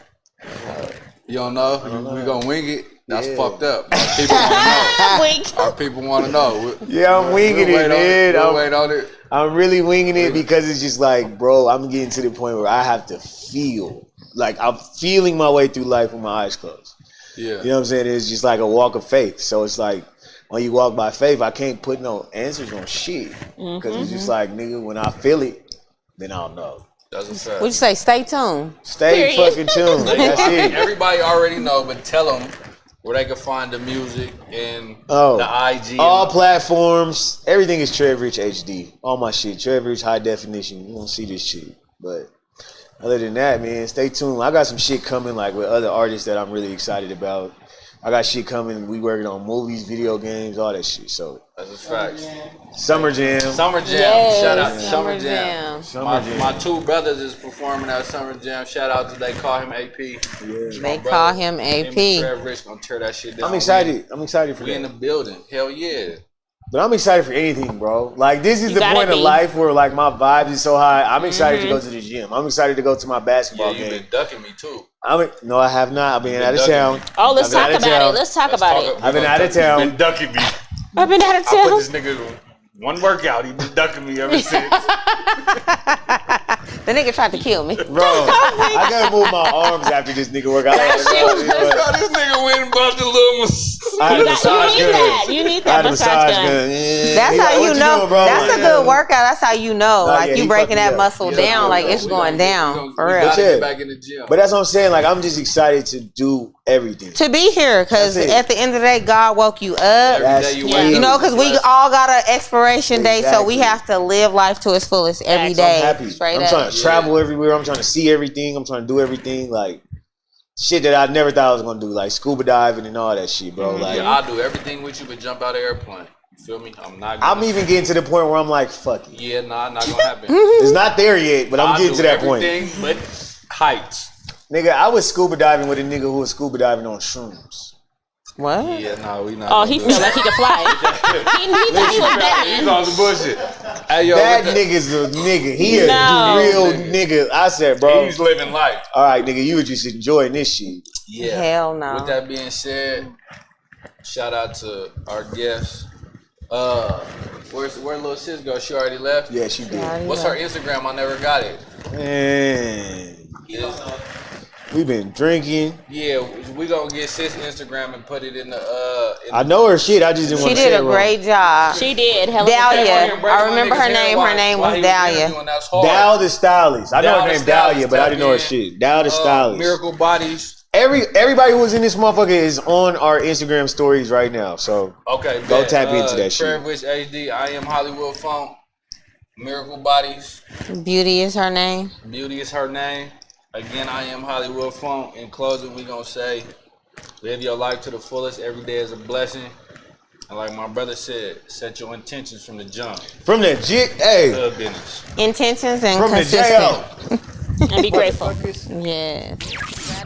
B: You don't know? We gonna wing it? That's
C: Yeah.
B: fucked up. Our people want to know.
E: Wink.
B: Our people want to know.
C: yeah, I'm winging it, man.
B: We'll wait on it.
C: I'm really winging it because it's just like, bro, I'm getting to the point where I have to feel. Like, I'm feeling my way through life with my eyes closed.
B: Yeah.
C: You know what I'm saying? It's just like a walk of faith. So it's like, when you walk by faith, I can't put no answers on shit. Because it's just like, nigga, when I feel it, then I'll know.
B: That's a fact.
D: What'd you say? Stay tuned.
C: Stay
E: Period.
C: fucking tuned. That's it.
B: Everybody already know, but tell them where they can find the music and the IG.
C: All platforms. Everything is Trev Rich HD. All my shit. Trev Rich high definition. You won't see this shit. But other than that, man, stay tuned. I got some shit coming like with other artists that I'm really excited about. I got shit coming. We working on movies, video games, all that shit. So
B: That's a fact.
C: Summer Jam.
B: Summer Jam.
D: Yes,
B: Shout out to
D: Summer
B: Summer Jam.
C: Jam.
B: My two brothers is performing at Summer Jam. Shout out to They Call Him AP.
C: Yeah.
D: They call him
B: Him
D: AP.
B: and Trev Rich gonna tear that shit down.
C: I'm excited. I'm excited for
B: We in the
C: that.
B: building. Hell yeah.
C: But I'm excited for anything, bro. Like, this is
E: You
C: the
E: gotta
C: point of
E: be.
C: life where like my vibes is so high. I'm excited to go to the gym. I'm excited to go to my basketball
B: Yeah, you
C: game.
B: been ducking me too.
C: No, I have not. I've been out of
B: ducking
C: town.
B: me.
E: Oh, let's
C: I've been
E: talk
C: out of
E: about
C: town.
E: it. Let's talk about it.
C: I've been out of town.
B: Been ducking me.
E: I've been out of
B: I put
E: town.
B: this nigga One workout, he been ducking me ever since.
D: The nigga tried to kill me.
C: Bro, I gotta move my arms after this nigga workout.
B: This nigga went and bought the little
C: I had a massage gun.
E: You need that massage gun.
C: Yeah.
D: That's how you know.
C: Bro?
D: That's a good workout. That's how you know. Like
C: yeah,
D: you
C: he
D: breaking
C: fucked me
D: that
C: up.
D: muscle down. Like it's going down for real.
B: Get back in the gym.
C: But that's what I'm saying. Like I'm just excited to do everything.
D: To be here, because at the end of the day, God woke you up.
C: That's
D: You know, because we all got an expiration date, so we
C: Exactly.
D: have to live life to its fullest every
C: I'm
D: day.
C: happy.
D: Straight
C: I'm
D: up.
C: trying to travel everywhere. I'm trying to see everything. I'm trying to do everything. Like shit that I never thought I was gonna do, like scuba diving and all that shit, bro. Like
B: I'll do everything with you, but jump out of airplane. You feel me?
C: I'm even getting to the point where I'm like, fuck it.
B: Yeah, nah, not gonna happen.
C: It's not there yet, but I'm
B: I'll
C: getting
B: do
C: to that point.
B: everything but heights.
C: Nigga, I was scuba diving with a nigga who was scuba diving on shrooms.
D: What?
B: Yeah, no, we not.
E: Oh, he felt like he could fly. he thought he was
B: He's
E: bad.
B: on some bullshit. Hey, yo,
C: That nigga's a nigga. He a real nigga. I said, bro.
B: He's living life.
C: All right, nigga, you were just enjoying this shit.
B: Yeah.
D: Hell no.
B: With that being said, shout out to our guests. Where little sis go? She already left?
C: Yeah, she did.
B: What's her Instagram? I never got it.
C: Man. We been drinking.
B: Yeah, we gonna get sis Instagram and put it in the
C: I know her shit. I just didn't want
D: She
C: to say
D: did
C: it
D: a
C: wrong.
D: great job.
E: She did. Hella
D: Dahlia. I remember her name. Her name was Dahlia.
C: Dal the Stylist. I know
B: Dal
C: her
B: the
C: name Dahlia,
B: Stylist,
C: but I didn't know her
B: yeah.
C: shit. Dal the Stylist.
B: Miracle Bodies.
C: Everybody who was in this motherfucker is on our Instagram stories right now. So
B: Okay,
C: go
B: bet.
C: tap into that shit.
B: Trev HD. I am Hollywood Funk. Miracle Bodies.
D: Beauty is her name.
B: Beauty is her name. Again, I am Hollywood Funk. In closing, we gonna say, live your life to the fullest. Every day is a blessing. And like my brother said, set your intentions from the jump.
C: From the jit, hey.
B: Hood business.
D: Intentions and
C: From the
D: consistent.
C: J.O.
E: And be grateful.
D: Yes.